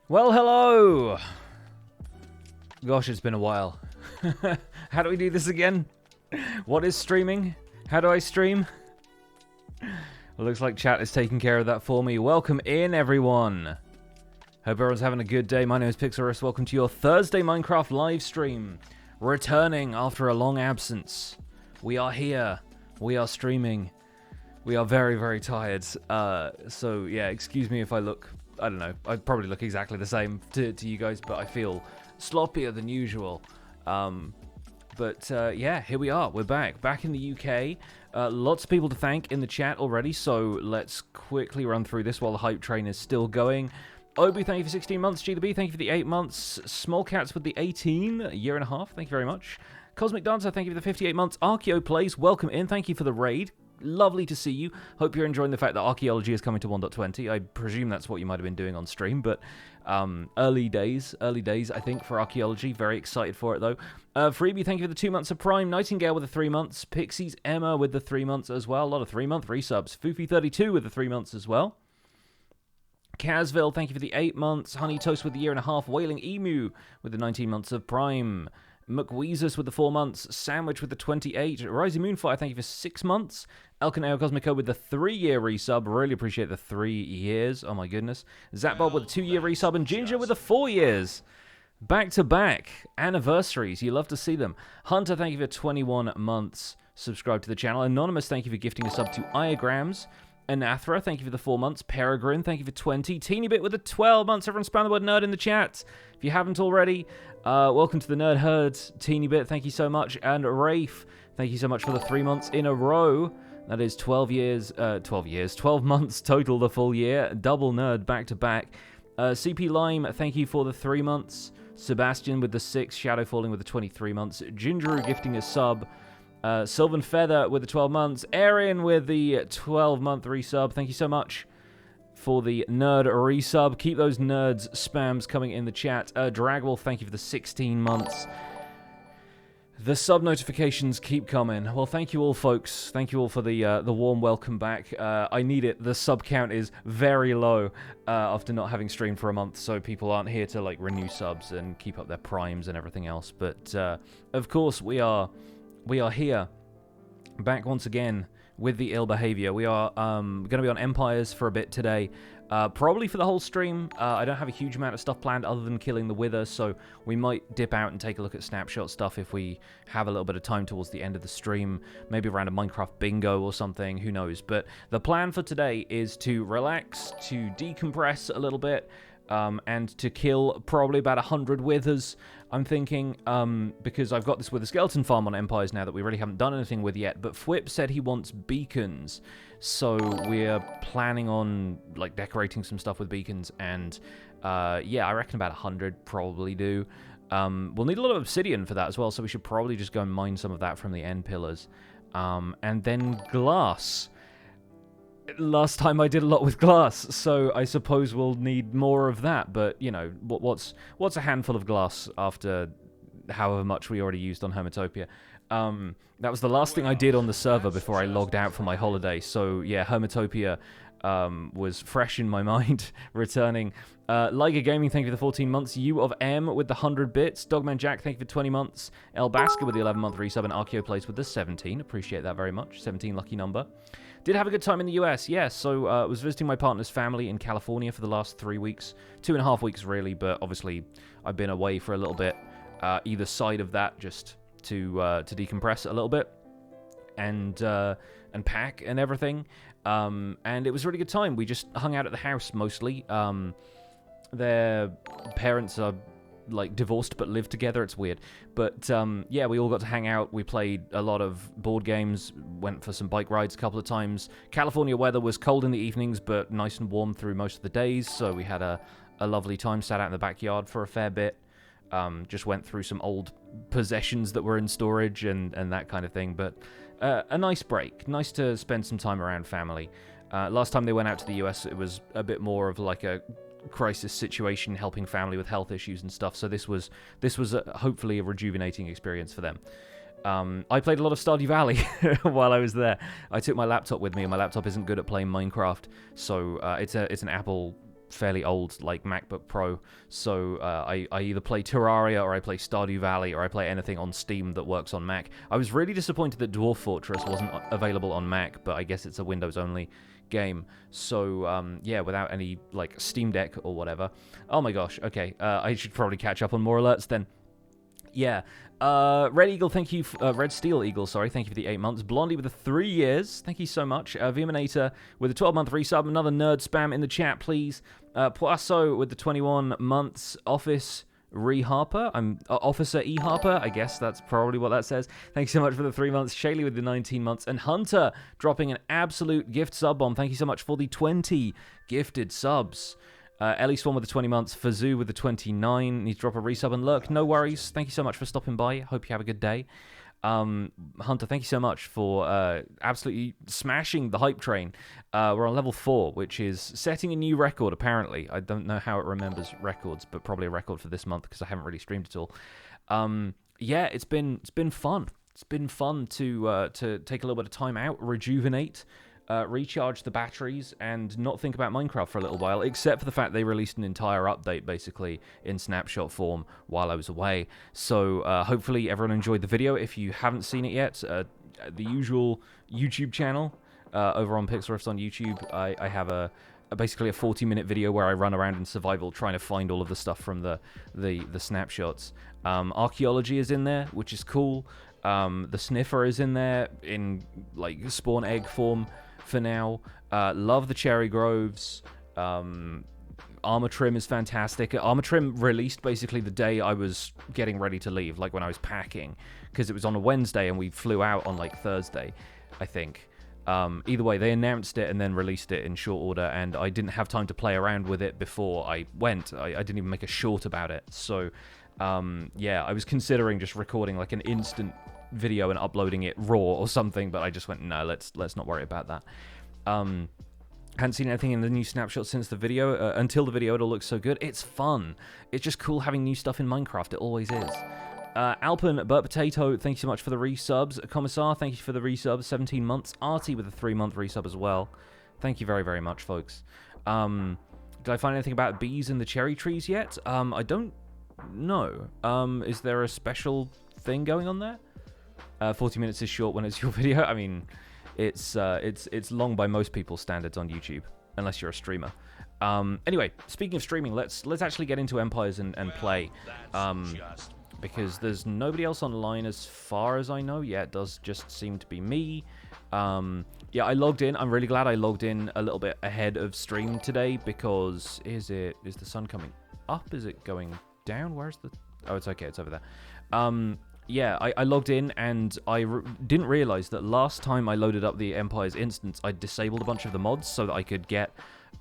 Well, hello! Gosh, it's been a while. How do we do this again? What is streaming? How do I stream? Looks like chat is taking care of that for me. Welcome in, everyone. Hope everyone's having a good day. My name is Pixelrus. Welcome to your Thursday Minecraft live stream. Returning after a long absence. We are here. We are streaming. We are very, very tired. So, yeah, excuse me if I look... I don't know. I probably look exactly the same to you guys, but I feel sloppier than usual. Yeah, here we are. We're back in the UK. Lots of people to thank in the chat already, so let's quickly run through this while the hype train is still going. Obu, thank you for 16 months. GTB, thank you for the 8 months. Small Cats with the 18, a year and a half. Thank you very much. Cosmic Dancer, thank you for the 58 months. Archeo Plays, welcome in. Thank you for the raid. Lovely to see you. Hope you're enjoying the fact that archaeology is coming to 1.20. I presume that's what you might have been doing on stream, but early days, I think, for archaeology. Very excited for it, though. Freebie, thank you for the 2 months of Prime. Nightingale with the 3 months. Pixies Emma with the 3 months as well. A lot of 3-month resubs. Foofy32 with the 3 months as well. Casville, thank you for the 8 months. Honey Toast with the year and a half. Wailing Emu with the 19 months of Prime. McWeezus with the 4 months. Sandwich with the 28. Rising Moonfire, thank you for 6 months. Elkaneo Cosmico with the 3-year resub. Really appreciate the 3 years. Oh my goodness. Zapbob with a 2-year resub. And Ginger with the 4 years. Back to back. Anniversaries. You love to see them. Hunter, thank you for 21 months. Subscribe to the channel. Anonymous, thank you for gifting a sub to Iograms. Anathra, thank you for the 4 months. Peregrine, thank you for 20. Teeny Bit with the 12 months. Everyone spam the word nerd in the chat. If you haven't already, welcome to the Nerd Herd. Teeny Bit, thank you so much. And Rafe, thank you so much for the 3 months in a row. That is 12 months total, the full year. Double nerd back to back. CP Lime, thank you for the 3 months. Sebastian with the 6. Shadow Falling with the 23 months. Gingeru gifting a sub. Sylvan Feather with the 12 months. Arian with the 12-month resub. Thank you so much for the nerd resub. Keep those nerds spams coming in the chat. Dragwolf, thank you for the 16 months. The sub notifications keep coming. Well, thank you all, folks. Thank you all for the warm welcome back. I need it. The sub count is very low after not having streamed for a month, so people aren't here to like renew subs and keep up their primes and everything else. But of course, we are here, back once again with the ill behavior. We are going to be on Empires for a bit today, probably for the whole stream. I don't have a huge amount of stuff planned other than killing the Wither, so we might dip out and take a look at snapshot stuff if we have a little bit of time towards the end of the stream, maybe around a Minecraft bingo or something, who knows. But the plan for today is to relax, to decompress a little bit, and to kill probably about 100 withers, I'm thinking, because I've got this with a skeleton farm on Empires now that we really haven't done anything with yet, but Fwip said he wants beacons, so we're planning on, like, decorating some stuff with beacons, and, yeah, I reckon about 100 probably do. We'll need a lot of obsidian for that as well, so we should probably just go and mine some of that from the end pillars. And then glass. Last time I did a lot with glass, so I suppose we'll need more of that, but, you know, what's a handful of glass after however much we already used on Hermitopia? That was the last thing I did on the server before I logged out for my holiday, so, yeah, Hermitopia was fresh in my mind, returning. Liga Gaming, thank you for the 14 months. You of M with the 100 bits. Dogman Jack, thank you for 20 months. El Basker with the 11-month resub, and Archeo Plays with the 17. Appreciate that very much. 17, lucky number. Did have a good time in the US, yes. So I was visiting my partner's family in California for the last 3 weeks. 2.5 weeks, really, but obviously I've been away for a little bit. Either side of that, just to decompress a little bit and pack and everything. And it was a really good time. We just hung out at the house mostly. Their parents are like divorced but live together. It's weird, but yeah, we all got to hang out. We played a lot of board games, went for some bike rides a couple of times. California weather was cold in the evenings but nice and warm through most of the days, so we had a lovely time. Sat out in the backyard for a fair bit. Just went through some old possessions that were in storage and that kind of thing, but a nice break. Nice to spend some time around family. Last time they went out to the US, it was a bit more of like a crisis situation, helping family with health issues and stuff, so this was hopefully a rejuvenating experience for them. I played a lot of Stardew Valley while I was there. I took my laptop with me, and my laptop isn't good at playing Minecraft, so it's an Apple fairly old, like, MacBook Pro, so I either play Terraria, or I play Stardew Valley, or I play anything on Steam that works on Mac. I was really disappointed that Dwarf Fortress wasn't available on Mac, but I guess it's a Windows-only game, so yeah, without any, like, Steam Deck or whatever. Oh my gosh, okay, I should probably catch up on more alerts then. Yeah. Red Eagle, thank you. Red Steel Eagle, sorry, thank you for the 8 months. Blondie with the 3 years, thank you so much. Viminator with a 12-month resub. Another nerd spam in the chat, please. Poisso with the 21 months. Office Harper. Officer E Harper. I guess that's probably what that says. Thanks so much for the 3 months. Shaylee with the 19 months. And Hunter dropping an absolute gift sub bomb. Thank you so much for the 20 gifted subs. Ellie Swan with the 20 months, Fazoo with the 29, needs to drop a resub, and Lurk, no worries, thank you so much for stopping by, hope you have a good day. Hunter, thank you so much for absolutely smashing the hype train. We're on level 4, which is setting a new record, apparently. I don't know how it remembers records, but probably a record for this month, because I haven't really streamed at all. Yeah, it's been fun. It's been fun to take a little bit of time out, rejuvenate, recharge the batteries, and not think about Minecraft for a little while, except for the fact they released an entire update, basically, in snapshot form while I was away. So, hopefully everyone enjoyed the video. If you haven't seen it yet, the usual YouTube channel, over on Pixel Riffs on YouTube, I have basically a 40-minute video where I run around in survival trying to find all of the stuff from the snapshots. Archaeology is in there, which is cool. The sniffer is in there in, like, spawn egg form for now. Love the cherry groves. Armor trim is fantastic. Armor trim released basically the day I was getting ready to leave, like when I was packing, because it was on a Wednesday and we flew out on like Thursday, I think. Either way, they announced it and then released it in short order, and I didn't have time to play around with it before I went. I didn't even make a short about it. So, yeah, I was considering just recording like an instant video and uploading it raw or something, but I just went, no, let's not worry about that. Hadn't seen anything in the new snapshot since the video. Until the video, it all looks so good. It's fun. It's just cool having new stuff in Minecraft. It always is. Alpen, Burt Potato, thank you so much for the resubs. Commissar, thank you for the resubs. 17 months. Artie with a 3-month resub as well. Thank you very, very much, folks. Did I find anything about bees in the cherry trees yet? I don't know. Is there a special thing going on there? 40 minutes is short when it's your video. I mean, it's long by most people's standards on YouTube, unless you're a streamer. Anyway, speaking of streaming, let's actually get into Empires and play. Because there's nobody else online as far as I know. Yeah, it does just seem to be me. Yeah, I logged in. I'm really glad I logged in a little bit ahead of stream today, because is the sun coming up? Is it going down? Where's the... Oh, it's okay. It's over there. Yeah, I logged in, and I didn't realize that last time I loaded up the Empire's instance, I disabled a bunch of the mods so that I could get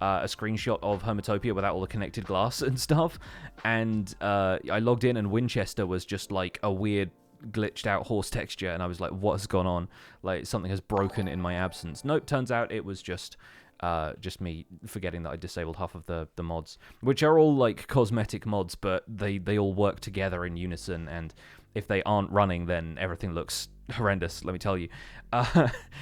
a screenshot of Hermitopia without all the connected glass and stuff. And I logged in, and Winchester was just like a weird glitched out horse texture, and I was like, what has gone on? Like, something has broken in my absence. Nope, turns out it was just me forgetting that I disabled half of the mods, which are all like cosmetic mods, but they all work together in unison, and if they aren't running, then everything looks horrendous, let me tell you.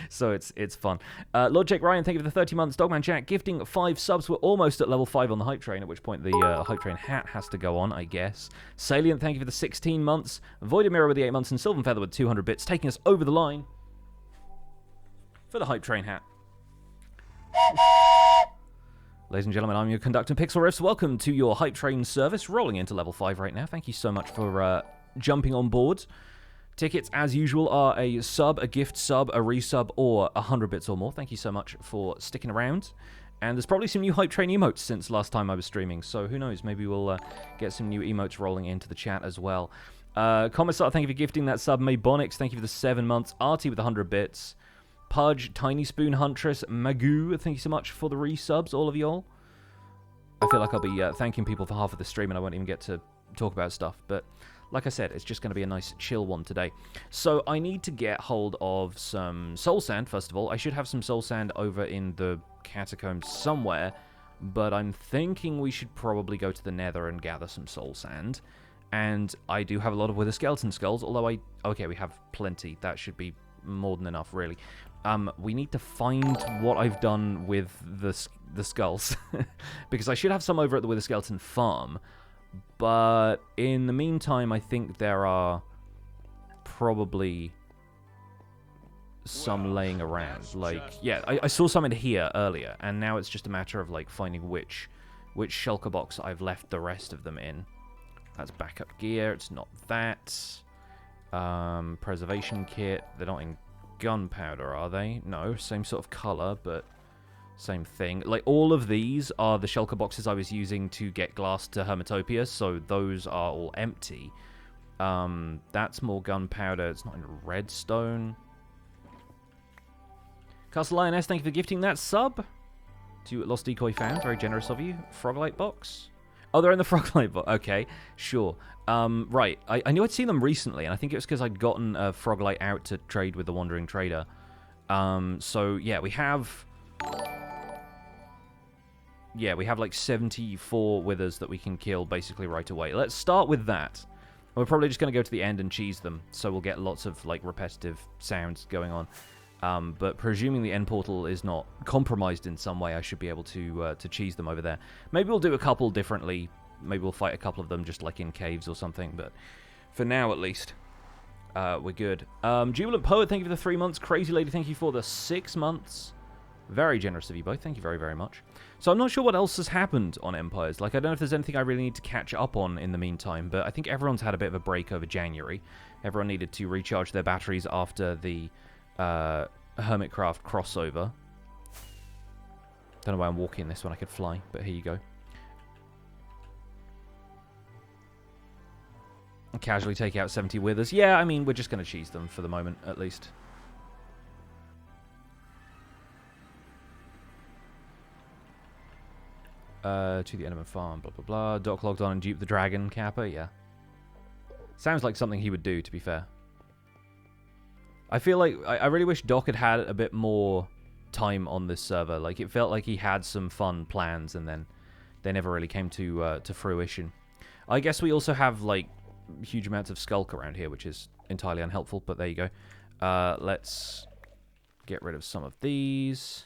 So it's fun. Lord Jake Ryan, thank you for the 30 months. Dogman Jack gifting 5 subs. We're almost at level 5 on the hype train, at which point the hype train hat has to go on, I guess. Salient, thank you for the 16 months. Void Mirror with the 8 months, and Sylvan Feather with 200 bits, taking us over the line for the hype train hat. Ladies and gentlemen, I'm your conductor, Pixel Riffs. Welcome to your hype train service, rolling into level 5 right now. Thank you so much for jumping on board. Tickets, as usual, are a sub, a gift sub, a resub, or 100 bits or more. Thank you so much for sticking around. And there's probably some new hype train emotes since last time I was streaming, so who knows, maybe we'll get some new emotes rolling into the chat as well. Commissar, thank you for gifting that sub. May Bonix, thank you for the 7 months. Artie with 100 bits. Pudge, Tiny Spoon Huntress, Magoo, thank you so much for the resubs, all of y'all. I feel like I'll be thanking people for half of the stream and I won't even get to talk about stuff, but like I said, it's just going to be a nice chill one today. So I need to get hold of some soul sand, first of all. I should have some soul sand over in the catacombs somewhere, but I'm thinking we should probably go to the nether and gather some soul sand. And I do have a lot of wither skeleton skulls, although okay, we have plenty. That should be more than enough, really. we need to find what I've done with the skulls. Because I should have some over at the Wither Skeleton farm. But in the meantime, I think there are probably some laying around. Like, yeah, I saw some in here earlier, and now it's just a matter of, like, finding which shulker box I've left the rest of them in. That's backup gear. It's not that. Preservation kit. They're not in gunpowder, are they? No, same sort of color, but same thing. Like, all of these are the shulker boxes I was using to get glass to Hermitopia, so those are all empty. That's more gunpowder. It's not in redstone. Castle Lioness, thank you for gifting that sub to Lost Decoy Fan. Very generous of you. Froglight box. Oh, they're in the Froglight box. Okay, sure. Right, I knew I'd seen them recently, and I think it was because I'd gotten a Froglight out to trade with the Wandering Trader. So, yeah, we have... Yeah, we have like 74 withers that we can kill basically right away. Let's start with that. We're probably just going to go to the end and cheese them, so we'll get lots of like repetitive sounds going on. But presuming the end portal is not compromised in some way, I should be able to cheese them over there. Maybe we'll do a couple differently. Maybe we'll fight a couple of them just like in caves or something. But for now, at least, we're good. Jubilant Poet, thank you for the 3 months. Crazy Lady, thank you for the 6 months. Very generous of you both. Thank you very, very much. So I'm not sure what else has happened on Empires. Like, I don't know if there's anything I really need to catch up on in the meantime, but I think everyone's had a bit of a break over January. Everyone needed to recharge their batteries after the Hermitcraft crossover. Don't know why I'm walking this one. I could fly, but here you go. Casually take out 70 withers. Yeah, I mean, we're just going to cheese them for the moment, at least. To the Enderman farm, blah, blah, blah. Doc logged on and duped the dragon capper, yeah. Sounds like something he would do, to be fair. I feel like, I really wish Doc had had a bit more time on this server. Like, it felt like he had some fun plans, and then they never really came to fruition. I guess we also have, like, huge amounts of skulk around here, which is entirely unhelpful, but there you go. Let's get rid of some of these.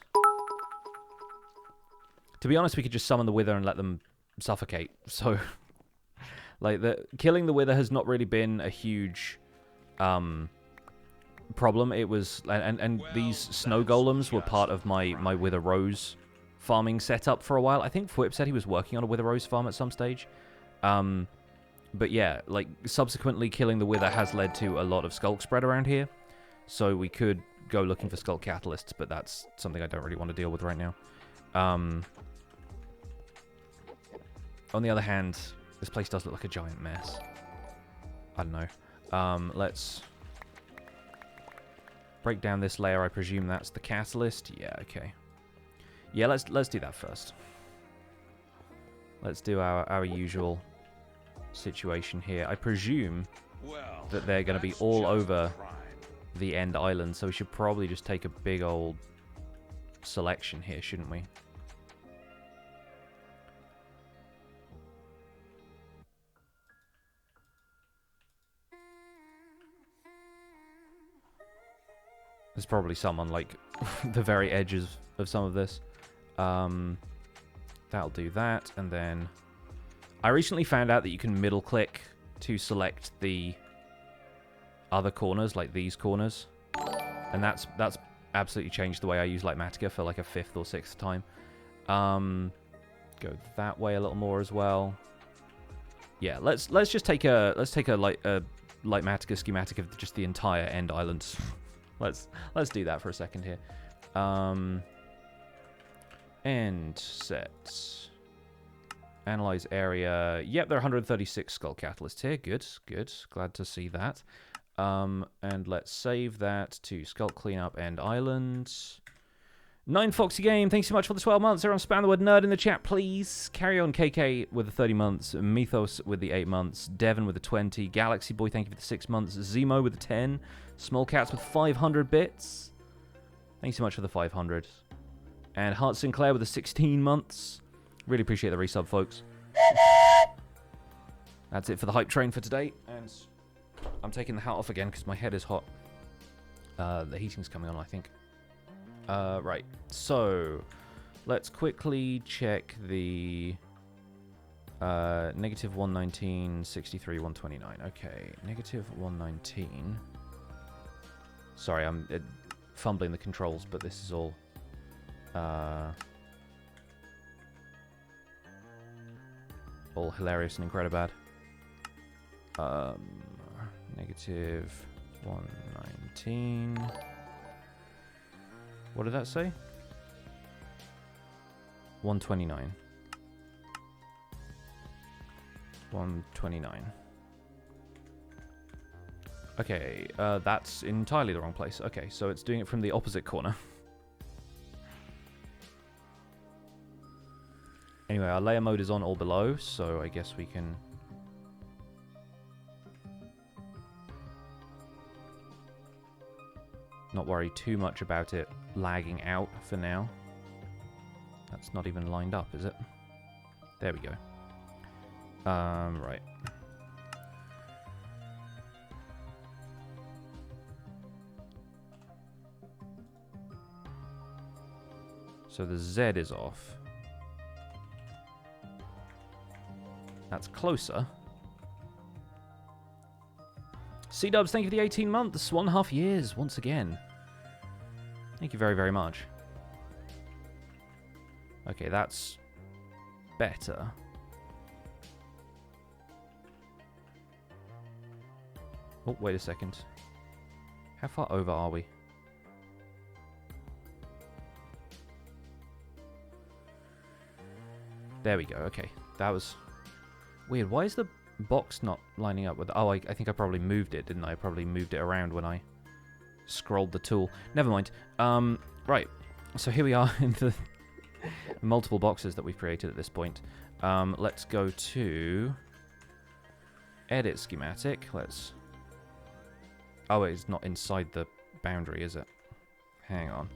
To be honest, we could just summon the Wither and let them suffocate. So, like, killing the Wither has not really been a huge problem. It was, and these snow golems were part of my Wither Rose farming setup for a while. I think Fwip said he was working on a Wither Rose farm at some stage. But yeah, like, subsequently killing the Wither has led to a lot of skulk spread around here. So we could go looking for skulk catalysts, but that's something I don't really want to deal with right now. On the other hand, this place does look like a giant mess. I don't know. Let's break down this layer. I presume that's the catalyst. Yeah, okay. Yeah, let's do that first. Let's do our usual situation here. I presume that they're going to be all over the end island, so we should probably just take a big old selection here, shouldn't we? There's probably some on, like, the very edges of some of this. That'll do that, and then... I recently found out that you can middle-click to select the other corners, like these corners. And that's absolutely changed the way I use Lightmatica for, like, a 5th or 6th time. Go that way a little more as well. Yeah, let's just take a Lightmatica schematic of just the entire end island. Let's do that for a second here. End set. Analyze area. Yep, there are 136 skull catalysts here. Good, good. Glad to see that. And let's save that to Skulk Cleanup End Island. 9 Foxy Game, thanks so much for the 12 months. Everyone spam the word nerd in the chat, please. Carry on KK with the 30 months. Mythos with the 8 months. Devon with the 20. Galaxy Boy, thank you for the 6 months. Zemo with the 10. Small Cats with 500 bits. Thanks so much for the 500. And Hart Sinclair with the 16 months. Really appreciate the resub, folks. That's it for the hype train for today. And I'm taking the hat off again because my head is hot. The heating's coming on, I think. Right. So, let's quickly check the negative 119, 63, 129. Okay, negative 119. Sorry, I'm fumbling the controls, but this is all hilarious and incredible. Negative 119. What did that say? 129. 129. Okay, that's entirely the wrong place. Okay, so it's doing it from the opposite corner. Anyway, our layer mode is on all below, so I guess we can... not worry too much about it lagging out for now. That's not even lined up, is it? There we go. Right. So the Z is off. That's closer. C-Dubs, thank you for the 18 months. 1.5 years, once again. Thank you very, very much. Okay, that's better. Oh, wait a second. How far over are we? There we go, okay. That was weird. Why is the box not lining up with... Oh, I think I probably moved it, didn't I? I probably moved it around when I scrolled the tool. Never mind. Right. So here we are in the multiple boxes that we've created at this point. Let's go to edit schematic. Let's... Oh, it's not inside the boundary, is it? Hang on.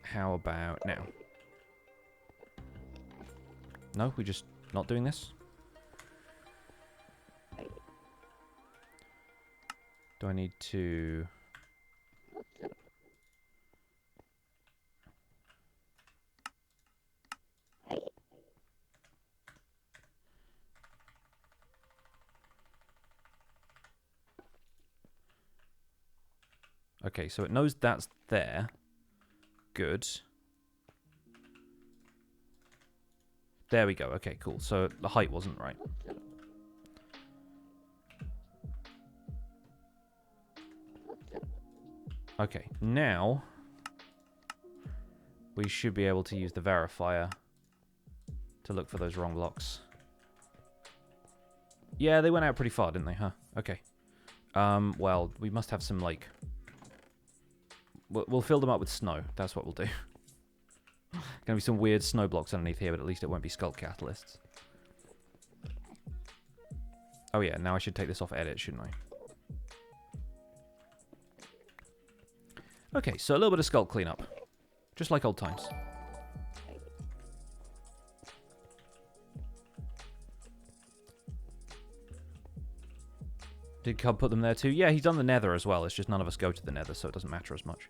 How about now? No, we're just not doing this? Do I need to... Okay, so it knows that's there. Good. There we go. Okay, cool. So the height wasn't right. Okay, now we should be able to use the verifier to look for those wrong blocks. Yeah, they went out pretty far, didn't they, huh? Okay. Well, we must have some, like... We'll fill them up with snow. That's what we'll do. Gonna be some weird snow blocks underneath here, but at least it won't be skull catalysts. Oh yeah, now I should take this off edit, shouldn't I? Okay, so a little bit of skull cleanup. Just like old times. Did Cub put them there too? Yeah, he's done the nether as well. It's just none of us go to the nether, so it doesn't matter as much.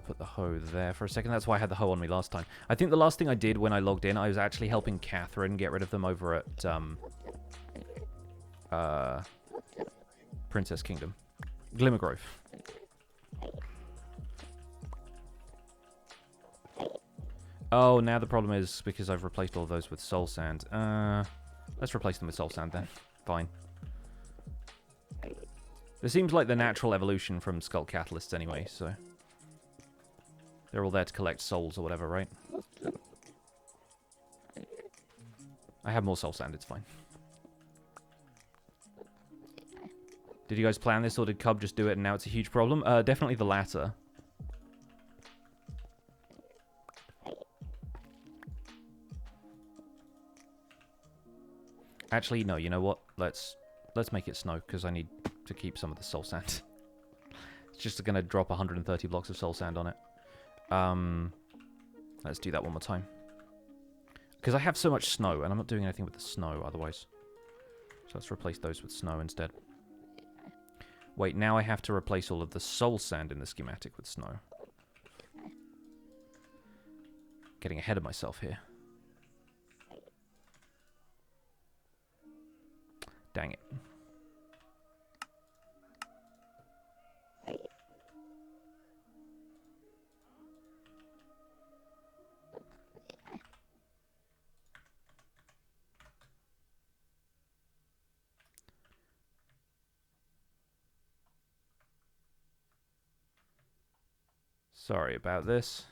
Put the hoe there for a second. That's why I had the hoe on me last time. I think the last thing I did when I logged in, I was actually helping Catherine get rid of them over at Princess Kingdom. Glimmergrove. Oh, now the problem is because I've replaced all of those with soul sand. Let's replace them with soul sand then. Fine. It seems like the natural evolution from skull catalysts anyway, so... They're all there to collect souls or whatever, right? I have more soul sand, it's fine. Did you guys plan this, or did Cub just do it and now it's a huge problem? Definitely the latter. Actually, no, you know what? Let's make it snow, because I need to keep some of the soul sand. It's just going to drop 130 blocks of soul sand on it. Let's do that one more time. Because I have so much snow, and I'm not doing anything with the snow otherwise. So let's replace those with snow instead. Wait, now I have to replace all of the soul sand in the schematic with snow. Getting ahead of myself here. Dang it. Sorry about this.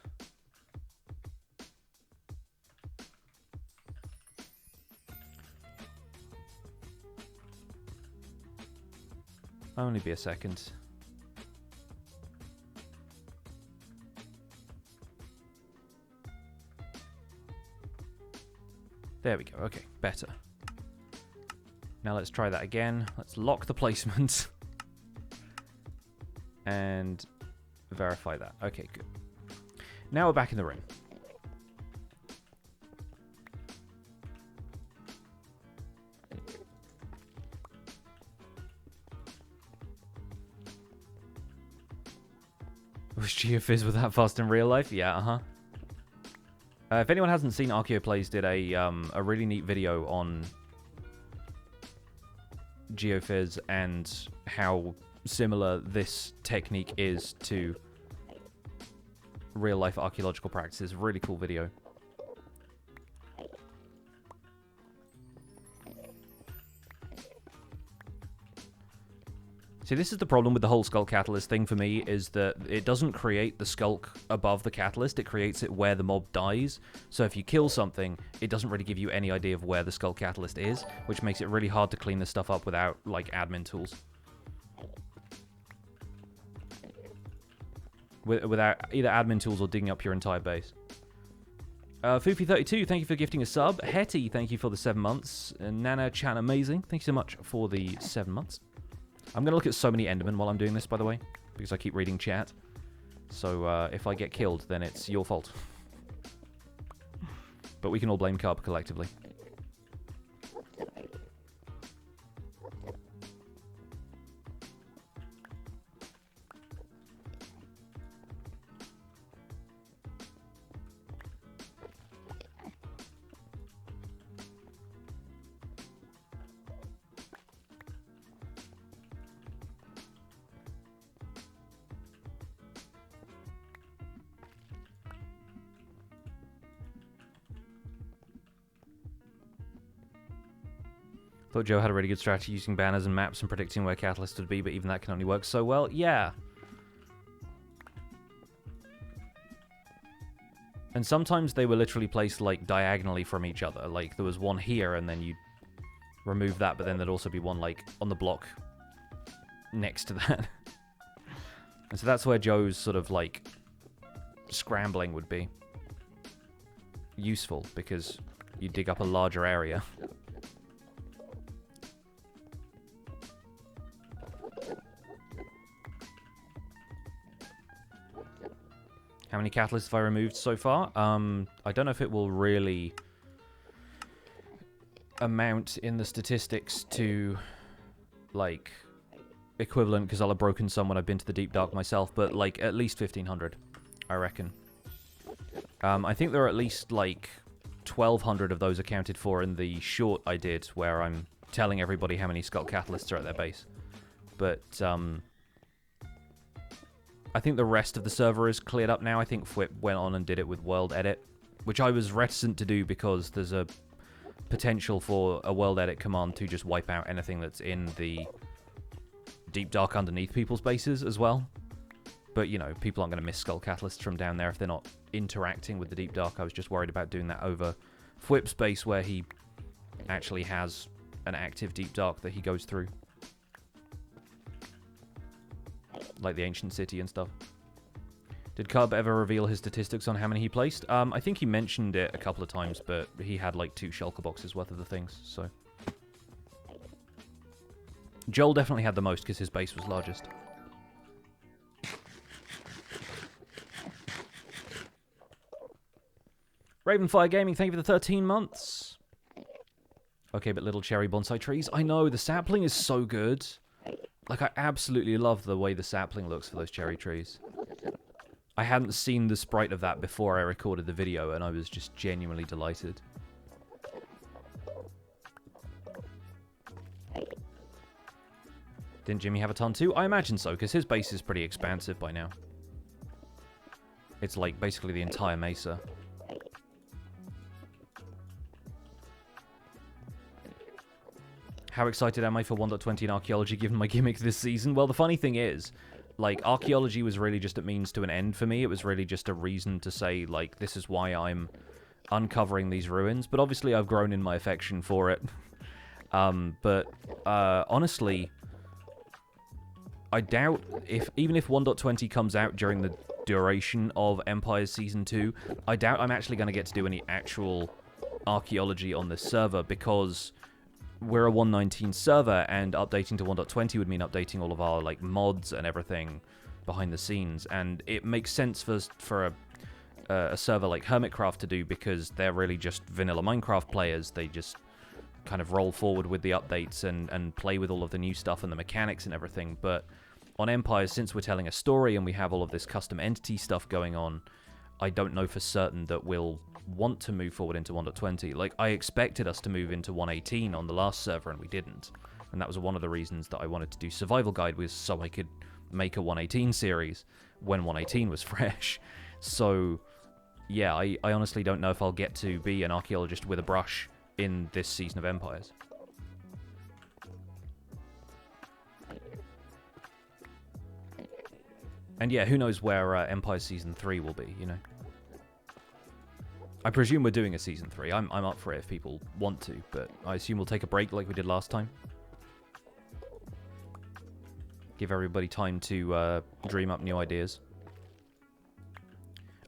Only be a second. There we go. Okay, better. Now let's try that again. Let's lock the placement. And verify that. Okay, good. Now we're back in the ring. Was Geofizz with that fast in real life? Yeah, uh-huh. If anyone hasn't seen, Archeo Plays did a really neat video on Geofizz and how similar this technique is to real-life archaeological practices. Really cool video. See, this is the problem with the whole Skulk Catalyst thing for me, is that it doesn't create the Skulk above the Catalyst, it creates it where the mob dies. So if you kill something, it doesn't really give you any idea of where the Skulk Catalyst is, which makes it really hard to clean this stuff up without, like, admin tools. Without either admin tools or digging up your entire base. Foofy32, thank you for gifting a sub. Hetty, thank you for the 7 months. Nana Chan, amazing. Thank you so much for the 7 months. I'm going to look at so many Endermen while I'm doing this, by the way, because I keep reading chat. So if I get killed, then it's your fault. But we can all blame Carp collectively. Thought Joe had a really good strategy using banners and maps and predicting where Catalyst would be, but even that can only work so well. Yeah. And sometimes they were literally placed, like, diagonally from each other. Like, there was one here, and then you remove that, but then there'd also be one, like, on the block next to that. And so that's where Joe's sort of, like, scrambling would be useful, because you dig up a larger area. How many catalysts have I removed so far? I don't know if it will really amount in the statistics to, like, equivalent, because I'll have broken some when I've been to the Deep Dark myself, but, like, at least 1,500, I reckon. I think there are at least, like, 1,200 of those accounted for in the short I did, where I'm telling everybody how many Skull Catalysts are at their base. But, I think the rest of the server is cleared up now. I think Fwip went on and did it with World Edit, which I was reticent to do because there's a potential for a World Edit command to just wipe out anything that's in the Deep Dark underneath people's bases as well. But, you know, people aren't going to miss Skull Catalysts from down there if they're not interacting with the Deep Dark. I was just worried about doing that over Fwip's base where he actually has an active Deep Dark that he goes through. Like the ancient city and stuff. Did Cub ever reveal his statistics on how many he placed? I think he mentioned it a couple of times, but he had like 2 shulker boxes worth of the things, so. Joel definitely had the most because his base was largest. Ravenfire Gaming, thank you for the 13 months. Okay, but little cherry bonsai trees. I know, the sapling is so good. Like, I absolutely love the way the sapling looks for those cherry trees. I hadn't seen the sprite of that before I recorded the video, and I was just genuinely delighted. Didn't Jimmy have a ton too? I imagine so, because his base is pretty expansive by now. It's like basically the entire mesa. How excited am I for 1.20 in archaeology given my gimmick this season? Well, the funny thing is, like, archaeology was really just a means to an end for me. It was really just a reason to say, like, this is why I'm uncovering these ruins. But obviously I've grown in my affection for it. Honestly, I doubt, even if 1.20 comes out during the duration of Empires Season 2, I doubt I'm actually going to get to do any actual archaeology on this server, because we're a 1.19 server, and updating to 1.20 would mean updating all of our, like, mods and everything behind the scenes, and it makes sense for a server like Hermitcraft to do, because they're really just vanilla Minecraft players. They just kind of roll forward with the updates and play with all of the new stuff and the mechanics and everything. But on Empires, since we're telling a story and we have all of this custom entity stuff going on, I don't know for certain that we'll want to move forward into 1.20. Like, I expected us to move into 1.18 on the last server, and we didn't. And that was one of the reasons that I wanted to do Survival Guide, was so I could make a 1.18 series when 1.18 was fresh. So, yeah, I honestly don't know if I'll get to be an archaeologist with a brush in this season of Empires. And yeah, who knows where Empire Season 3 will be, you know? I presume we're doing a Season 3. I'm up for it if people want to, but I assume we'll take a break like we did last time. Give everybody time to dream up new ideas.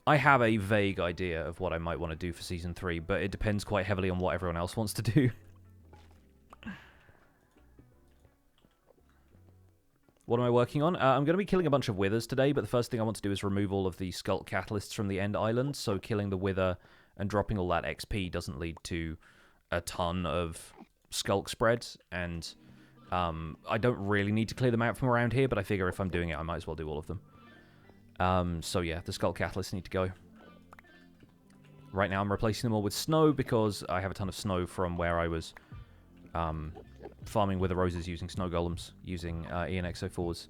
I have a vague idea of what I might want to do for Season 3, but it depends quite heavily on what everyone else wants to do. What am I working on? I'm going to be killing a bunch of withers today, but the first thing I want to do is remove all of the sculk catalysts from the end island, so killing the wither and dropping all that XP doesn't lead to a ton of sculk spreads, and I don't really need to clear them out from around here, but I figure if I'm doing it, I might as well do all of them. So yeah, the sculk catalysts need to go. Right now I'm replacing them all with snow, because I have a ton of snow from where I was farming wither roses using snow golems, using ENX04's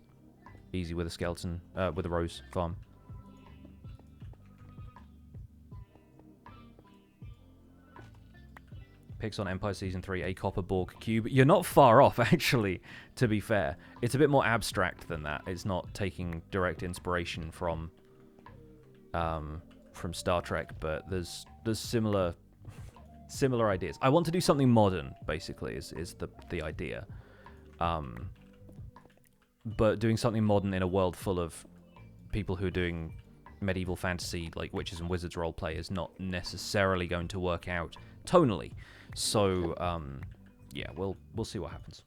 easy with a skeleton, with a rose farm. Picks on Empire Season 3, a copper Borg cube. You're not far off, actually, to be fair. It's a bit more abstract than that. It's not taking direct inspiration from Star Trek, but there's similar ideas. I want to do something modern, basically, is the idea. But doing something modern in a world full of people who are doing medieval fantasy, like witches and wizards roleplay, is not necessarily going to work out tonally. So, yeah, we'll see what happens.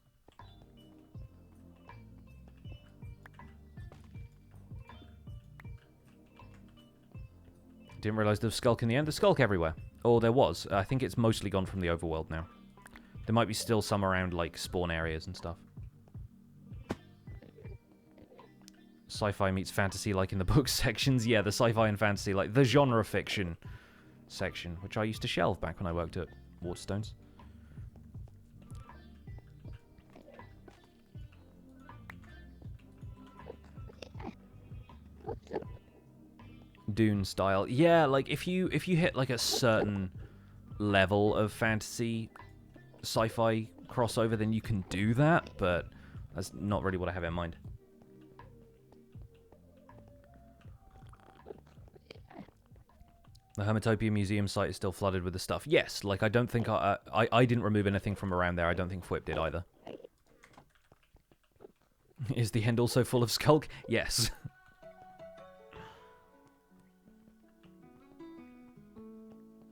Didn't realize there was skulk in the end. There's skulk everywhere. Or there was. I think it's mostly gone from the overworld now. There might be still some around, like, spawn areas and stuff. Sci-fi meets fantasy, like in the book sections. Yeah, the sci-fi and fantasy, like the genre fiction section, which I used to shelve back when I worked at Waterstones. Dune style. Yeah, like if you hit like a certain level of fantasy sci-fi crossover, then you can do that, but that's not really what I have in mind. The Hermitopia Museum site is still flooded with the stuff. Yes, like I don't think I didn't remove anything from around there. I don't think Fwip did either. Is the end also full of skulk? Yes.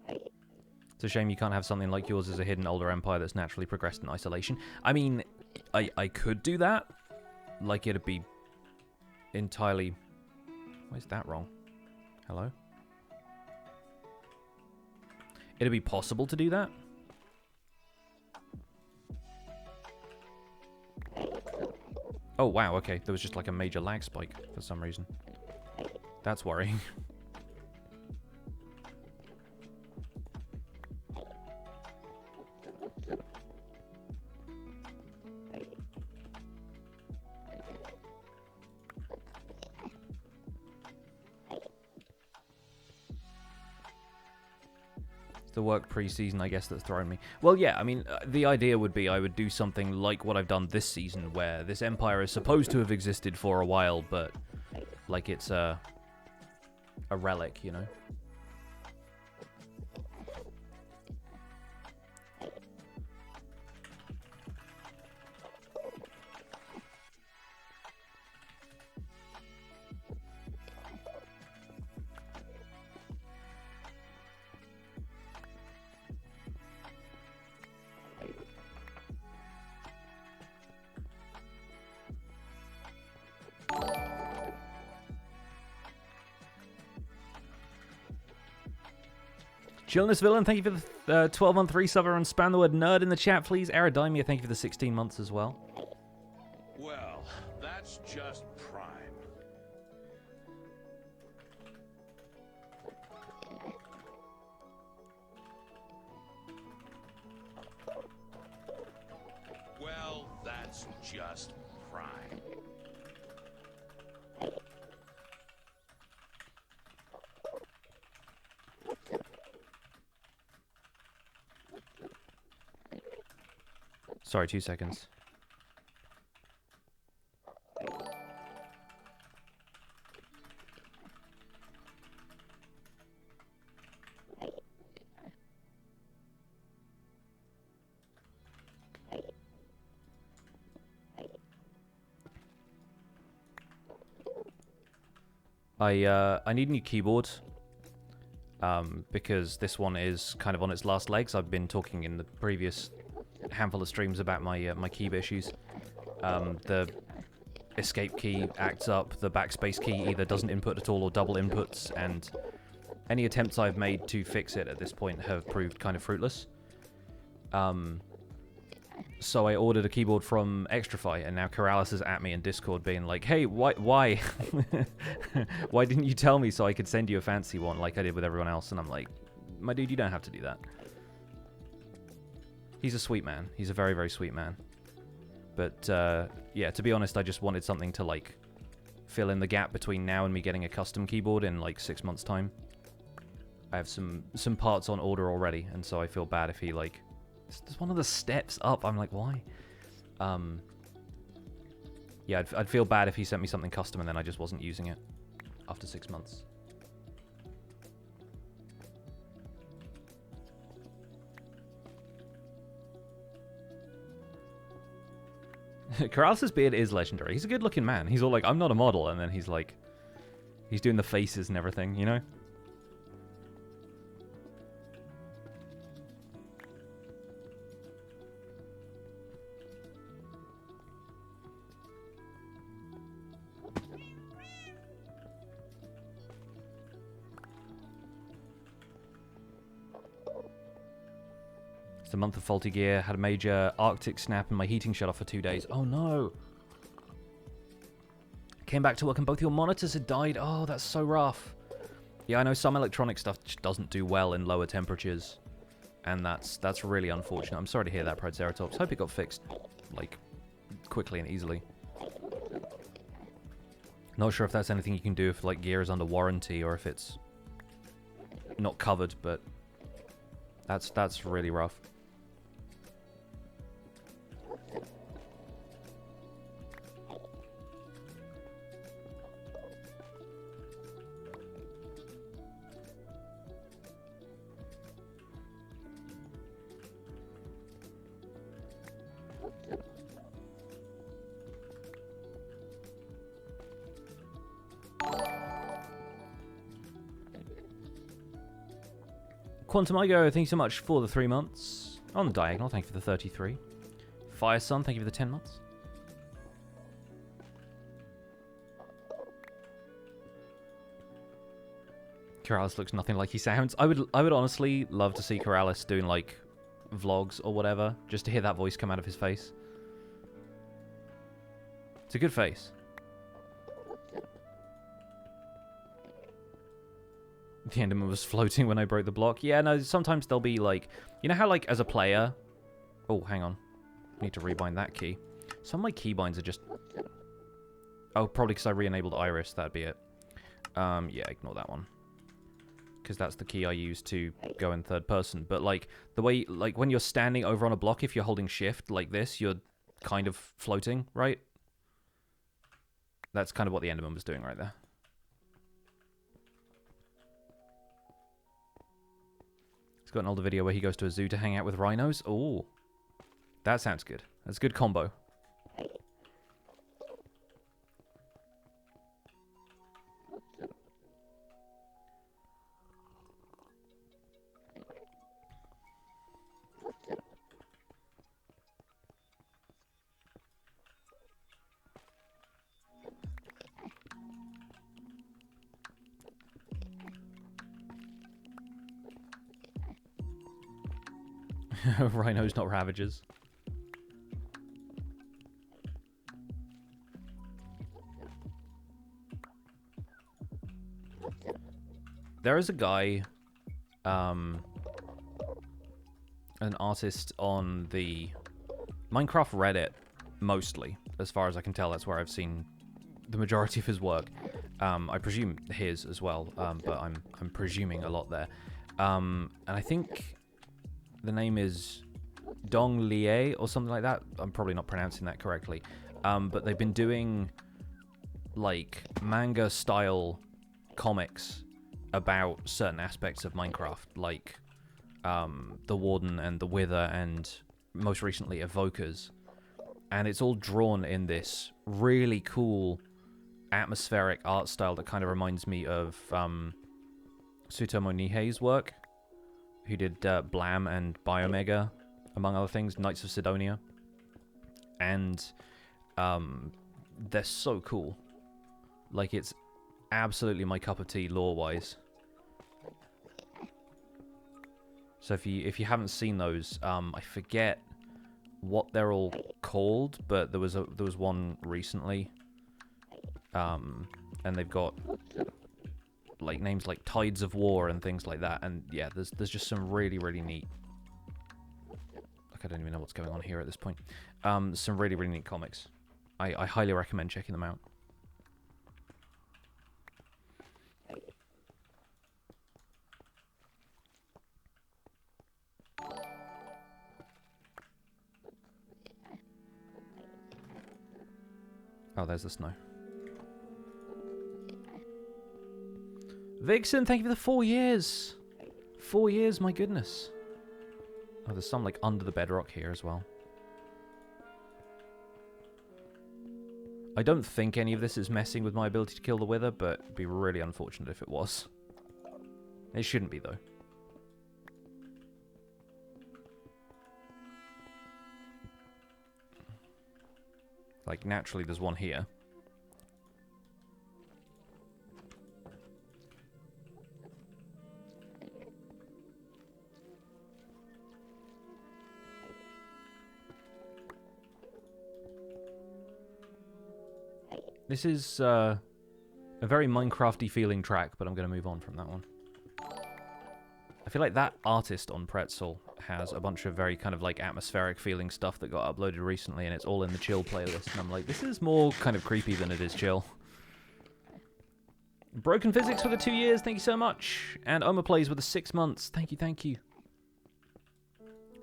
It's a shame you can't have something like yours as a hidden older empire that's naturally progressed in isolation. I mean, I could do that. Like, it'd be entirely... Where's that wrong? Hello? It'd be possible to do that. Oh, wow, okay. There was just like a major lag spike for some reason. That's worrying. The work pre-season, I guess, that's thrown me. Well, yeah, I mean, the idea would be I would do something like what I've done this season, where this empire is supposed to have existed for a while, but like it's a relic, you know? Chillness Villain, thank you for the 12-month resubber and spam the word nerd in the chat, please. Aerodymia, thank you for the 16 months as well. Well, that's just prime. Well, that's just prime. Sorry, 2 seconds. I need a new keyboard. Because this one is kind of on its last legs. I've been talking in the previous handful of streams about my my keyboard issues. The escape key acts up, the backspace key either doesn't input at all or double inputs, and any attempts I've made to fix it at this point have proved kind of fruitless. So I ordered a keyboard from Extrafy, and now Keralis is at me in Discord being like, hey, why why didn't you tell me so I could send you a fancy one like I did with everyone else? And I'm like, my dude, you don't have to do that. He's a sweet man. He's a very, very sweet man. But, yeah, to be honest, I just wanted something to, like, fill in the gap between now and me getting a custom keyboard in, like, 6 months' time. I have some parts on order already, and so I feel bad if he, like... There's one of the steps up. I'm like, why? Yeah, I'd feel bad if he sent me something custom and then I just wasn't using it after 6 months. Keralis' beard is legendary. He's a good-looking man. He's all like, I'm not a model, and then he's like... He's doing the faces and everything, you know? The month of faulty gear, had a major Arctic snap and my heating shut off for 2 days. Oh no! Came back to work and both your monitors had died. Oh, that's so rough. Yeah, I know some electronic stuff just doesn't do well in lower temperatures. And that's really unfortunate. I'm sorry to hear that, Proceratops. Hope it got fixed, like, quickly and easily. Not sure if that's anything you can do if, like, gear is under warranty or if it's not covered, but that's really rough. Quantum Igo, thank you so much for the 3 months. On the diagonal, thank you for the 33. Fire Sun, thank you for the 10 months. Keralis looks nothing like he sounds. I would honestly love to see Keralis doing like vlogs or whatever, just to hear that voice come out of his face. It's a good face. The Enderman was floating when I broke the block. Yeah, no, sometimes they'll be like... You know how, like, as a player... Oh, hang on. Need to rebind that key. Some of my keybinds are just... Oh, probably because I re-enabled Iris. That'd be it. Yeah, ignore that one. Because that's the key I use to go in third person. But, like, the way... Like, when you're standing over on a block, if you're holding shift like this, you're kind of floating, right? That's kind of what the Enderman was doing right there. Got an older video where he goes to a zoo to hang out with rhinos. Oh, that sounds good. That's a good combo. Rhinos, not ravagers. There is a guy, an artist on the Minecraft Reddit, mostly, as far as I can tell. That's where I've seen the majority of his work. I presume his as well, but I'm presuming a lot there. And I think the name is Dong Lie or something like that. I'm probably not pronouncing that correctly. But they've been doing like manga style comics about certain aspects of Minecraft, like the Warden and the Wither, and most recently Evokers. And it's all drawn in this really cool atmospheric art style that kind of reminds me of Tsutomu Nihei's work, who did Blam and Biomega, among other things, Knights of Sidonia. And they're so cool. Like, it's absolutely my cup of tea lore-wise. So if you haven't seen those, I forget what they're all called, but there was one recently, and they've got like names like Tides of War and things like that. And yeah, there's just some really neat. Like, I don't even know what's going on here at this point. Some really neat comics. I highly recommend checking them out. Oh, there's the snow. Vixen, thank you for the 4 years. 4 years, my goodness. Oh, there's some, like, under the bedrock here as well. I don't think any of this is messing with my ability to kill the Wither, but it'd be really unfortunate if it was. It shouldn't be, though. Like, naturally, there's one here. This is a very Minecrafty feeling track, but I'm going to move on from that one. I feel like that artist on Pretzel has a bunch of very kind of like atmospheric feeling stuff that got uploaded recently, and it's all in the chill playlist. And I'm like, this is more kind of creepy than it is chill. Broken Physics for the 2 years, thank you so much. And Oma Plays with the 6 months, thank you, thank you.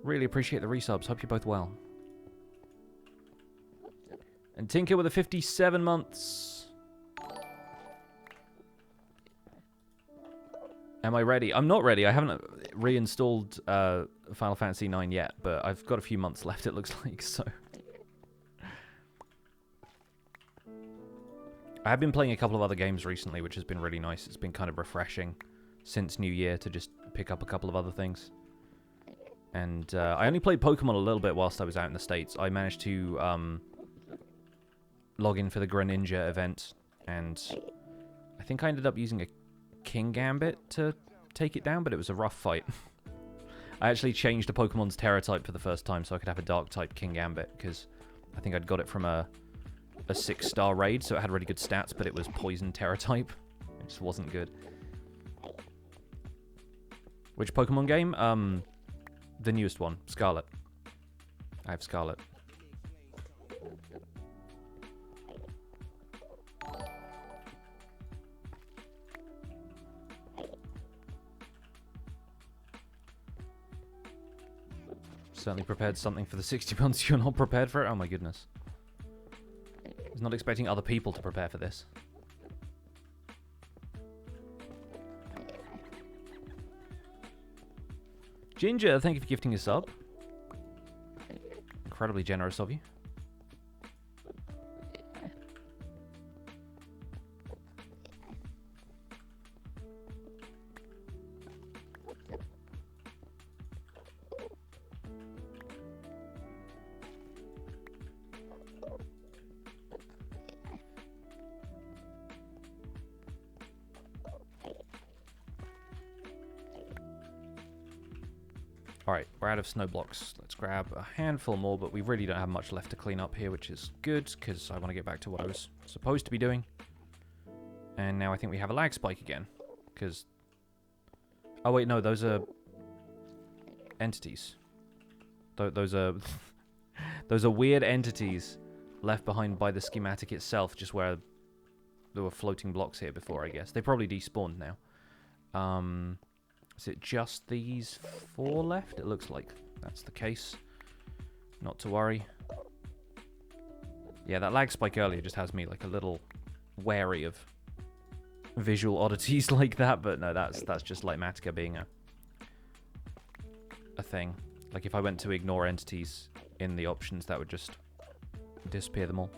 Really appreciate the resubs, hope you're both well. And Tinker with the 57 months. Am I ready? I'm not ready. I haven't reinstalled Final Fantasy IX yet, but I've got a few months left, it looks like, so. I have been playing a couple of other games recently, which has been really nice. It's been kind of refreshing since New Year to just pick up a couple of other things. And I only played Pokemon a little bit whilst I was out in the States. I managed to log in for the Greninja event, and I think I ended up using a King Gambit to take it down, but it was a rough fight. I actually changed a Pokemon's Terra type for the first time so I could have a Dark type King Gambit, because I think I'd got it from a a 6-star raid, so it had really good stats, but it was poison terror type. It just wasn't good. Which Pokemon game? The newest one, Scarlet. I have Scarlet. Certainly prepared something for the 60 months you're not prepared for it. Oh my goodness. I was not expecting other people to prepare for this. Ginger, thank you for gifting a sub. Incredibly generous of you. Alright, we're out of snow blocks. Let's grab a handful more, but we really don't have much left to clean up here, which is good, because I want to get back to what I was supposed to be doing. And now I think we have a lag spike again, because... Oh wait, no, those are... entities. Those are... those are weird entities left behind by the schematic itself, just where there were floating blocks here before, I guess. They probably despawned now. Is it just these 4 left? It looks like that's the case. Not to worry. Yeah, that lag spike earlier just has me like a little wary of visual oddities like that, but no, that's just like Matica being a thing. Like if I went to ignore entities in the options, that would just disappear them all.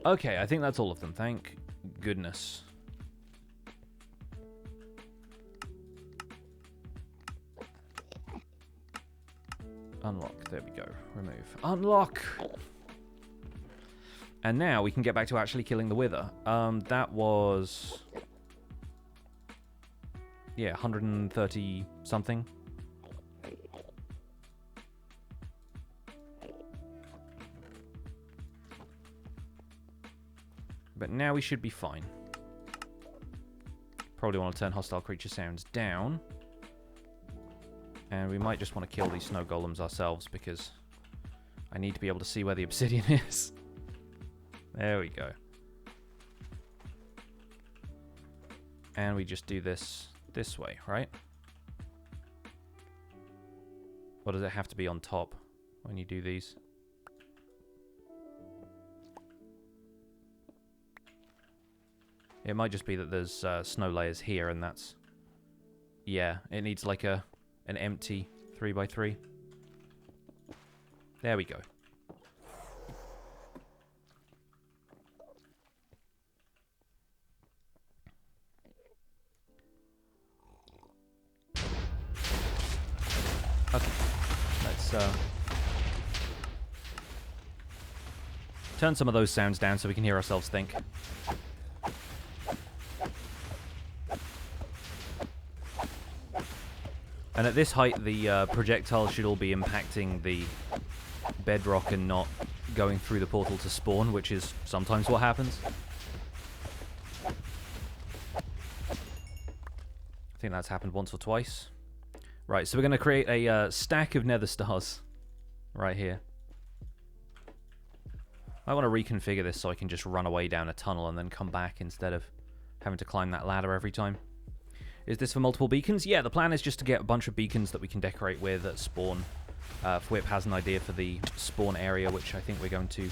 Okay, I think that's all of them. Thank goodness. Unlock. There we go. Remove. Unlock! And now we can get back to actually killing the Wither. That was... yeah, 130 something. But now we should be fine. Probably want to turn hostile creature sounds down. And we might just want to kill these snow golems ourselves because I need to be able to see where the obsidian is. There we go. And we just do this way, right? Or does it have to be on top when you do these? It might just be that there's snow layers here, and that's... yeah, it needs like an empty 3x3. There we go. Okay, let's turn some of those sounds down so we can hear ourselves think. And at this height, the projectiles should all be impacting the bedrock and not going through the portal to spawn, which is sometimes what happens. I think that's happened once or twice. Right, so we're going to create a stack of nether stars right here. I want to reconfigure this so I can just run away down a tunnel and then come back instead of having to climb that ladder every time. Is this for multiple beacons? Yeah, the plan is just to get a bunch of beacons that we can decorate with at spawn. Fwhip has an idea for the spawn area, which I think we're going to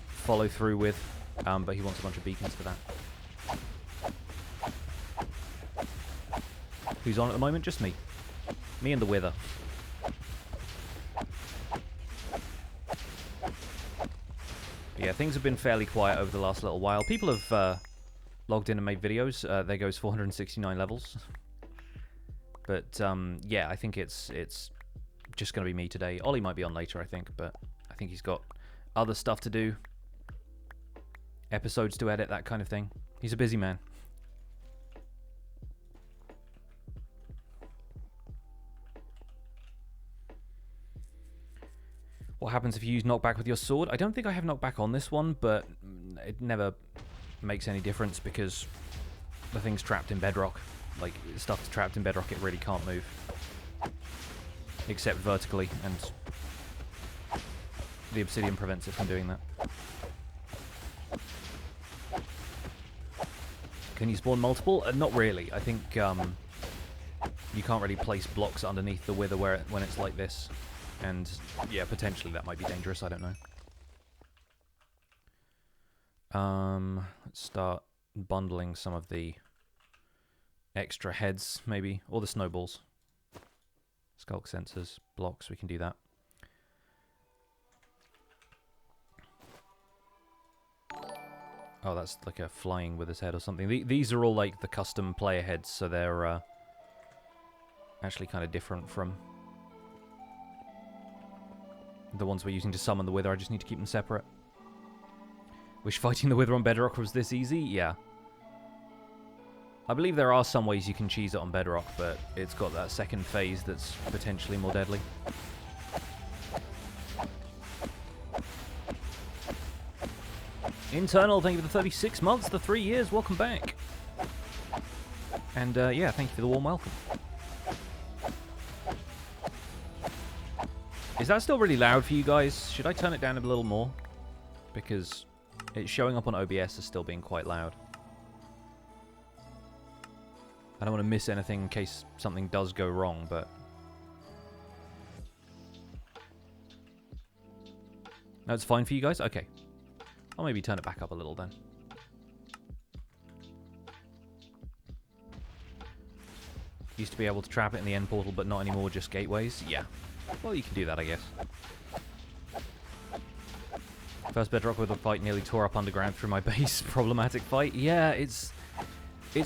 follow through with, but he wants a bunch of beacons for that. Who's on at the moment? Just me. Me and the Wither. Yeah, things have been fairly quiet over the last little while. People have logged in and made videos. There goes 469 levels. But yeah, I think it's just going to be me today. Ollie might be on later, I think, but I think he's got other stuff to do. Episodes to edit, that kind of thing. He's a busy man. What happens if you use knockback with your sword? I don't think I have knockback on this one, but it never makes any difference because the thing's trapped in bedrock. Like, stuff's trapped in bedrock, it really can't move. Except vertically, and the obsidian prevents it from doing that. Can you spawn multiple? Not really. I think you can't really place blocks underneath the wither when it's like this. And, yeah, potentially that might be dangerous, I don't know. Let's start bundling some of the extra heads, maybe, or the snowballs. Skulk sensors, blocks, we can do that. Oh, that's like a flying with his head or something. These are all like the custom player heads, so they're actually kind of different from the ones we're using to summon the wither. I just need to keep them separate. Wish fighting the wither on bedrock was this easy? Yeah. I believe there are some ways you can cheese it on bedrock, but it's got that second phase that's potentially more deadly. Internal, thank you for the 36 months, the 3 years, welcome back. And yeah, thank you for the warm welcome. Is that still really loud for you guys? Should I turn it down a little more? Because it's showing up on OBS as still being quite loud. I don't want to miss anything in case something does go wrong, but... No, it's fine for you guys? Okay. I'll maybe turn it back up a little then. Used to be able to trap it in the end portal, but not anymore, just gateways? Yeah. Well, you can do that, I guess. First bedrock with a fight nearly tore up underground through my base. Problematic fight. Yeah, it's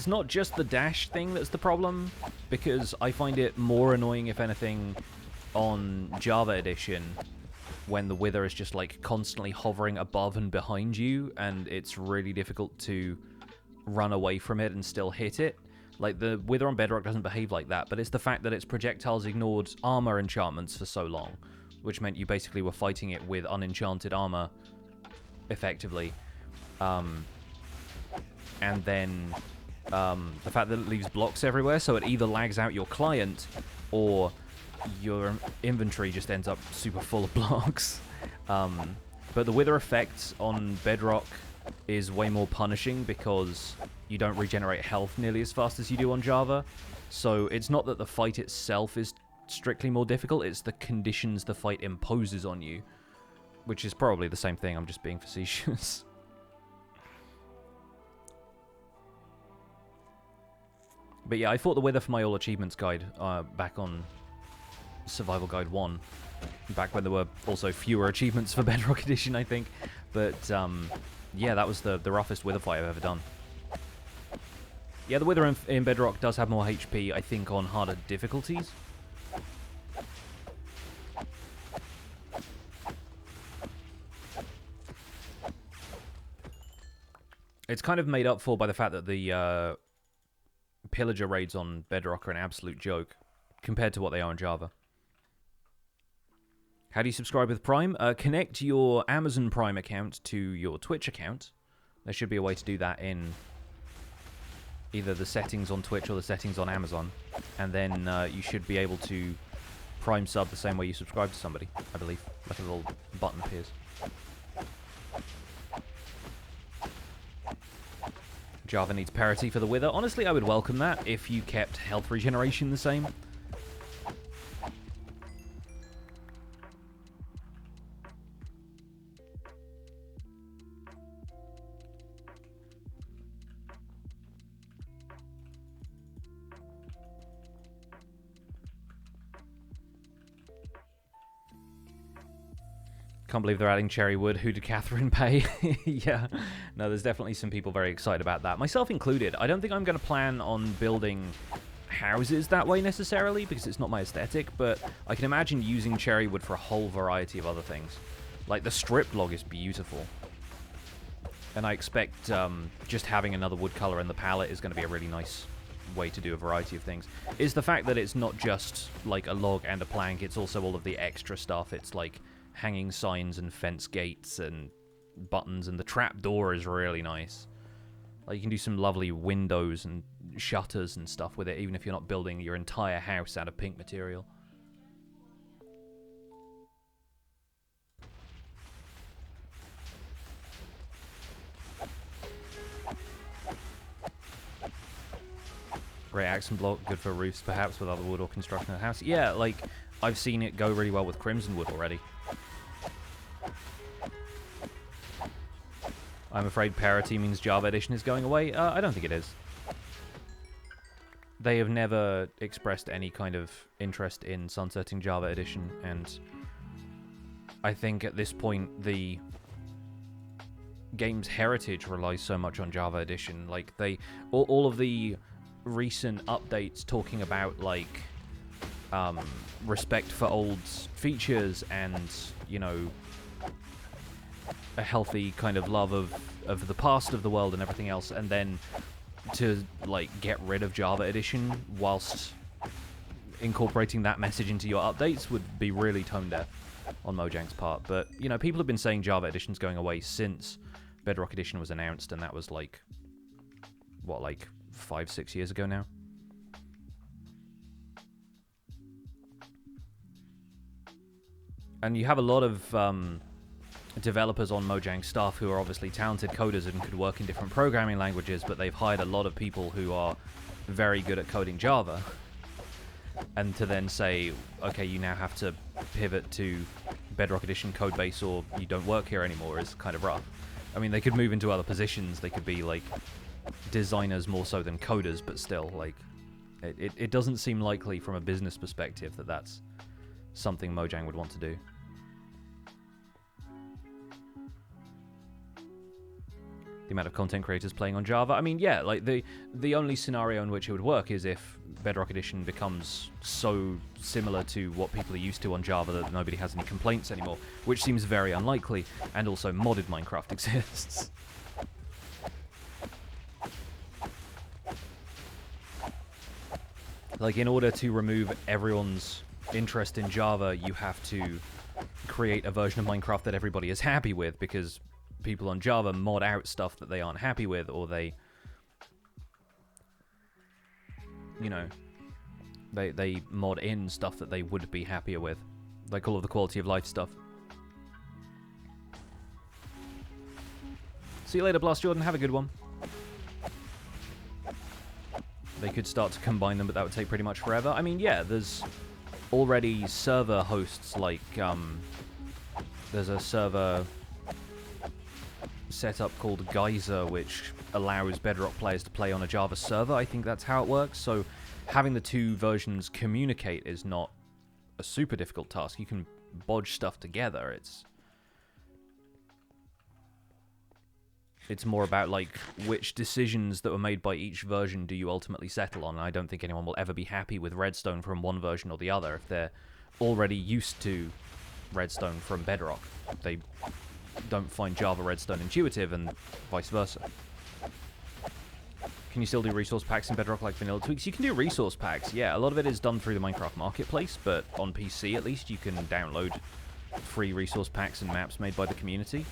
not just the dash thing that's the problem, because I find it more annoying, if anything, on Java Edition, when the wither is just like constantly hovering above and behind you, and it's really difficult to run away from it and still hit it. Like, the wither on bedrock doesn't behave like that, but it's the fact that its projectiles ignored armor enchantments for so long, which meant you basically were fighting it with unenchanted armor, effectively. And then the fact that it leaves blocks everywhere, so it either lags out your client, or your inventory just ends up super full of blocks. But the wither effect on bedrock is way more punishing because you don't regenerate health nearly as fast as you do on Java. So it's not that the fight itself is strictly more difficult, it's the conditions the fight imposes on you, which is probably the same thing. I'm just being facetious. But yeah, I fought the wither for my all achievements guide back on Survival Guide 1, back when there were also fewer achievements for Bedrock Edition, I think. But yeah, that was the roughest wither fight I've ever done. Yeah, the wither in Bedrock does have more HP, I think, on harder difficulties. It's kind of made up for by the fact that the pillager raids on Bedrock are an absolute joke compared to what they are on Java. How do you subscribe with Prime? Connect your Amazon Prime account to your Twitch account. There should be a way to do that in either the settings on Twitch or the settings on Amazon. And then you should be able to Prime sub the same way you subscribe to somebody, I believe. Like a little button appears. Java needs parity for the wither. Honestly, I would welcome that if you kept health regeneration the same. Can't believe they're adding cherry wood. Who did Catherine pay? Yeah. No, there's definitely some people very excited about that. Myself included. I don't think I'm going to plan on building houses that way necessarily, because it's not my aesthetic, but I can imagine using cherry wood for a whole variety of other things. Like, the strip log is beautiful. And I expect just having another wood color in the palette is going to be a really nice way to do a variety of things. Is the fact that it's not just like a log and a plank, it's also all of the extra stuff. It's like hanging signs and fence gates and buttons, and the trap door is really nice. Like, you can do some lovely windows and shutters and stuff with it, even if you're not building your entire house out of pink material. Great accent block, good for roofs perhaps with other wood or construction of the house. Yeah, like, I've seen it go really well with Crimson Wood already. I'm afraid parity means Java Edition is going away. I don't think it is. They have never expressed any kind of interest in sunsetting Java Edition, and I think at this point the game's heritage relies so much on Java Edition. Like, all of the recent updates talking about, like, respect for old features and, you know, a healthy kind of love of the past of the world and everything else, and then to, like, get rid of Java Edition whilst incorporating that message into your updates would be really tone deaf on Mojang's part. But, you know, people have been saying Java Edition's going away since Bedrock Edition was announced, and that was, like, what, like 5-6 years ago now? And you have a lot of developers on Mojang staff who are obviously talented coders and could work in different programming languages, but they've hired a lot of people who are very good at coding Java. And to then say, okay, you now have to pivot to Bedrock Edition codebase or you don't work here anymore is kind of rough. I mean, they could move into other positions. They could be, like, designers more so than coders, but still, like, it doesn't seem likely from a business perspective that that's something Mojang would want to do. The amount of content creators playing on Java. I mean, yeah, like, the only scenario in which it would work is if Bedrock Edition becomes so similar to what people are used to on Java that nobody has any complaints anymore, which seems very unlikely, and also modded Minecraft exists. Like, in order to remove everyone's interest in Java, you have to create a version of Minecraft that everybody is happy with, because people on Java mod out stuff that they aren't happy with, or they, you know, they mod in stuff that they would be happier with, like all of the quality of life stuff. See you later, Blast Jordan. Have a good one. They could start to combine them, but that would take pretty much forever. I mean, yeah, there's already server hosts, like, there's a server setup called Geyser, which allows Bedrock players to play on a Java server. I think that's how it works. So having the two versions communicate is not a super difficult task. You can bodge stuff together. It's more about, like, which decisions that were made by each version do you ultimately settle on. I don't think anyone will ever be happy with Redstone from one version or the other if they're already used to Redstone from Bedrock. They don't find Java Redstone intuitive, and vice versa. Can you still do resource packs in Bedrock like vanilla tweaks? You can do resource packs, yeah. A lot of it is done through the Minecraft Marketplace, but on PC at least you can download free resource packs and maps made by the community.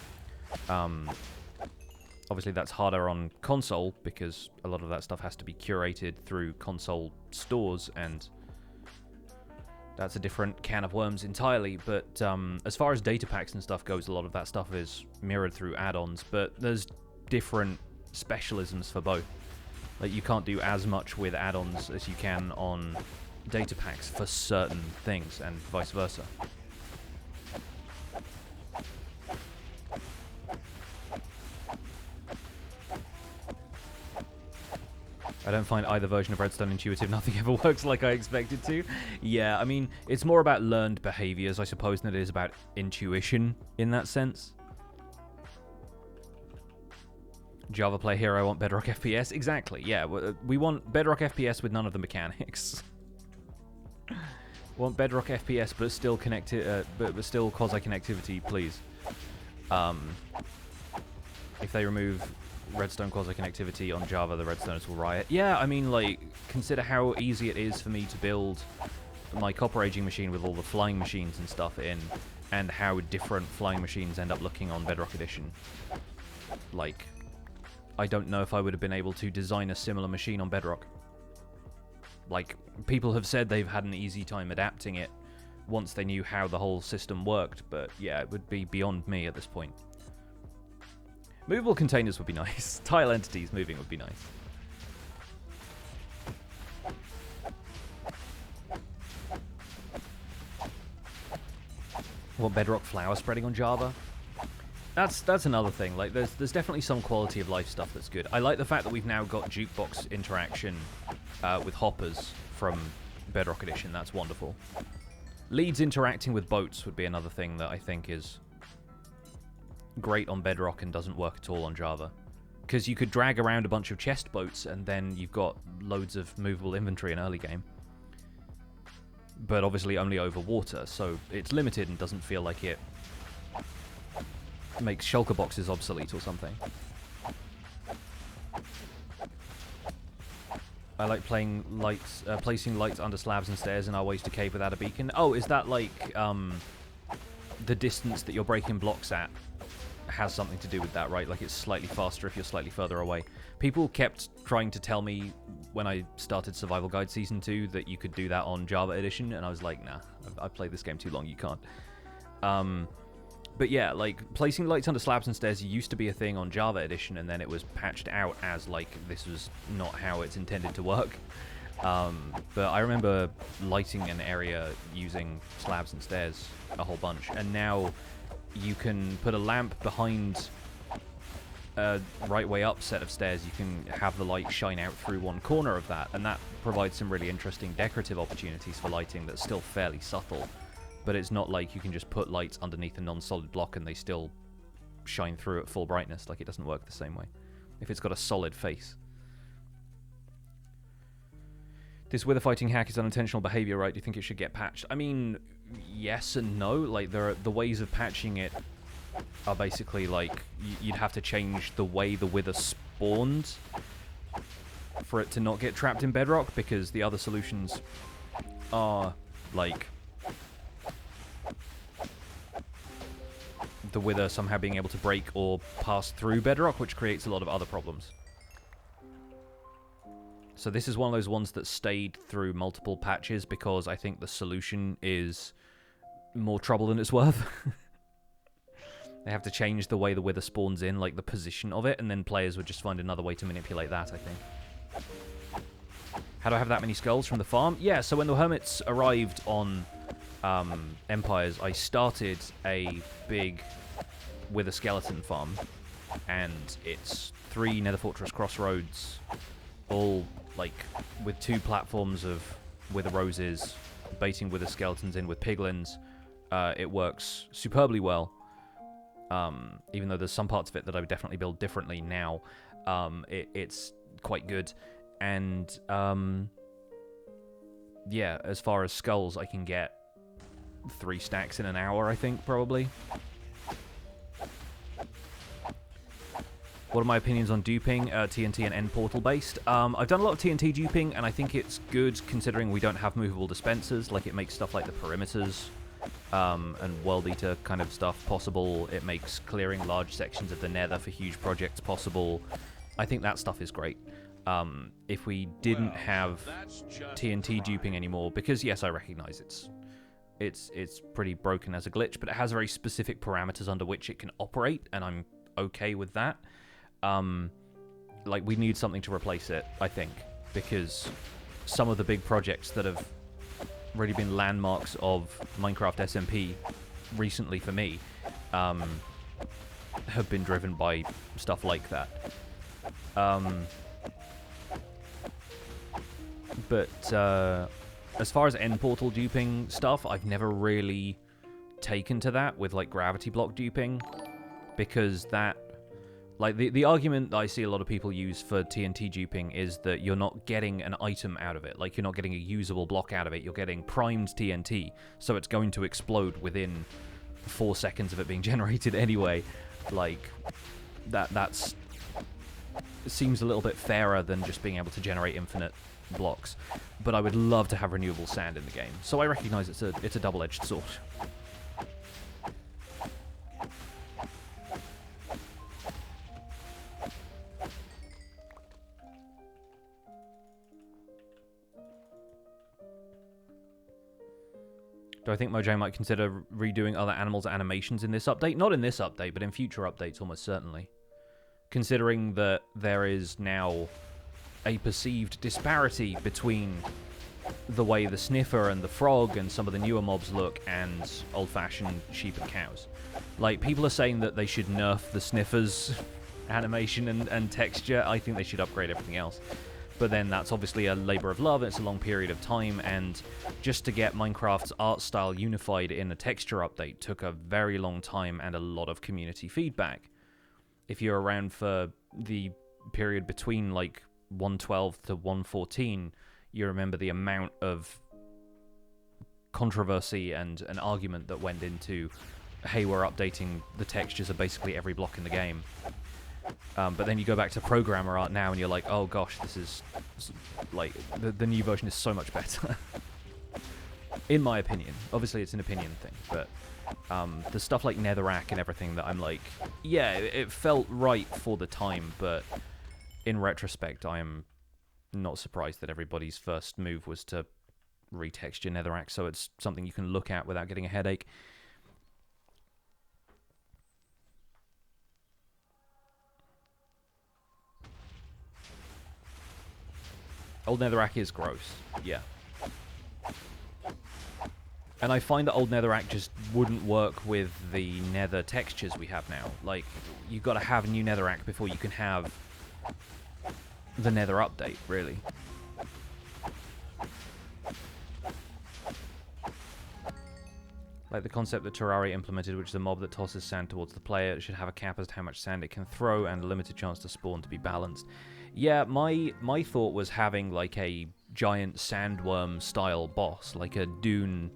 Obviously that's harder on console, because a lot of that stuff has to be curated through console stores, and that's a different can of worms entirely. But as far as data packs and stuff goes, a lot of that stuff is mirrored through add-ons, but there's different specialisms for both. Like, you can't do as much with add-ons as you can on data packs for certain things, and vice versa. I don't find either version of Redstone intuitive. Nothing ever works like I expected to. Yeah, I mean, it's more about learned behaviors, I suppose, than it is about intuition in that sense. Java Play Hero, I want Bedrock FPS. Exactly, yeah. We want Bedrock FPS with none of the mechanics. Want Bedrock FPS, but still but still quasi-connectivity, please. If they remove Redstone quasi-connectivity on Java, the Redstoners will riot. Yeah, I mean, like, consider how easy it is for me to build my copper aging machine with all the flying machines and stuff in, and how different flying machines end up looking on Bedrock Edition. Like, I don't know if I would have been able to design a similar machine on Bedrock. Like, people have said they've had an easy time adapting it once they knew how the whole system worked, but yeah, it would be beyond me at this point. Movable containers would be nice. Tile entities moving would be nice. What, Bedrock flower spreading on Java? That's another thing. Like, there's definitely some quality of life stuff that's good. I like the fact that we've now got jukebox interaction with hoppers from Bedrock Edition. That's wonderful. Leads interacting with boats would be another thing that I think is great on Bedrock and doesn't work at all on Java. Because you could drag around a bunch of chest boats and then you've got loads of movable inventory in early game. But obviously only over water, so it's limited and doesn't feel like it makes shulker boxes obsolete or something. I like playing lights, placing lights under slabs and stairs in our ways to cave without a beacon. Oh, is that like the distance that you're breaking blocks at has something to do with that, right? Like it's slightly faster if you're slightly further away. People kept trying to tell me when I started Survival Guide Season 2 that you could do that on Java Edition, and I was like, nah, I've played this game too long, you can't. But yeah, like, placing lights under slabs and stairs used to be a thing on Java Edition, and then it was patched out as, like, this was not how it's intended to work. But I remember lighting an area using slabs and stairs a whole bunch, and now you can put a lamp behind a right way up set of stairs. You can have the light shine out through one corner of that, and that provides some really interesting decorative opportunities for lighting that's still fairly subtle. But it's not like you can just put lights underneath a non-solid block and they still shine through at full brightness. Like, it doesn't work the same way if it's got a solid face. This wither fighting hack is unintentional behavior, right? Do you think it should get patched? I mean, yes and no. Like, the ways of patching it are basically like you'd have to change the way the wither spawned for it to not get trapped in bedrock, because the other solutions are like the wither somehow being able to break or pass through bedrock, which creates a lot of other problems. So this is one of those ones that stayed through multiple patches because I think the solution is more trouble than it's worth. They have to change the way the wither spawns in, like the position of it, and then players would just find another way to manipulate that, I think. How do I have that many skulls from the farm? Yeah, so when the hermits arrived on Empires, I started a big wither skeleton farm, and it's 3 Nether Fortress crossroads, all like with 2 platforms of wither roses, baiting wither skeletons in with piglins. It works superbly well, even though there's some parts of it that I would definitely build differently now. It's quite good, and yeah, as far as skulls, I can get 3 stacks in an hour, I think, probably. What are my opinions on duping, TNT and end portal based? I've done a lot of TNT duping, and I think it's good considering we don't have movable dispensers. Like, it makes stuff like the perimeters and World Eater kind of stuff possible. It makes clearing large sections of the nether for huge projects possible. I think that stuff is great. If we didn't have TNT duping anymore, because yes, I recognize it's pretty broken as a glitch, but it has very specific parameters under which it can operate, and I'm okay with that. Like, we need something to replace it, I think, because some of the big projects that have really been landmarks of Minecraft SMP recently for me have been driven by stuff like that. But as far as end portal duping stuff, I've never really taken to that with, like, gravity block duping, because that, like, the argument that I see a lot of people use for TNT duping is that you're not getting an item out of it. Like, you're not getting a usable block out of it. You're getting primed TNT, so it's going to explode within 4 seconds of it being generated anyway. Like, that's seems a little bit fairer than just being able to generate infinite blocks. But I would love to have renewable sand in the game. So I recognize it's a double-edged sword. Do I think Mojang might consider redoing other animals' animations in this update? Not in this update, but in future updates, almost certainly. Considering that there is now a perceived disparity between the way the sniffer and the frog and some of the newer mobs look and old-fashioned sheep and cows. Like, people are saying that they should nerf the sniffer's animation and texture. I think they should upgrade everything else. But then that's obviously a labor of love, and it's a long period of time, and just to get Minecraft's art style unified in a texture update took a very long time and a lot of community feedback. If you're around for the period between, like, 1.12 to 1.14, you remember the amount of controversy and an argument that went into, hey, we're updating the textures of basically every block in the game. But then you go back to programmer art now and you're like, oh gosh, this is, like, the new version is so much better. In my opinion. Obviously it's an opinion thing, but the stuff like Netherrack and everything that I'm like, yeah, it felt right for the time, but in retrospect I am not surprised that everybody's first move was to retexture Netherrack, so it's something you can look at without getting a headache. Old Netherrack is gross, yeah. And I find that old Netherrack just wouldn't work with the nether textures we have now. Like, you've got to have new Netherrack before you can have the nether update, really. Like the concept that Terraria implemented, which is a mob that tosses sand towards the player, it should have a cap as to how much sand it can throw and a limited chance to spawn to be balanced. Yeah, my thought was having like a giant sandworm style boss, like a Dune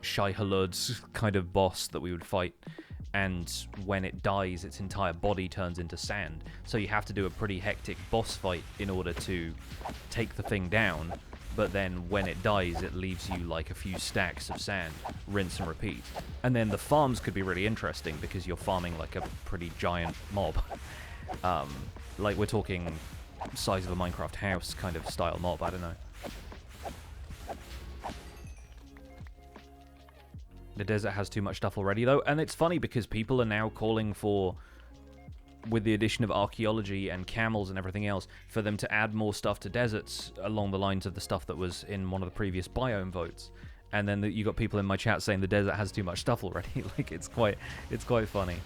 Shai Halud's kind of boss that we would fight, and when it dies its entire body turns into sand, so you have to do a pretty hectic boss fight in order to take the thing down, but then when it dies it leaves you like a few stacks of sand, rinse and repeat. And then the farms could be really interesting because you're farming like a pretty giant mob. Like we're talking size of a Minecraft house kind of style mob, I don't know. The desert has too much stuff already though, and it's funny because people are now calling for, with the addition of archaeology and camels and everything else, for them to add more stuff to deserts along the lines of the stuff that was in one of the previous biome votes. And then you got people in my chat saying the desert has too much stuff already. Like it's quite funny.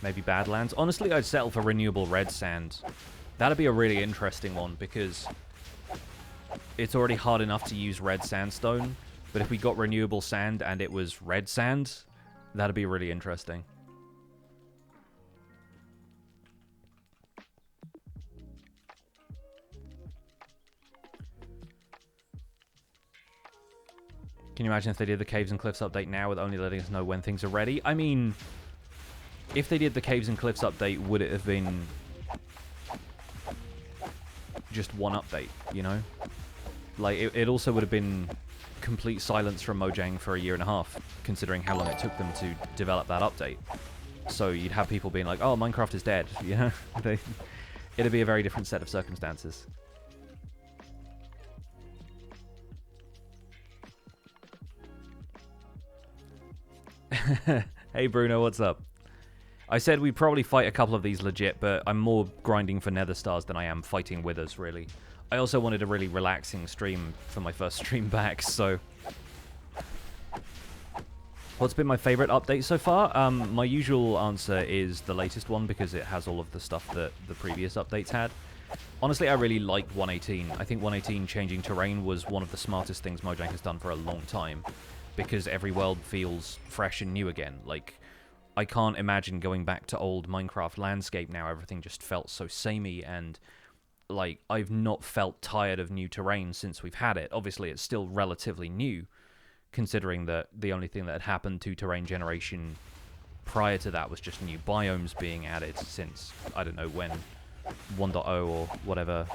Maybe Badlands. Honestly, I'd settle for renewable red sand. That'd be a really interesting one because it's already hard enough to use red sandstone, but if we got renewable sand and it was red sand, that'd be really interesting. Can you imagine if they did the Caves and Cliffs update now with only letting us know when things are ready? I mean, if they did the Caves and Cliffs update, would it have been just one update, you know? Like, it also would have been complete silence from Mojang for a year and a half, considering how long it took them to develop that update. So you'd have people being like, oh, Minecraft is dead, you know? It'd be a very different set of circumstances. Hey Bruno, what's up? I said we'd probably fight a couple of these legit, but I'm more grinding for nether stars than I am fighting withers, really. I also wanted a really relaxing stream for my first stream back, so... What's been my favorite update so far? My usual answer is the latest one, because it has all of the stuff that the previous updates had. Honestly, I really like 118. I think 118 changing terrain was one of the smartest things Mojang has done for a long time, because every world feels fresh and new again. Like, I can't imagine going back to old Minecraft landscape now. Everything just felt so samey, and like I've not felt tired of new terrain since we've had it. Obviously, it's still relatively new, considering that the only thing that had happened to terrain generation prior to that was just new biomes being added since, I don't know when, 1.0 or whatever.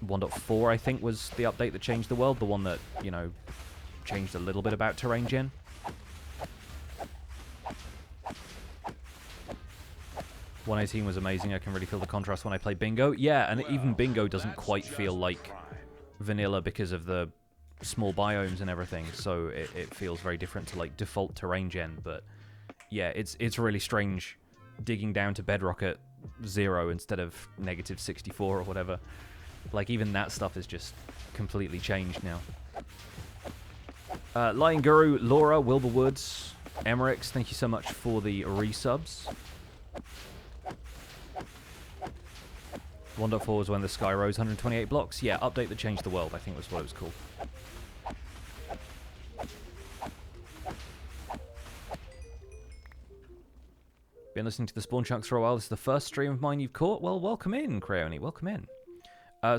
1.4, I think, was the update that changed the world. The one that, you know, changed a little bit about terrain gen. .118 was amazing. I can really feel the contrast when I play Bingo. Yeah, and even Bingo doesn't quite feel like vanilla because of the small biomes and everything, so it feels very different to like default terrain gen. But yeah, it's really strange digging down to bedrock at 0 instead of -64 or whatever. Like, even that stuff is just completely changed now. Lion Guru, Laura, Wilburwoods, Emerix, thank you so much for the resubs. 1.4 was when the sky rose 128 blocks. Yeah, update that changed the world, I think was what it was called. Been listening to the Spawn Chunks for a while. This is the first stream of mine you've caught. Well, welcome in, Creone. Welcome in.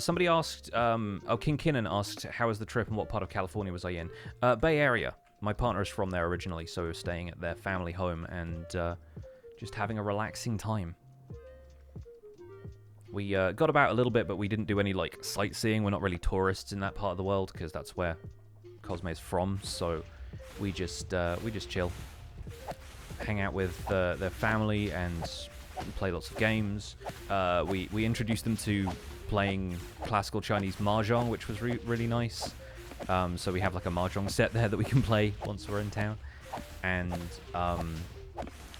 Somebody asked, King Kinnan asked, how was the trip and what part of California was I in? Bay Area. My partner is from there originally, so we were staying at their family home and just having a relaxing time. We got about a little bit, but we didn't do any, like, sightseeing. We're not really tourists in that part of the world, because that's where Cosme's from, so we just chill. Hang out with their family and play lots of games. We introduced them to playing classical Chinese mahjong, which was really nice. So we have like a mahjong set there that we can play once we're in town. And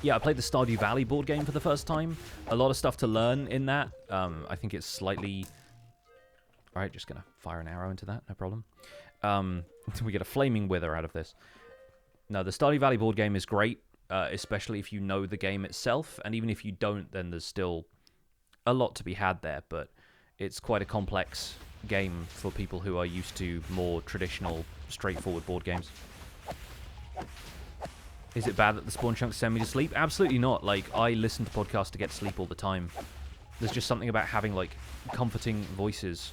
yeah, I played the Stardew Valley board game for the first time. A lot of stuff to learn in that. I think it's slightly... Alright, just gonna fire an arrow into that, no problem. We get a flaming wither out of this. No, the Stardew Valley board game is great. Especially if you know the game itself, and even if you don't, then there's still a lot to be had there, but it's quite a complex game for people who are used to more traditional, straightforward board games. Is it bad that the Spawn Chunks send me to sleep? Absolutely not. Like, I listen to podcasts to get sleep all the time. There's just something about having, like, comforting voices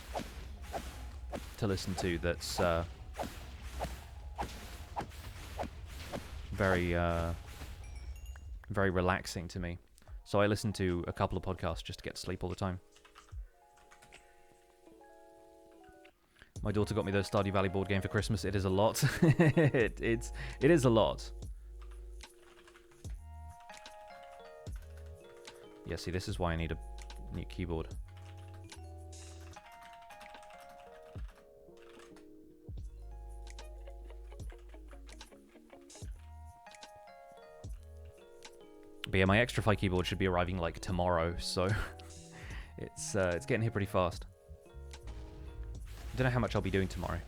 to listen to that's very relaxing to me. So I listen to a couple of podcasts just to get to sleep all the time. My daughter got me the Stardew Valley board game for Christmas. It is a lot. it is a lot. Yeah, see, this is why I need a new keyboard. But yeah, my Extrafly keyboard should be arriving like tomorrow, so it's getting here pretty fast. I don't know how much I'll be doing tomorrow.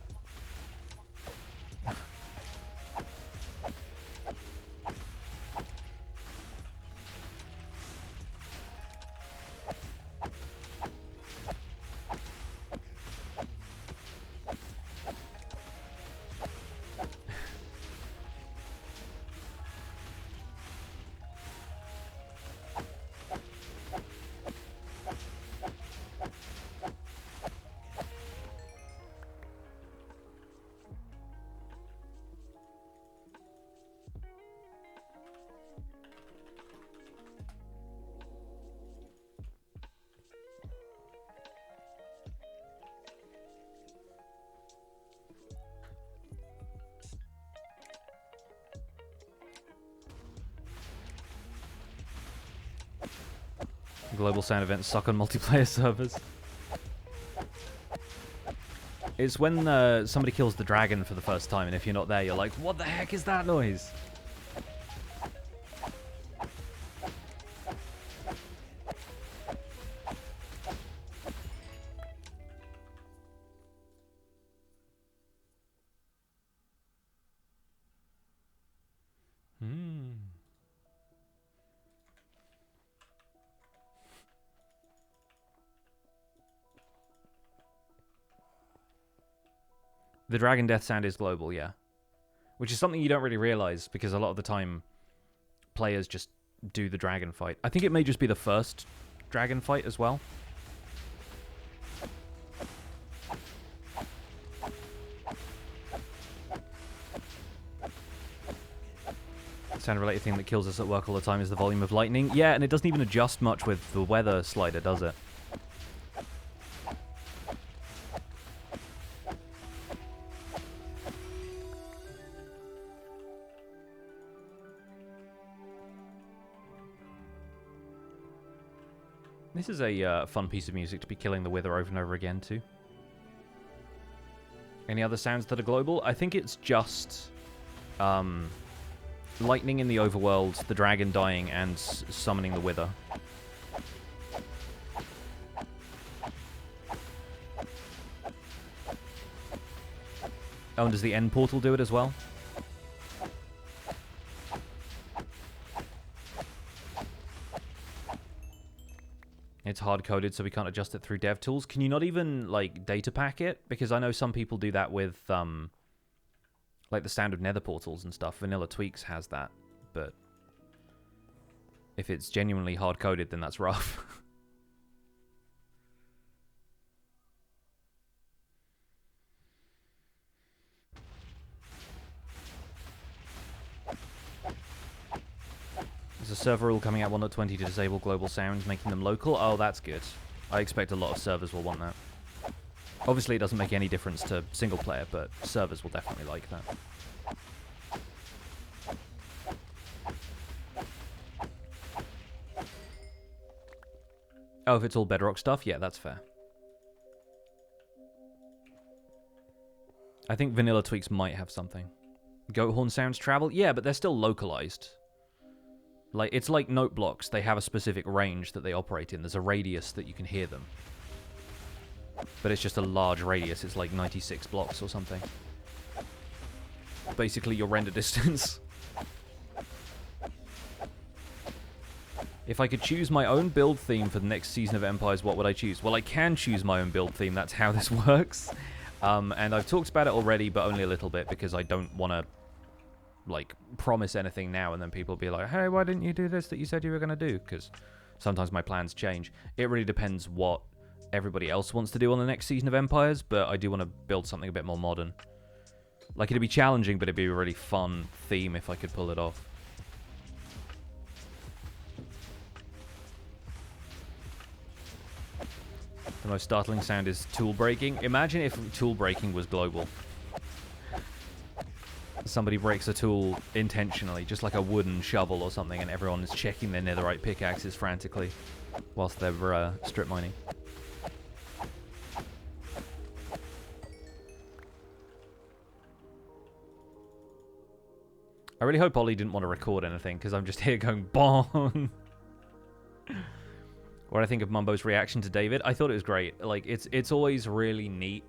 Global sound events suck on multiplayer servers. It's when somebody kills the dragon for the first time, and if you're not there, you're like, what the heck is that noise? The dragon death sound is global, yeah. Which is something you don't really realize, because a lot of the time, players just do the dragon fight. I think it may just be the first dragon fight as well. Sound-related thing that kills us at work all the time is the volume of lightning. Yeah, and it doesn't even adjust much with the weather slider, does it? This is a fun piece of music to be killing the wither over and over again, too. Any other sounds that are global? I think it's just lightning in the overworld, the dragon dying, and summoning the wither. Oh, and does the end portal do it as well? It's hard-coded, so we can't adjust it through DevTools. Can you not even, like, data pack it? Because I know some people do that with, like, the standard nether portals and stuff. Vanilla Tweaks has that, but if it's genuinely hard-coded, then that's rough. There's a server rule coming out 1.20 to disable global sounds, making them local. Oh, that's good. I expect a lot of servers will want that. Obviously, it doesn't make any difference to single player, but servers will definitely like that. Oh, if it's all Bedrock stuff? Yeah, that's fair. I think Vanilla Tweaks might have something. Goat horn sounds travel? Yeah, but they're still localized. Like, it's like note blocks. They have a specific range that they operate in. There's a radius that you can hear them. But it's just a large radius. It's like 96 blocks or something. Basically, your render distance. If I could choose my own build theme for the next season of Empires, what would I choose? Well, I can choose my own build theme. That's how this works. And I've talked about it already, but only a little bit, because I don't want to, like, promise anything now and then people will be like, hey, why didn't you do this that you said you were going to do? Because sometimes my plans change. It really depends what everybody else wants to do on the next season of Empires, but I do want to build something a bit more modern. Like, it'd be challenging, but it'd be a really fun theme if I could pull it off. The most startling sound is tool breaking. Imagine if tool breaking was global. Somebody breaks a tool intentionally, just like a wooden shovel or something, and everyone is checking their netherite pickaxes frantically whilst they're strip mining. I really hope Ollie didn't want to record anything, because I'm just here going, bong! What do I think of Mumbo's reaction to David? I thought it was great. Like, it's always really neat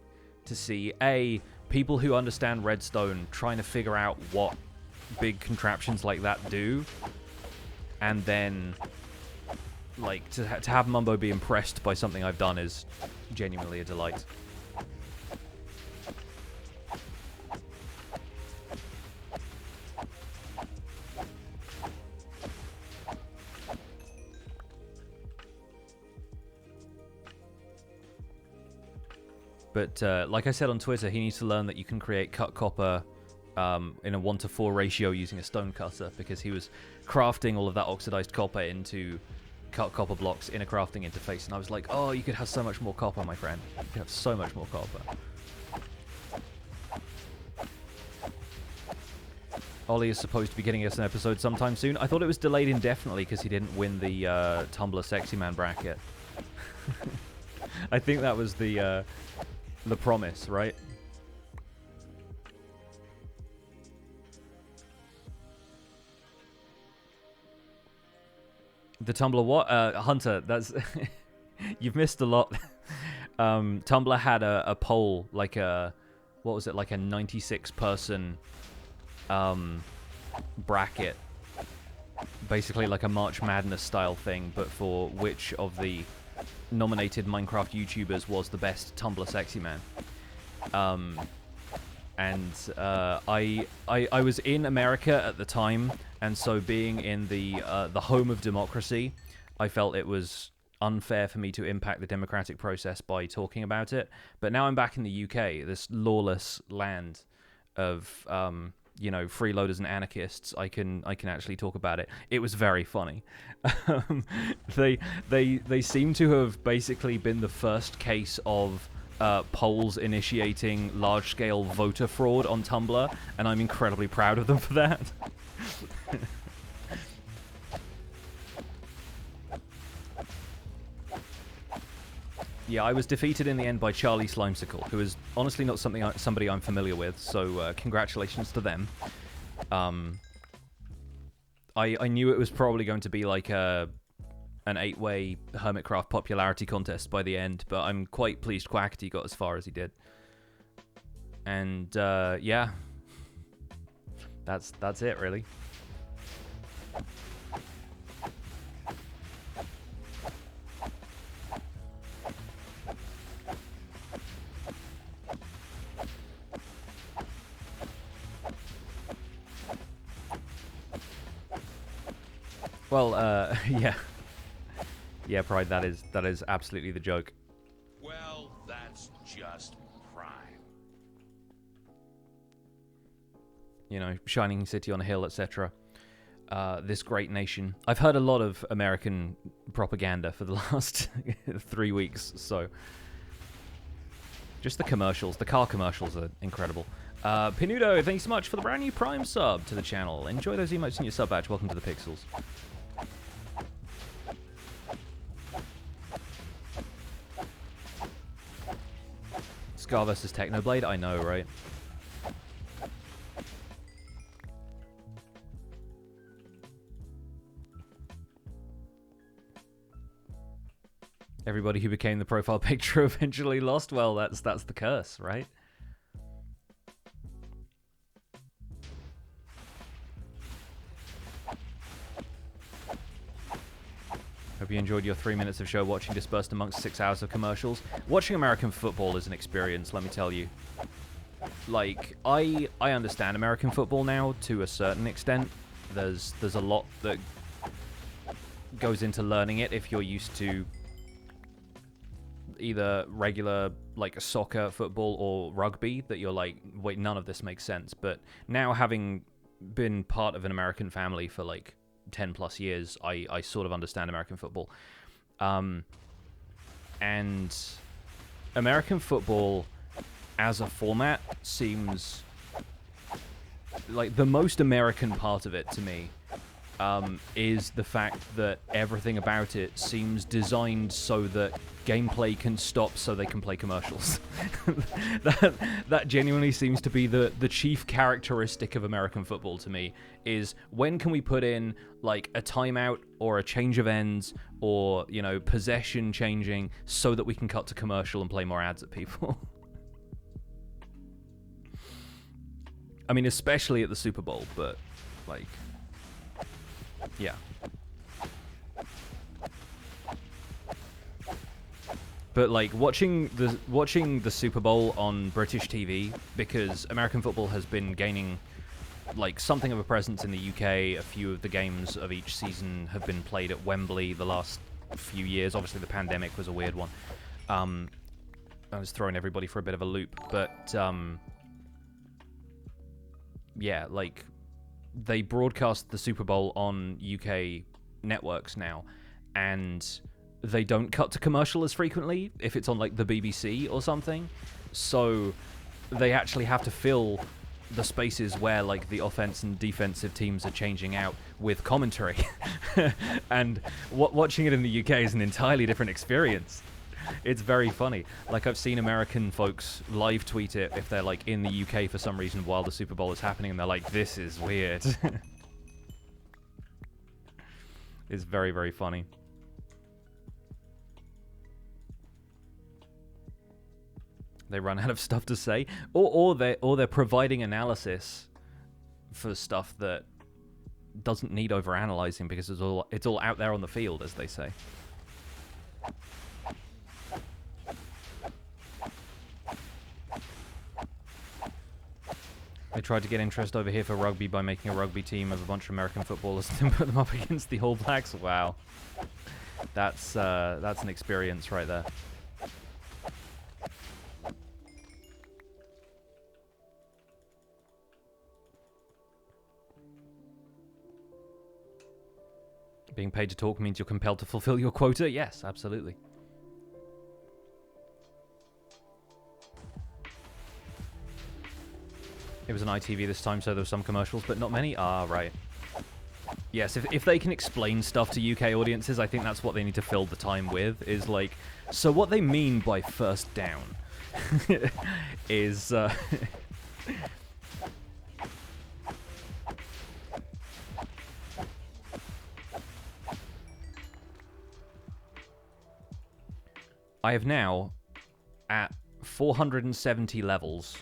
to see, A, people who understand Redstone trying to figure out what big contraptions like that do, and then, like, to have Mumbo be impressed by something I've done is genuinely a delight. But like I said on Twitter, he needs to learn that you can create cut copper in a 1:4 ratio using a stone cutter, because he was crafting all of that oxidized copper into cut copper blocks in a crafting interface, and I was like, oh, you could have so much more copper, my friend. You could have so much more copper. Ollie is supposed to be getting us an episode sometime soon. I thought it was delayed indefinitely because he didn't win the Tumblr Sexy Man bracket. I think that was the promise, right? The Tumblr what? Hunter, that's... You've missed a lot. Tumblr had a poll, like a... What was it? Like a 96-person bracket. Basically like a March Madness style thing, but for which of the nominated Minecraft YouTubers was the best Tumblr Sexy Man. I was in America at the time, and so being in the home of democracy, I felt it was unfair for me to impact the democratic process by talking about it. But now I'm back in the UK, this lawless land of you know, freeloaders and anarchists, I can actually talk about it. It was very funny. They seem to have basically been the first case of polls initiating large-scale voter fraud on Tumblr, and I'm incredibly proud of them for that. Yeah, I was defeated in the end by Charlie Slimesicle, who is honestly not somebody I'm familiar with, so congratulations to them. I knew it was probably going to be like an 8-way Hermitcraft popularity contest by the end, but I'm quite pleased Quackity got as far as he did. And yeah, that's it really. Well, yeah. Yeah, Pride, that is absolutely the joke. Well, that's just prime. You know, shining city on a hill, etc. This great nation. I've heard a lot of American propaganda for the last 3 weeks, so... Just the commercials. The car commercials are incredible. Pinudo, thanks so much for the brand new Prime sub to the channel. Enjoy those emotes in your sub badge. Welcome to the Pixels. Scar versus Technoblade, I know, right? Everybody who became the profile picture eventually lost. Well, that's the curse, right? Hope you enjoyed your 3 minutes of show watching dispersed amongst 6 hours of commercials. Watching American football is an experience, let me tell you. Like, I understand American football now to a certain extent. There's a lot that goes into learning it if you're used to either regular, like, soccer, football, or rugby, that you're like, wait, none of this makes sense. But now, having been part of an American family for, like, 10 plus years, I sort of understand American football. And American football as a format seems like the most American part of it to me. Is the fact that everything about it seems designed so that gameplay can stop so they can play commercials. that genuinely seems to be the chief characteristic of American football to me, is when can we put in like a timeout or a change of ends or, you know, possession changing so that we can cut to commercial and play more ads at people. I mean, especially at the Super Bowl, but like... yeah. But like watching the Super Bowl on British TV, because American football has been gaining like something of a presence in the UK. A few of the games of each season have been played at Wembley the last few years. Obviously the pandemic was a weird one. I was throwing everybody for a bit of a loop, but yeah, like they broadcast the Super Bowl on UK networks now, and they don't cut to commercial as frequently if it's on like the BBC or something. So they actually have to fill the spaces where like the offense and defensive teams are changing out with commentary. And watching it in the UK is an entirely different experience. It's very funny. Like, I've seen American folks live tweet it if they're like in the UK for some reason while the Super Bowl is happening, and they're like, this is weird. It's very, very funny. They run out of stuff to say, or they're providing analysis for stuff that doesn't need overanalyzing because it's all out there on the field, as they say. They tried to get interest over here for rugby by making a rugby team of a bunch of American footballers and put them up against the All Blacks. Wow, that's an experience right there. Being paid to talk means you're compelled to fulfill your quota? Yes, absolutely. It was an ITV this time, so there were some commercials, but not many? Ah, right. Yes, if they can explain stuff to UK audiences, I think that's what they need to fill the time with, is like, so what they mean by first down is... I have now, at 470 levels,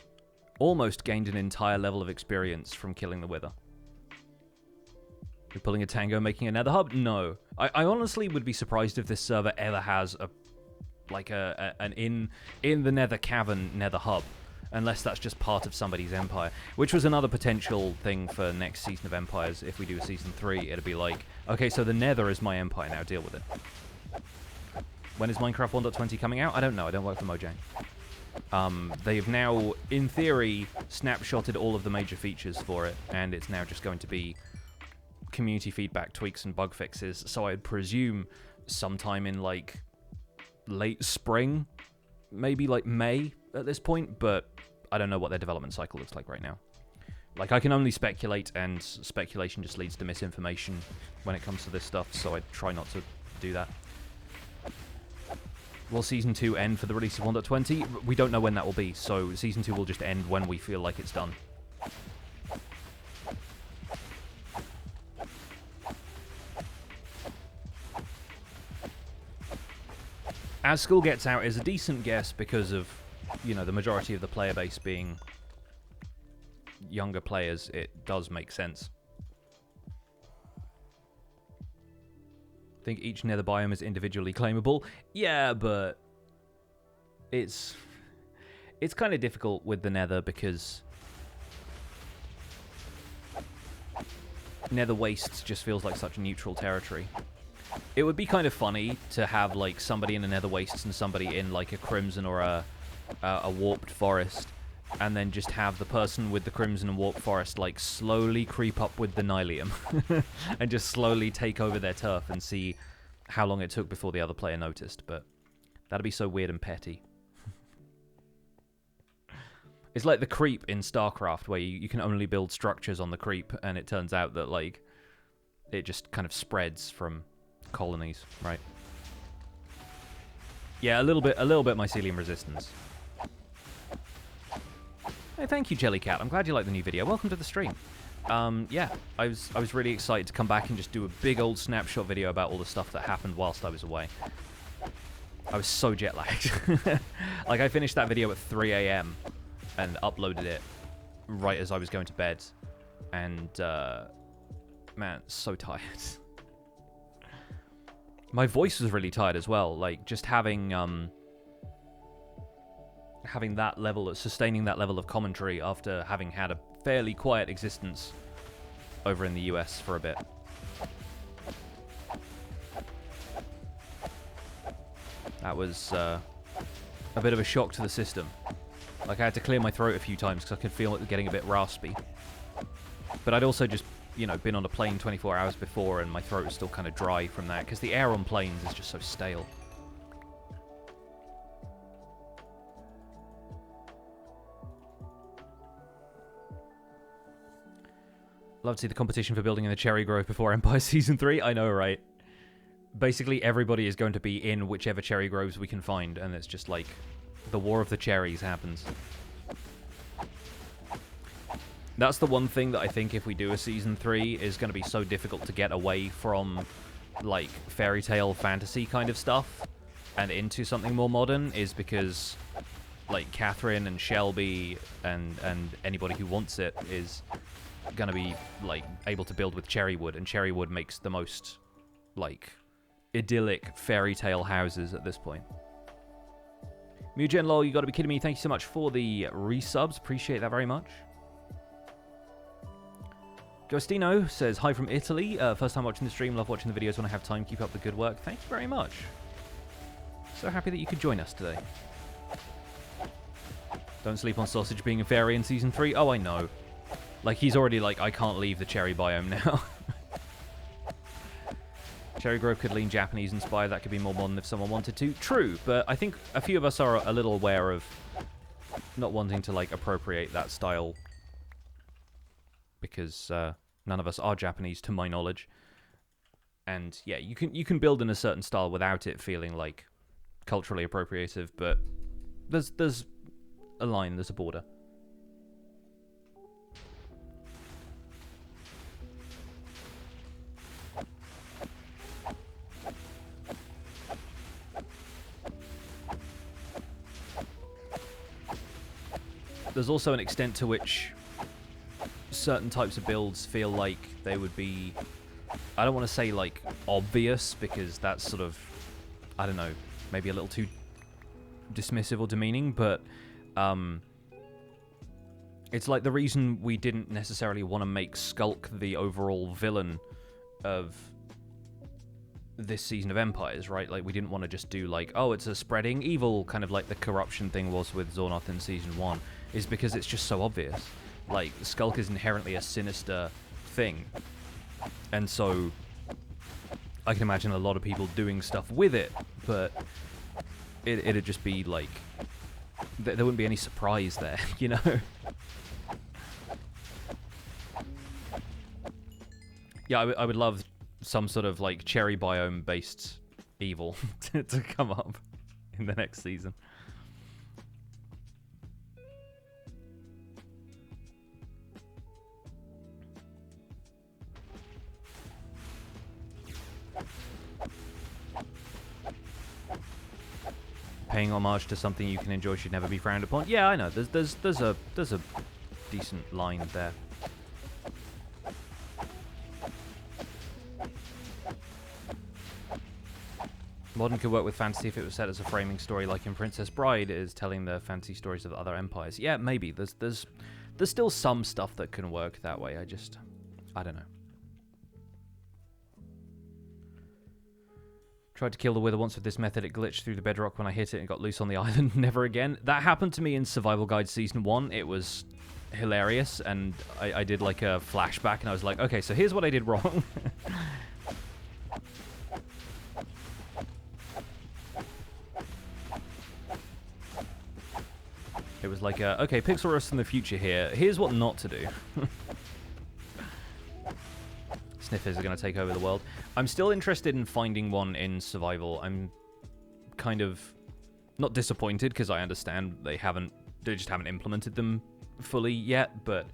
almost gained an entire level of experience from killing the Wither. You're pulling a tango, making a nether hub? No. I honestly would be surprised if this server ever has an in the nether cavern nether hub, unless that's just part of somebody's empire, which was another potential thing for next season of Empires. If we do a season 3, it'd be like, okay, so the nether is my empire now, deal with it. When is Minecraft 1.20 coming out? I don't know. I don't work for Mojang. They've now, in theory, snapshotted all of the major features for it, and it's now just going to be community feedback, tweaks, and bug fixes. So I'd presume sometime in, like, late spring, maybe, like, May at this point, but I don't know what their development cycle looks like right now. Like, I can only speculate, and speculation just leads to misinformation when it comes to this stuff, so I try not to do that. Will Season 2 end for the release of 1.20? We don't know when that will be, so Season 2 will just end when we feel like it's done. As School Gets Out is a decent guess because of, you know, the majority of the player base being younger players. It does make sense. I think each nether biome is individually claimable. Yeah, but it's kind of difficult with the nether because nether wastes just feels like such neutral territory. It would be kind of funny to have like somebody in the nether wastes and somebody in like a crimson or a warped forest, and then just have the person with the crimson and warped forest like slowly creep up with the nylium and just slowly take over their turf and see how long it took before the other player noticed. But that'd be so weird and petty. It's like the creep in StarCraft, where you can only build structures on the creep, and it turns out that like it just kind of spreads from colonies, right? Yeah, a little bit mycelium resistance. Hey, thank you, Jellycat. I'm glad you like the new video. Welcome to the stream. Yeah, I was really excited to come back and just do a big old snapshot video about all the stuff that happened whilst I was away. I was so jet lagged. Like, I finished that video at 3 AM and uploaded it right as I was going to bed. And, man, so tired. My voice was really tired as well. Like, just having that level of, sustaining that level of commentary after having had a fairly quiet existence over in the US for a bit. That was a bit of a shock to the system. Like, I had to clear my throat a few times because I could feel it getting a bit raspy. But I'd also just, you know, been on a plane 24 hours before, and my throat was still kind of dry from that, because the air on planes is just so stale. Love to see the competition for building in the Cherry Grove before Empire Season 3. I know, right? Basically, everybody is going to be in whichever cherry groves we can find, and it's just like the War of the Cherries happens. That's the one thing that I think if we do a Season 3 is going to be so difficult to get away from, like, fairy tale fantasy kind of stuff and into something more modern, is because, like, Catherine and Shelby and anybody who wants it is going to be, like, able to build with cherry wood, and cherry wood makes the most, like, idyllic fairy tale houses at this point. Mugen Lol, you gotta be kidding me. Thank you so much for the resubs. Appreciate that very much. Ghostino says, hi from Italy. First time watching the stream. Love watching the videos when I have time. Keep up the good work. Thank you very much. So happy that you could join us today. Don't sleep on Sausage being a fairy in Season 3. Oh, I know. Like, he's already like, I can't leave the cherry biome now. Cherry Grove could lean Japanese inspired. That could be more modern if someone wanted to. True, but I think a few of us are a little aware of not wanting to like appropriate that style because none of us are Japanese to my knowledge. And yeah, you can build in a certain style without it feeling like culturally appropriative, but there's a line, there's a border. There's also an extent to which certain types of builds feel like they would be, I don't want to say like obvious because that's sort of, I don't know, maybe a little too dismissive or demeaning, but it's like the reason we didn't necessarily want to make Skulk the overall villain of this season of Empires, right? Like, we didn't want to just do like, oh, it's a spreading evil, kind of like the corruption thing was with Zornoth in Season 1, is because it's just so obvious. Like, Skulk is inherently a sinister thing, and so I can imagine a lot of people doing stuff with it, but it'd just be like, there wouldn't be any surprise there, you know? Yeah, I would love some sort of like cherry biome based evil to come up in the next season. Paying homage to something you can enjoy should never be frowned upon. Yeah, I know. There's a decent line there. Modern could work with fantasy if it was set as a framing story, like in Princess Bride is telling the fantasy stories of other empires. Yeah, maybe. There's still some stuff that can work that way. I don't know. Tried to kill the Wither once with this method. It glitched through the bedrock when I hit it and got loose on the island. Never again. That happened to me in Survival Guide Season 1. It was hilarious, and I did like a flashback, and I was like, okay, so here's what I did wrong. It was like, okay, Pixel Rust in the future here. Here's what not to do. Sniffers are going to take over the world. I'm still interested in finding one in survival. I'm kind of not disappointed because I understand they just haven't implemented them fully yet, but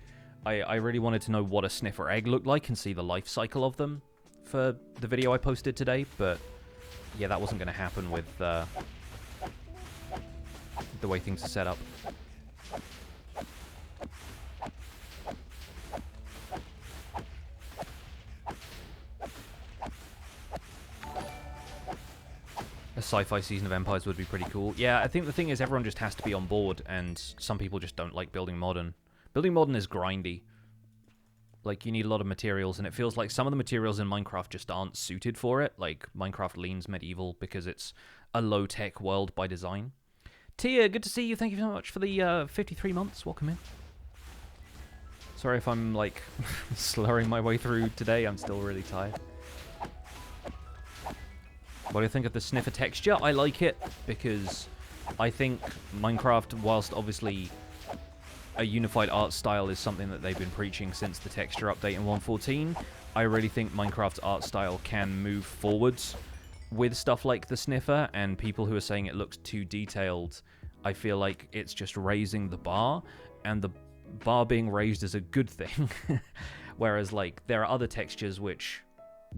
I really wanted to know what a sniffer egg looked like and see the life cycle of them for the video I posted today, but yeah, that wasn't going to happen with the way things are set up. A sci-fi season of Empires would be pretty cool. Yeah, I think the thing is everyone just has to be on board, and some people just don't like building modern. Building modern is grindy. Like, you need a lot of materials, and it feels like some of the materials in Minecraft just aren't suited for it. Like, Minecraft leans medieval because it's a low-tech world by design. Tia, good to see you. Thank you so much for the 53 months. Welcome in. Sorry if I'm, like, slurring my way through today. I'm still really tired. What do you think of the sniffer texture? I like it because I think Minecraft, whilst obviously a unified art style is something that they've been preaching since the texture update in 1.14, I really think Minecraft's art style can move forwards with stuff like the sniffer, and people who are saying it looks too detailed, I feel like it's just raising the bar, and the bar being raised is a good thing. Whereas, like, there are other textures which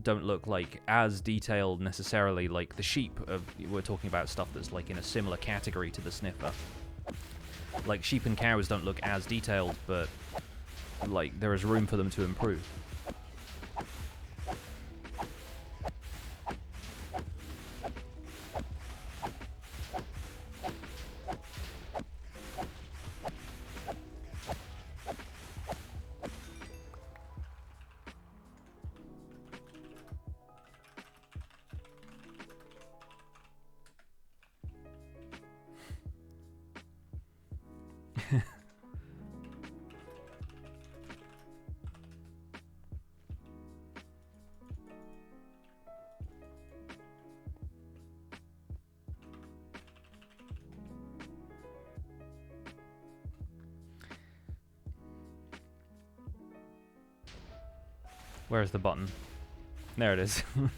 don't look like as detailed necessarily, like the sheep. We're talking about stuff that's like in a similar category to the sniffer. Like, sheep and cows don't look as detailed, but like there is room for them to improve. Where's the button? There it is. I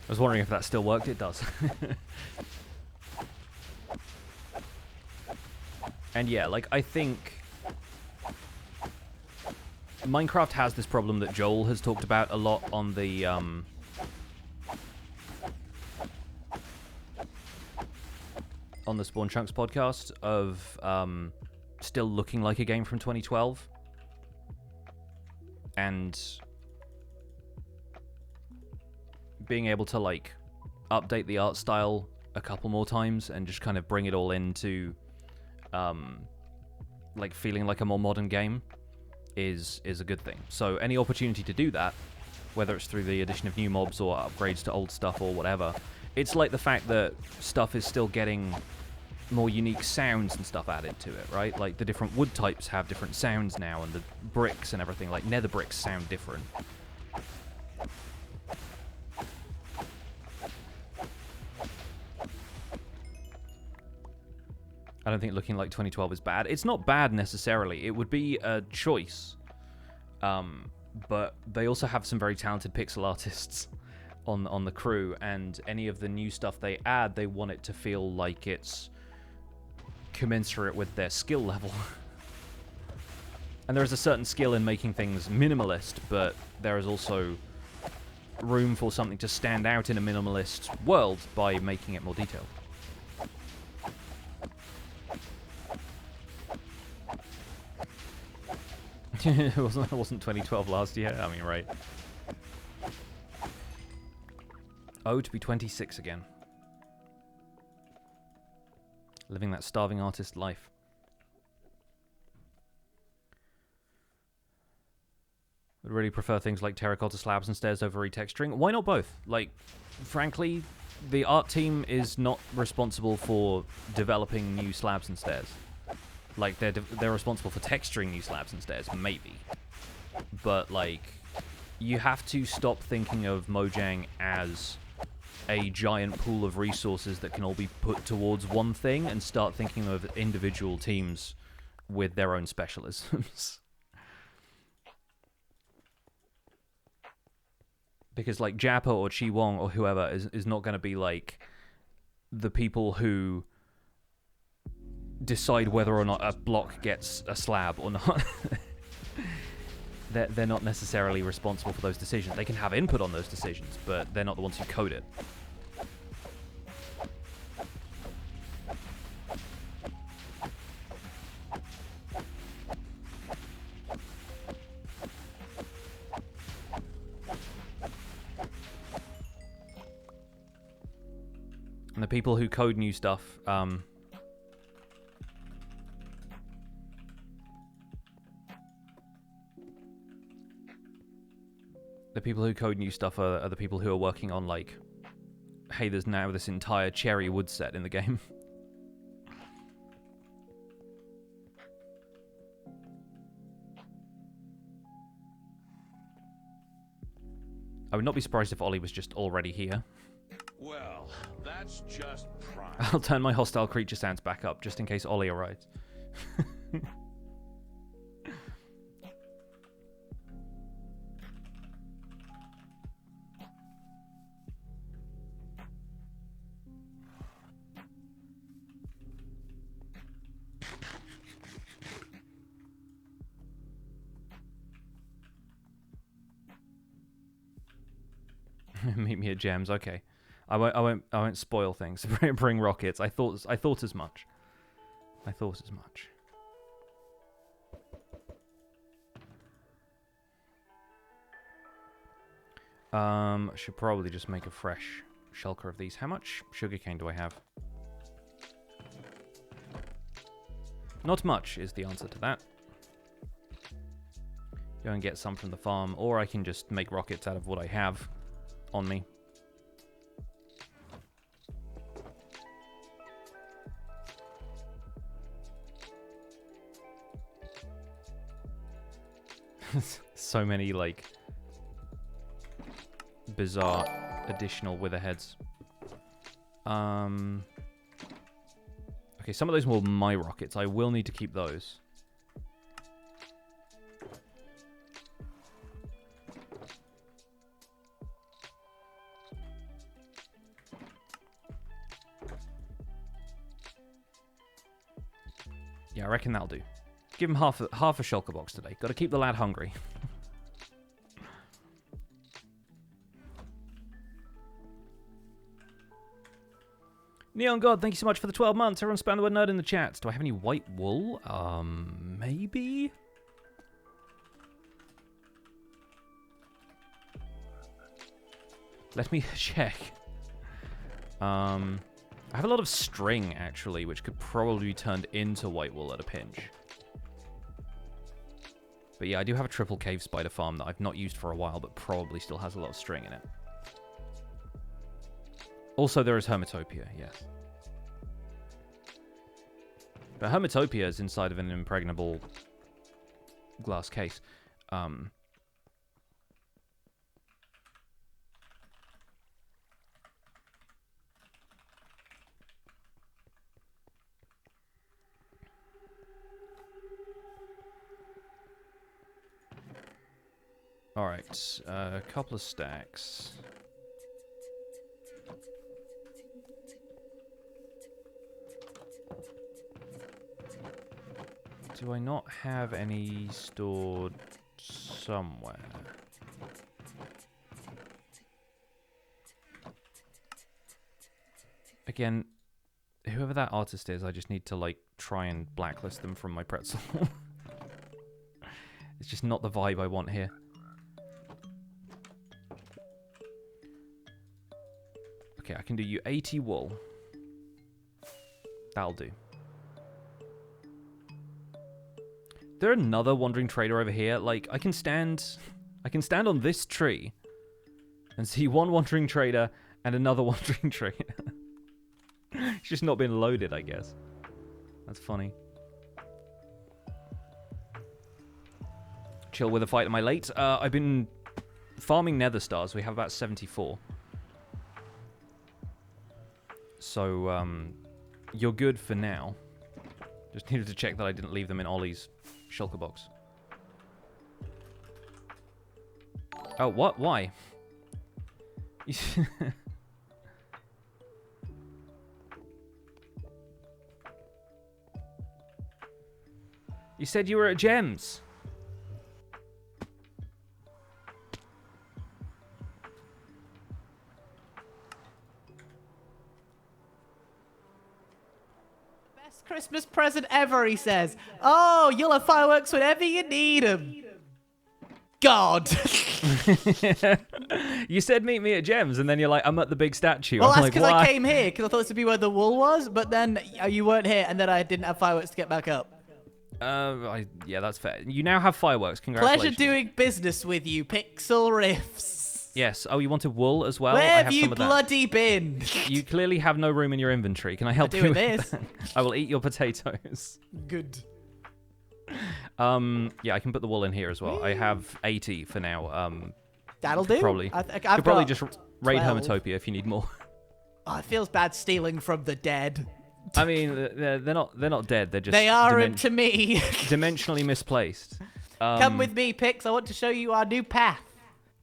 was wondering if that still worked. It does. And yeah, like, I think Minecraft has this problem that Joel has talked about a lot on the, on the Spawn Chunks podcast of, still looking like a game from 2012. And being able to, like, update the art style a couple more times and just kind of bring it all into, like, feeling like a more modern game is a good thing. So any opportunity to do that, whether it's through the addition of new mobs or upgrades to old stuff or whatever, it's like the fact that stuff is still getting more unique sounds and stuff added to it, right? Like, the different wood types have different sounds now, and the bricks and everything, like, nether bricks sound different. I don't think looking like 2012 is bad. It's not bad necessarily. It would be a choice. But they also have some very talented pixel artists on the crew, and any of the new stuff they add, they want it to feel like it's commensurate with their skill level. And there is a certain skill in making things minimalist, but there is also room for something to stand out in a minimalist world by making it more detailed. It wasn't 2012 last year. I mean, right. Oh, to be 26 again. Living that starving artist life. Would really prefer things like terracotta slabs and stairs over retexturing. Why not both? Like, frankly, the art team is not responsible for developing new slabs and stairs. Like, they're responsible for texturing new slabs and stairs, maybe. But, like, you have to stop thinking of Mojang as a giant pool of resources that can all be put towards one thing and start thinking of individual teams with their own specialisms. Because, like, Jappa or Chi Wong or whoever is not going to be, like, the people who decide whether or not a block gets a slab or not. They're not necessarily responsible for those decisions. They can have input on those decisions, but they're not the ones who code it. And the people who code new stuff, the people who code new stuff are the people who are working on, like, hey, there's now this entire cherry wood set in the game. I would not be surprised if Ollie was just already here. Well, that's just prime. I'll turn my hostile creature sounds back up, just in case Ollie arrives. Meet me at Gems. Okay, I won't spoil things. Bring rockets. I thought as much. I thought as much. I should probably just make a fresh shulker of these. How much sugarcane do I have? Not much is the answer to that. Go and get some from the farm, or I can just make rockets out of what I have on me. So many, like, bizarre additional witherheads. Okay, some of those were my rockets. I will need to keep those. Yeah, I reckon that'll do. Give him half a shulker box today. Got to keep the lad hungry. Neon God, thank you so much for the 12 months. Everyone spam the word nerd in the chat. Do I have any white wool? Maybe? Let me check. I have a lot of string, actually, which could probably be turned into white wool at a pinch. But yeah, I do have a triple cave spider farm that I've not used for a while, but probably still has a lot of string in it. Also, there is Hermitopia, yes. But Hermitopia is inside of an impregnable glass case. Alright, a couple of stacks. Do I not have any stored somewhere? Again, whoever that artist is, I just need to, like, try and blacklist them from my pretzel. It's just not the vibe I want here. Okay, I can do you 80 wool. That'll do. There another wandering trader over here? Like, I can stand on this tree and see one wandering trader and another wandering trader. It's just not been loaded, I guess. That's funny. Chill with a fight. Am I late? I've been farming nether stars. We have about 74. So, you're good for now. Just needed to check that I didn't leave them in Ollie's shulker box. Oh, what? Why? You said you were at Gems. Christmas present ever, he says. Oh, you'll have fireworks whenever you need them. God. You said meet me at Gems, and then you're like, I'm at the big statue. Well, I'm that's because like, I came here, because I thought this would be where the wool was, but then you weren't here, and then I didn't have fireworks to get back up. Yeah, that's fair. You now have fireworks. Congratulations. Pleasure doing business with you, Pixel Riffs. Yes. Oh, you wanted wool as well? Where I have have you some of that. bloody been? You clearly have no room in your inventory. Can I help you with this? that? I will eat your potatoes. Good. Yeah, I can put the wool in here as well. I have 80 for now. That'll do. Probably. I've could probably just raid 12. Hermitopia if you need more. Oh, it feels bad stealing from the dead. I mean, they're not dead. They're just They aren't to me. dimensionally misplaced. Come with me, Pix. I want to show you our new path.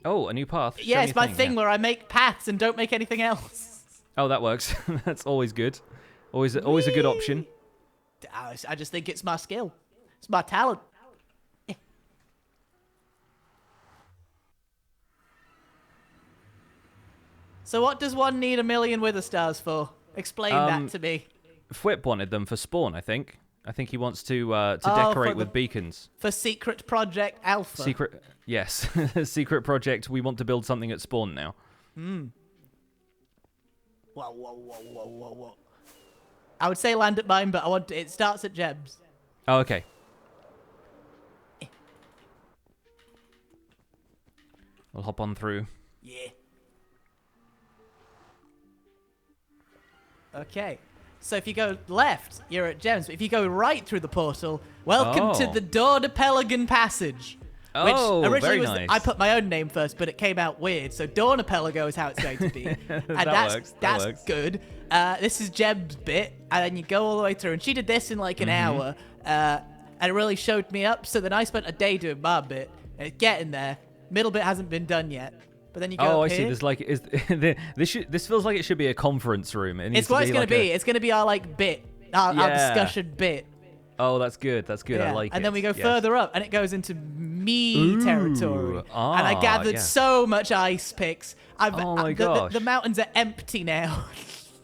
Oh, a new path. Show Yeah, me it's a my thing yeah. where I make paths and don't make anything else. Oh, that works. That's always good. Always a good option. I just think it's my skill. It's my talent. So what does one need a million wither stars for? Explain that to me. Fwip wanted them for spawn, I think. I think he wants to decorate with beacons. For Secret Project Alpha. Secret, yes. Secret project, we want to build something at spawn now. Whoa. I would say land at mine, but it starts at Gems. Oh, okay. We'll hop on through. Yeah. Okay. So if you go left, you're at Gems. But if you go right through the portal, welcome to the Door to Pelican Passage. Which originally very was nice. I put my own name first, but it came out weird. So Dawn Pelago is how it's going to be. And That that's works. good. This is Jem's bit, and then you go all the way through. And she did this in like an hour, and it really showed me up. So then I spent a day doing my bit, and it's getting there. Middle bit hasn't been done yet. But then you go Oh, up I see. here. There's like this feels like it should be a conference room. It's what it's going to be. It's going to be our like bit, our discussion bit. Oh, that's good. That's good. I Yeah. like it. And then we go Yes. further up, and it goes into me territory. And I Ah, gathered yeah. so much ice picks. Oh my gosh. The mountains are empty now.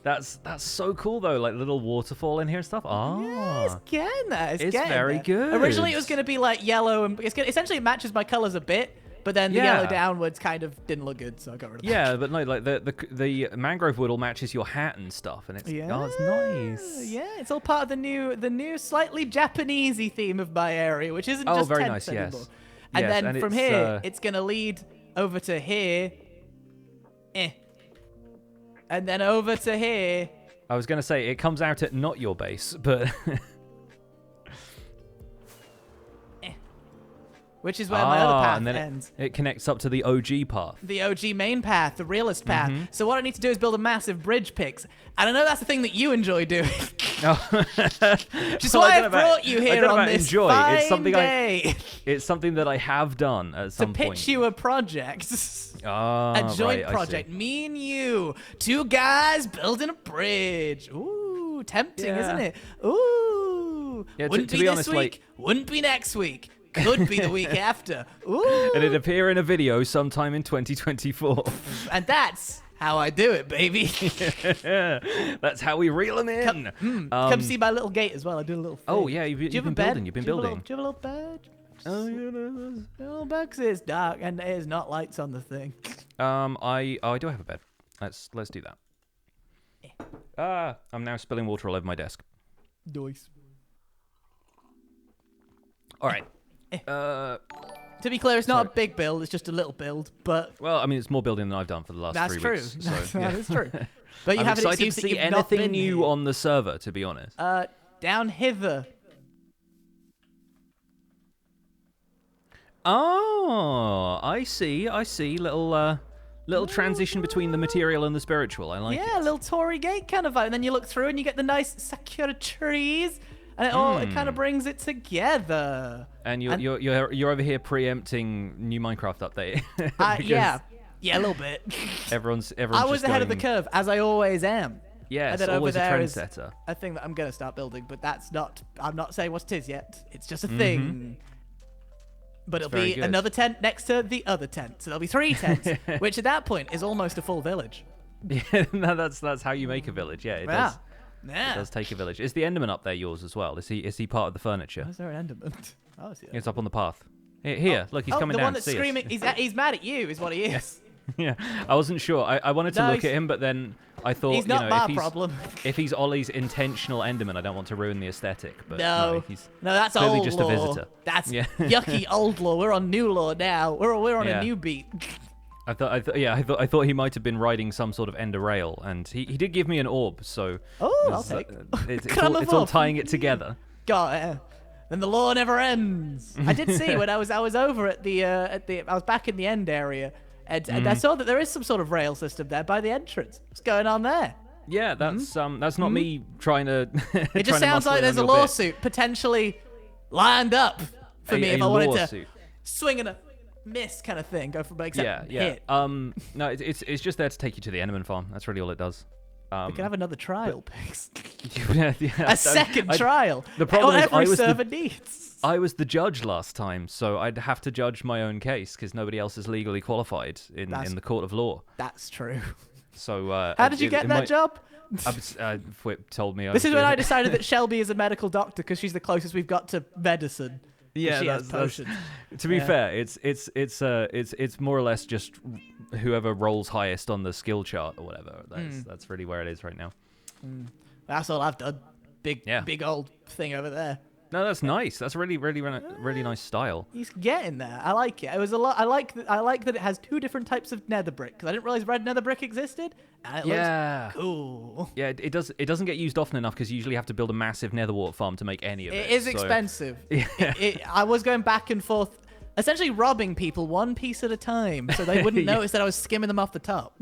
That's so cool though, like little waterfall in here and stuff. Yeah, it's Ah, getting there. It's It's getting very there. good. Originally, it was going to be like yellow, and essentially it matches my colors a bit. But then the Yeah. yellow downwards kind of didn't look good, so I got rid of that. yeah, but no, like the mangrove wood all matches your hat and stuff, and it's oh, it's nice. Yeah, it's all part of the new slightly Japanesey theme of my area, which isn't Oh, just very tents nice, yes. anymore. And Yes, then and from it's, here, it's gonna lead over to here, and then over to here. I was gonna say it comes out at not your base, but Which is where my other path and then ends. it connects up to the OG path. The OG main path, the realist path. Mm-hmm. So what I need to do is build a massive bridge picks. And I know that's the thing that you enjoy doing. Oh. Just Well, I why don't I've know about- brought you I here don't know on about this enjoy. fine It's something day It's something that I have done at to some pitch point. you a project. Ah, A joint right, I see. project. Me and you. Two guys building a bridge. Ooh, tempting, Yeah. isn't it? Ooh. Yeah, to- Wouldn't to be be this honest, week. like- Wouldn't be next week. Could be the week after. Ooh. And it appear in a video sometime in 2024. And that's how I do it, baby. That's how we reel them in. Come see my little gate as well. I do a little thing. Oh yeah, you've Do you have been a bed? building. You've been Do you have a building. little- Do you have a little bed? Oh yeah. Oh, Bugs, it's dark and there's not lights on the thing. I do have a bed. Let's do that. I'm now spilling water all over my desk. Nice. All right. To be clear, it's not Sorry. a big build. It's just a little build, but Well, I mean, it's more building than I've done for the last that's 3 true. weeks. So, That yeah. is true. But you I'm have an excited excuse to that see you've not anything been new here. on the server, to be honest. Down hither. Oh, I see. Little transition between the material and the spiritual. I like Yeah, a it. little Tory gate kind of vibe. And then you look through and you get the nice sakura trees, and it kind of brings it together. And you're over here preempting new Minecraft update. Because Yeah, a little bit. Everyone's I was just ahead of the going, curve, as I always am. Yes, And then over always a there is trendsetter. a thing that I'm going to start building, but I'm not saying what it is yet. It's just a Mm-hmm. thing. But it'll very be good. another tent next to the other tent. So there'll be 3 tents, which at that point is almost a full village. Yeah, no, that's how you make a village. Yeah, it does. Yeah. It does take a village. Is the Enderman up there yours as well? Is he part of the furniture? Is there an Enderman? Oh, I see it. It's up on the path. Here, look, he's coming the down one to that's see us. screaming. He's mad at you, is what he is. Yeah, I wasn't sure. I wanted to No, look he's- at him, but then I thought, He's not my if he's, problem. if he's Ollie's intentional Enderman, I don't want to ruin the aesthetic. But No, he's that's clearly old just lore. a visitor. That's Yeah. yucky old lore. We're on new lore now. We're on Yeah. a new beat. I thought he might have been riding some sort of ender rail, and he did give me an orb, so Oh, I'll it's, take. it's all tying it together. God, then the lore never ends. I did see when I was over at the I was back in the end area, and I saw that there is some sort of rail system there by the entrance. What's going on there? Yeah, that's not me trying to. It just sounds like there's a lawsuit potentially lined up for me if I wanted to swing and a miss kind of thing, go for except hit. No, it's just there to take you to the Enderman farm. That's really all it does. We can have another trial, Pigs. Yeah, A second trial. The problem What is every server needs. I was the judge last time, so I'd have to judge my own case because nobody else is legally qualified in the court of law. That's true. So How did you get that job? Whip told me. This is when I decided that Shelby is a medical doctor because she's the closest we've got to medicine. Yeah, she has that's potions. to be fair. It's more or less just whoever rolls highest on the skill chart or whatever. That's really where it is right now. That's all I've done. Big old thing over there. No, that's nice. That's really nice style. He's getting there. I like it. It was a lot. I like that it has 2 different types of nether brick because I didn't realize red nether brick existed. And it looks cool. Yeah, it does. It doesn't get used often enough because you usually have to build a massive nether wart farm to make any of it. It is so- expensive. I was going back and forth, essentially robbing people one piece at a time, so they wouldn't notice that I was skimming them off the top.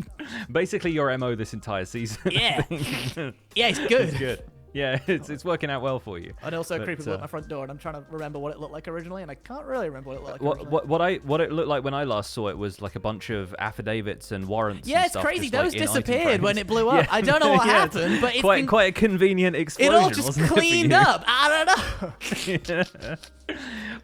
Basically, your MO this entire season. Yeah. Yeah, it's good. It's good. Yeah, it's working out well for you. And also, But, creepy blew up my front door, and I'm trying to remember what it looked like originally, and I can't really remember what it looked like originally. What it looked like when I last saw it was like a bunch of affidavits and warrants. Yeah, and it's stuff crazy. just, like, Those in item disappeared when frames. it blew up. Yeah. I don't know what Yeah, happened, but it's quite a convenient it explosion. all just wasn't it, for cleaned you? up. I don't know.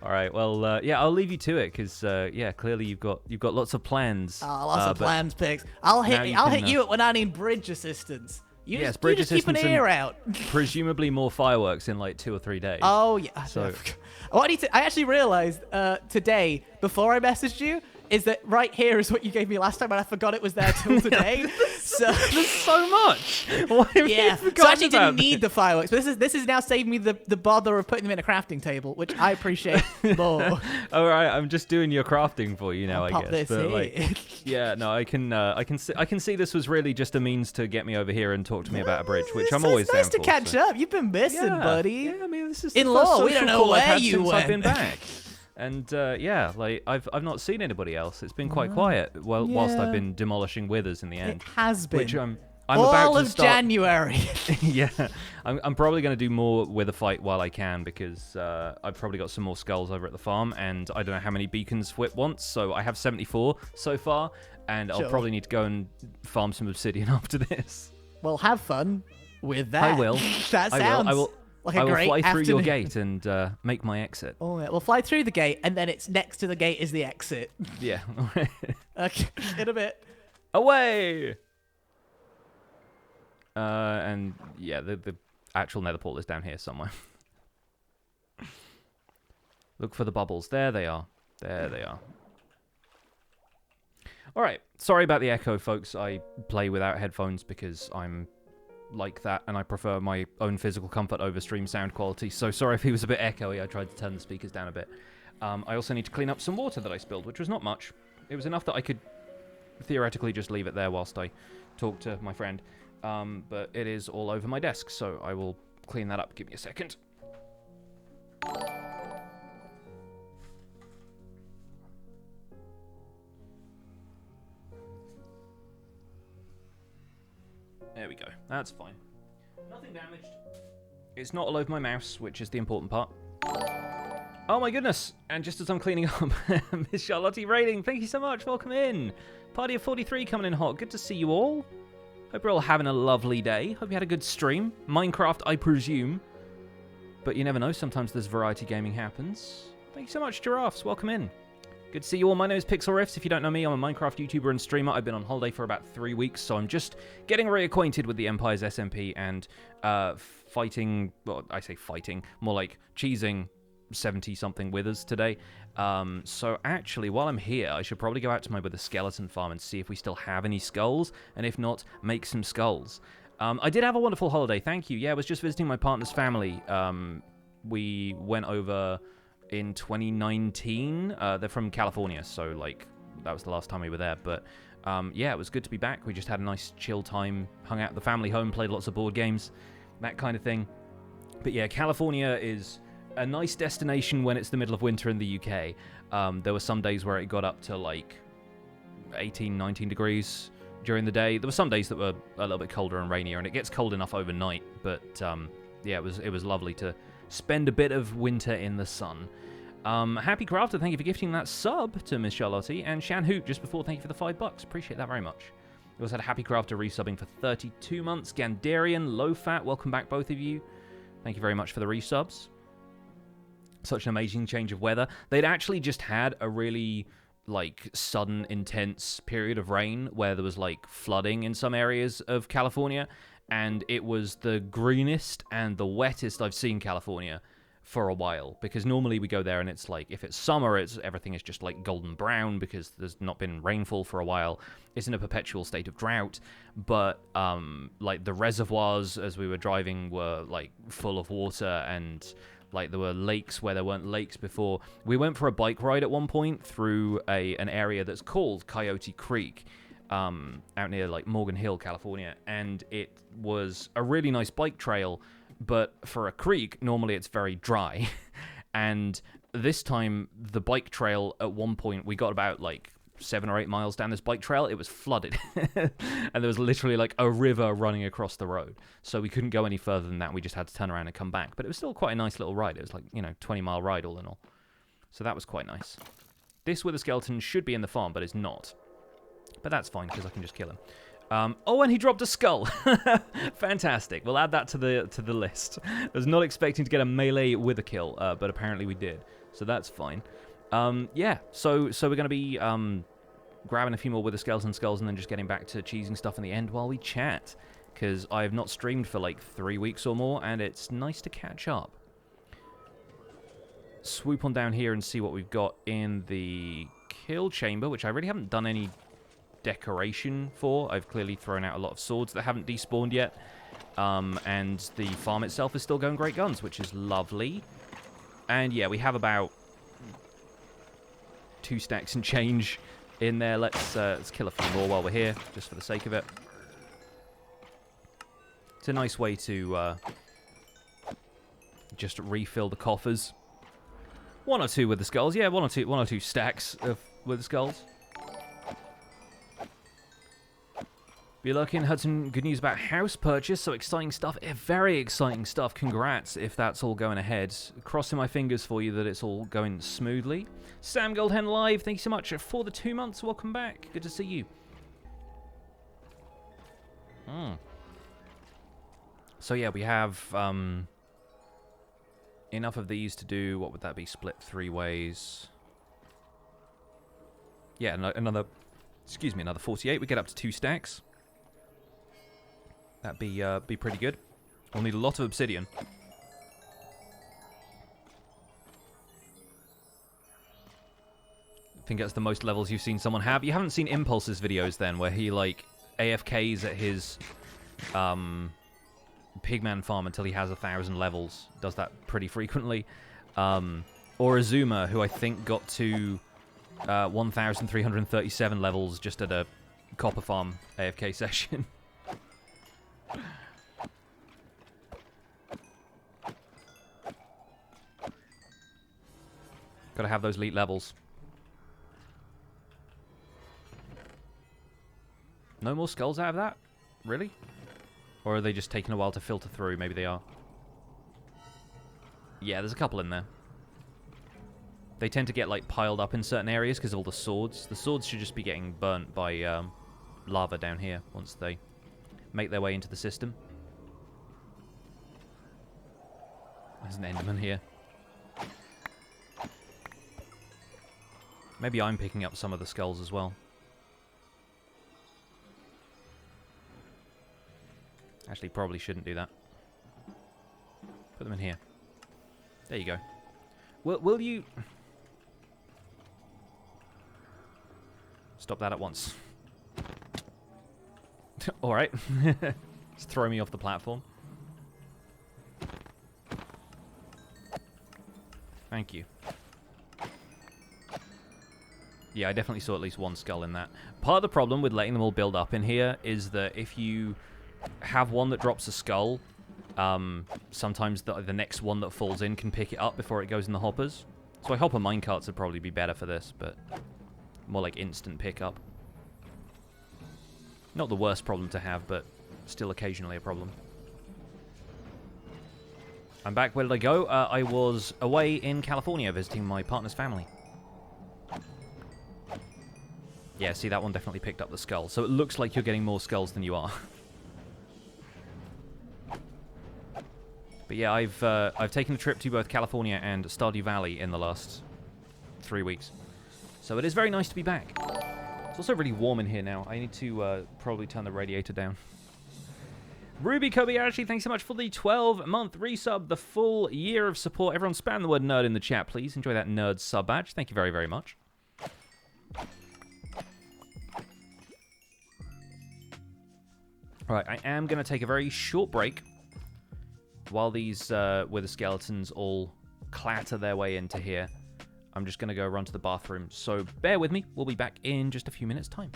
All right, well, yeah, I'll leave you to it because, yeah, clearly you've got lots of plans. Oh, lots of but plans, Pix. I'll now hit you I'll can, hit you up when I need bridge assistance. You Yes, just, bridge you just keep an assistance ear and- out. Presumably more fireworks in like 2 or 3 days. Oh yeah. So- I actually realized today before I messaged you is that right here is what you gave me last time, and I forgot it was there till today. So There's so much. Why have you yeah, so I forgotten actually about didn't need the fireworks, but this is now saving me the bother of putting them in a crafting table, which I appreciate more. All right, I'm just doing your crafting for you now, I'll I pop guess. this But, here. like, yeah, no, I can see this was really just a means to get me over here and talk to me about a bridge, which I'm always It's nice to down for, catch so. up. You've been missing, Yeah, buddy. Yeah, I mean, this is In the law, first we don't social know call I've where had you since I've been went. back. And yeah, like I've not seen anybody else. It's been quite quiet whilst Yeah. I've been demolishing withers in the end. It has been. Which I'm all about to of start. January. Yeah, I'm probably going to do more with a fight while I can because I've probably got some more skulls over at the farm, and I don't know how many beacons Whip wants, so I have 74 so far, and I'll Sure. probably need to go and farm some obsidian after this. Well, have fun with that. I will. That sounds I will. like a I will great fly through your afternoon. gate and make my exit. Oh, yeah. We'll fly through the gate, and then it's next to the gate is the exit. Yeah. Okay, in a bit. Away. And yeah, the actual nether portal is down here somewhere. Look for the bubbles. There they are. There they are. All right. Sorry about the echo, folks. I play without headphones because I'm like that, and I prefer my own physical comfort over stream sound quality. So sorry if he was a bit echoey. I tried to turn the speakers down a bit. I also need to clean up some water that I spilled, which was not much. It was enough that I could theoretically just leave it there whilst I talk to my friend. But it is all over my desk, so I will clean that up. Give me a second. There we go. That's fine. Nothing damaged. It's not all over my mouse, which is the important part. Oh my goodness! And just as I'm cleaning up, Miss Charlotte Rating, thank you so much. Welcome in. Party of 43 coming in hot. Good to see you all. Hope you're all having a lovely day. Hope you had a good stream. Minecraft, I presume. But you never know. Sometimes there's variety gaming happens. Thank you so much, Giraffes. Welcome in. Good to see you all. My name is Pixel Riffs. If you don't know me, I'm a Minecraft YouTuber and streamer. I've been on holiday for about 3 weeks, so I'm just getting reacquainted with the Empire's SMP and fighting... Well, I say fighting. More like cheesing 70-something withers today. So actually, while I'm here, I should probably go out to my wither skeleton farm and see if we still have any skulls, and if not, make some skulls. I did have a wonderful holiday, thank you. Yeah, I was just visiting my partner's family. We went over in 2019. They're from California, so like that was the last time we were there. But yeah, it was good to be back. We just had a nice chill time, hung out at the family home, played lots of board games, that kind of thing. But yeah, California is a nice destination when it's the middle of winter in the UK. There were some days where it got up to like 18, 19 degrees during the day. There were some days that were a little bit colder and rainier, and it gets cold enough overnight. But yeah, it was lovely to spend a bit of winter in the sun. Happy Crafter, thank you for gifting that sub to Miss Charlotte. And Shan Hoot just before, thank you for the $5. Appreciate that very much. We also had Happy Crafter resubbing for 32 months. Gandarian, Low Fat, welcome back both of you. Thank you very much for the resubs. Such an amazing change of weather. They'd actually just had a really like sudden intense period of rain where there was like flooding in some areas of California, and it was the greenest and the wettest I've seen California for a while, because normally we go there and it's like, if it's summer, everything is just like golden brown because there's not been rainfall for a while. It's in a perpetual state of drought. But like the reservoirs as we were driving were like full of water, and like there were lakes where there weren't lakes before. We went for a bike ride at one point through an area that's called Coyote Creek, out near like Morgan Hill, California, and it was a really nice bike trail. But for a creek, normally it's very dry. And this time, the bike trail, at one point, we got about, like, 7 or 8 miles down this bike trail, it was flooded. And there was literally like a river running across the road. So we couldn't go any further than that. We just had to turn around and come back. But it was still quite a nice little ride. It was like, 20-mile ride all in all. So that was quite nice. This wither skeleton should be in the farm, but it's not. But that's fine, because I can just kill him. Oh, and he dropped a skull. Fantastic. We'll add that to the list. I was not expecting to get a melee wither kill, but apparently we did. So that's fine. Yeah, so we're going to be grabbing a few more wither skeleton skulls and then just getting back to cheesing stuff in the end while we chat. Because I have not streamed for like 3 weeks or more, and it's nice to catch up. Swoop on down here and see what we've got in the kill chamber, which I really haven't done any decoration for. I've clearly thrown out a lot of swords that haven't despawned yet. And the farm itself is still going great guns, which is lovely. And yeah, we have about 2 stacks and change in there. Let's kill a few more while we're here, just for the sake of it. It's a nice way to just refill the coffers. 1 or 2 with the skulls. Yeah, one or two stacks with the skulls. Be looking, had some good news about house purchase, so exciting stuff. Very exciting stuff. Congrats if that's all going ahead. Crossing my fingers for you that it's all going smoothly. Sam Goldhen Live, thank you so much for the 2 months. Welcome back. Good to see you. So yeah, we have enough of these to do, what would that be, split 3 ways. Yeah, another 48. We get up to 2 stacks. That'd be pretty good. We'll need a lot of obsidian. I think that's the most levels you've seen someone have. You haven't seen Impulse's videos then, where he like AFKs at his pigman farm until he has 1,000 levels. Does that pretty frequently. Or Azuma, who I think got to 1,337 levels just at a copper farm AFK session. Gotta have those elite levels. No more skulls out of that? Really? Or are they just taking a while to filter through? Maybe they are. Yeah, there's a couple in there. They tend to get like piled up in certain areas because of all the swords. The swords should just be getting burnt by lava down here once they make their way into the system. There's an enderman here. Maybe I'm picking up some of the skulls as well. Actually, probably shouldn't do that. Put them in here. There you go. Will you... Stop that at once. Alright. Just throw me off the platform. Thank you. Yeah, I definitely saw at least 1 skull in that. Part of the problem with letting them all build up in here is that if you have one that drops a skull, sometimes the next one that falls in can pick it up before it goes in the hoppers. So hopper minecarts would probably be better for this, but more like instant pickup. Not the worst problem to have, but still occasionally a problem. I'm back. Where did I go? I was away in California visiting my partner's family. Yeah, see, that one definitely picked up the skull. So it looks like you're getting more skulls than you are. But yeah, I've taken a trip to both California and Stardew Valley in the last 3 weeks. So it is very nice to be back. It's also really warm in here now. I need to probably turn the radiator down. Ruby Kobayashi, thanks so much for the 12-month resub, the full year of support. Everyone spam the word nerd in the chat, please. Enjoy that nerd sub badge. Thank you very, very much. Alright, I am going to take a very short break while these wither skeletons all clatter their way into here. I'm just going to go run to the bathroom, so bear with me. We'll be back in just a few minutes' time.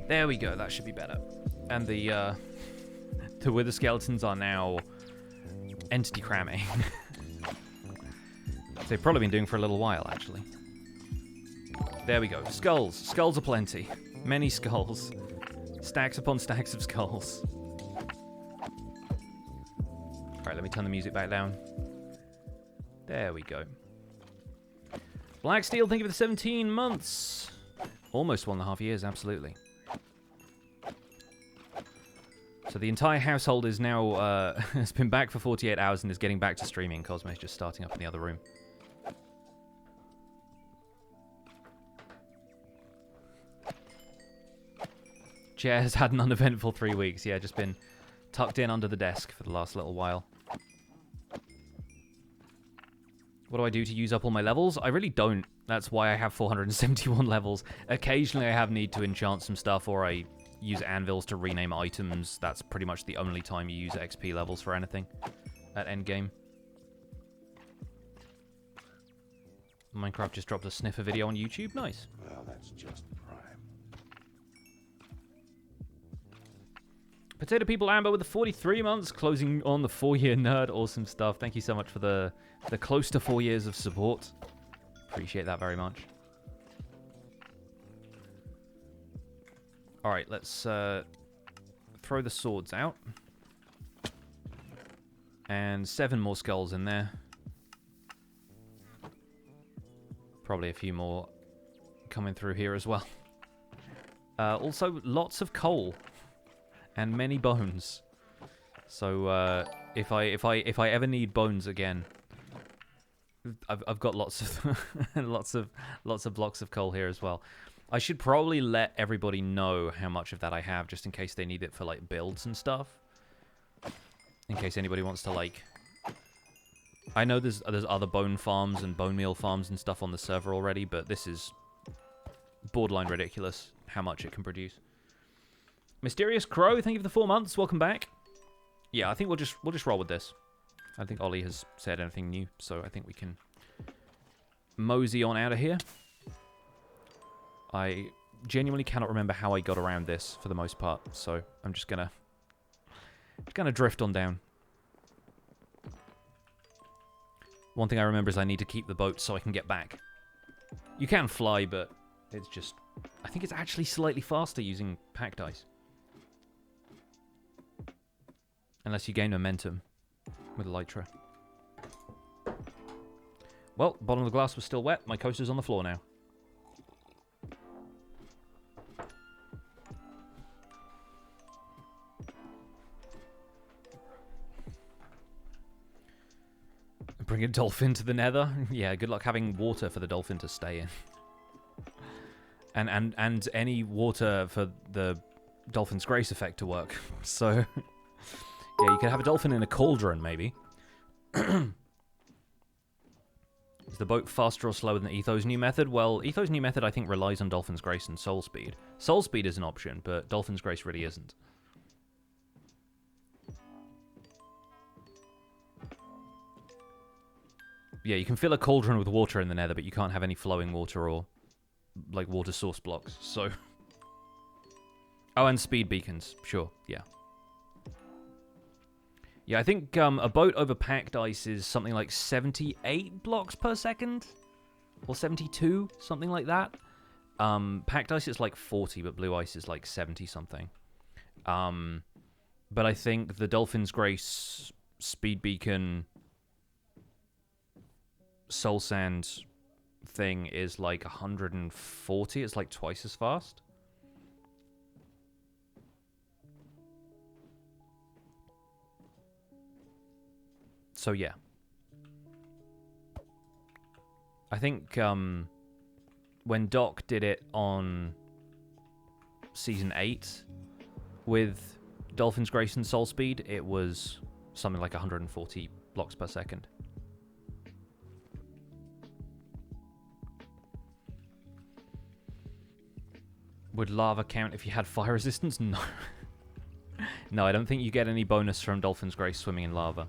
There we go. That should be better. And the wither skeletons are now entity cramming. They've probably been doing for a little while, actually. There we go. Skulls. Skulls aplenty. Many skulls. Stacks upon stacks of skulls. Alright, let me turn the music back down. There we go. Black Steel, thank you for the 17 months. Almost 1.5 years, absolutely. So the entire household is now, has been back for 48 hours and is getting back to streaming. Cosmo's just starting up in the other room. Chair has had an uneventful 3 weeks. Yeah, just been tucked in under the desk for the last little while. What do I do to use up all my levels? I really don't. That's why I have 471 levels. Occasionally I have need to enchant some stuff, or I use anvils to rename items. That's pretty much the only time you use XP levels for anything at endgame. Minecraft just dropped a sniffer video on YouTube. Nice. Well, that's just prime. Potato People Amber with the 43 months, closing on the 4-year nerd. Awesome stuff. Thank you so much for the close to 4 years of support. Appreciate that very much. Alright, let's throw the swords out. And 7 more skulls in there. Probably a few more coming through here as well. Also, lots of coal. And many bones. So if I ever need bones again, I've got lots of lots of blocks of coal here as well. I should probably let everybody know how much of that I have, just in case they need it for like builds and stuff. In case anybody wants to like. I know there's other bone farms and bone meal farms and stuff on the server already, but this is borderline ridiculous how much it can produce. Mysterious Crow, thank you for the 4 months. Welcome back. Yeah, I think we'll just roll with this. I don't think Ollie has said anything new, so I think we can mosey on out of here. I genuinely cannot remember how I got around this for the most part, so I'm just gonna drift on down. One thing I remember is I need to keep the boat so I can get back. You can fly, but it's just... I think it's actually slightly faster using packed ice. Unless you gain momentum with Elytra. Well, bottom of the glass was still wet. My coaster's on the floor now. Bring a dolphin to the nether? Yeah, good luck having water for the dolphin to stay in. And any water for the Dolphin's Grace effect to work. So... yeah, you could have a dolphin in a cauldron, maybe. Is the boat faster or slower than Etho's new method? Well, Etho's new method, I think, relies on Dolphin's Grace and Soul Speed. Soul Speed is an option, but Dolphin's Grace really isn't. Yeah, you can fill a cauldron with water in the nether, but you can't have any flowing water or, like, water source blocks, so... oh, and speed beacons. Sure, yeah. Yeah, I think a boat over packed ice is something like 78 blocks per second? Or 72, something like that. Packed ice is like 40, but blue ice is like 70-something. But I think the Dolphin's Grace, Speed Beacon, Soul Sand thing is like 140. It's like twice as fast. So yeah, I think when Doc did it on Season 8 with Dolphin's Grace and Soul Speed, it was something like 140 blocks per second. Would lava count if you had fire resistance? No. No, I don't think you get any bonus from Dolphin's Grace swimming in lava.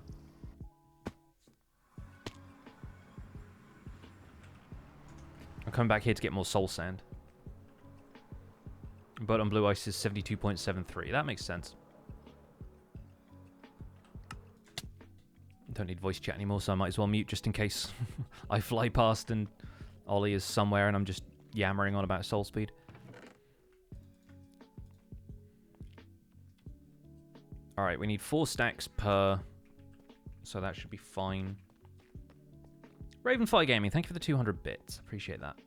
I'm coming back here to get more soul sand. But on Blue Ice is 72.73. That makes sense. Don't need voice chat anymore, so I might as well mute just in case I fly past and Ollie is somewhere and I'm just yammering on about soul speed. Alright, we need 4 stacks per, so that should be fine. Ravenfly Gaming, thank you for the 200 bits. Appreciate that.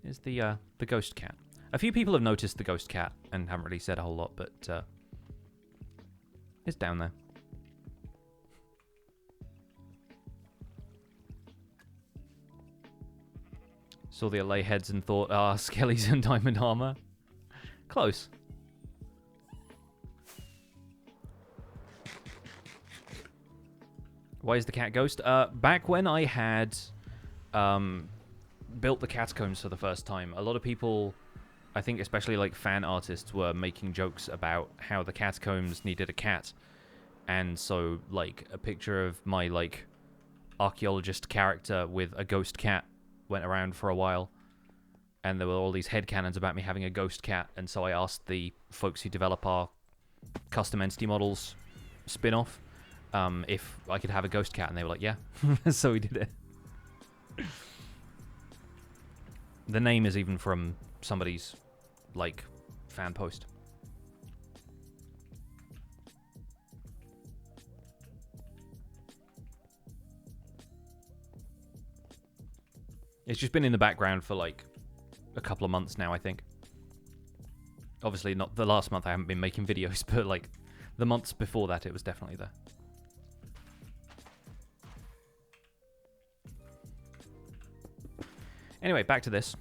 Here's the ghost cat. A few people have noticed the ghost cat and haven't really said a whole lot, but it's down there. Saw the LA heads and thought, Skelly's in diamond armor. Close. Why is the cat ghost? Back when I had built the catacombs for the first time, a lot of people, I think especially like fan artists, were making jokes about how the catacombs needed a cat. And so like a picture of my like archaeologist character with a ghost cat went around for a while. And there were all these headcanons about me having a ghost cat. And so I asked the folks who develop our custom entity models spin-off if I could have a ghost cat, and they were like, yeah. So we did it. The name is even from somebody's, like, fan post. It's just been in the background for, like, a couple of months now, I think. Obviously, not the last month I haven't been making videos, but, like, the months before that, it was definitely there. Anyway, back to this.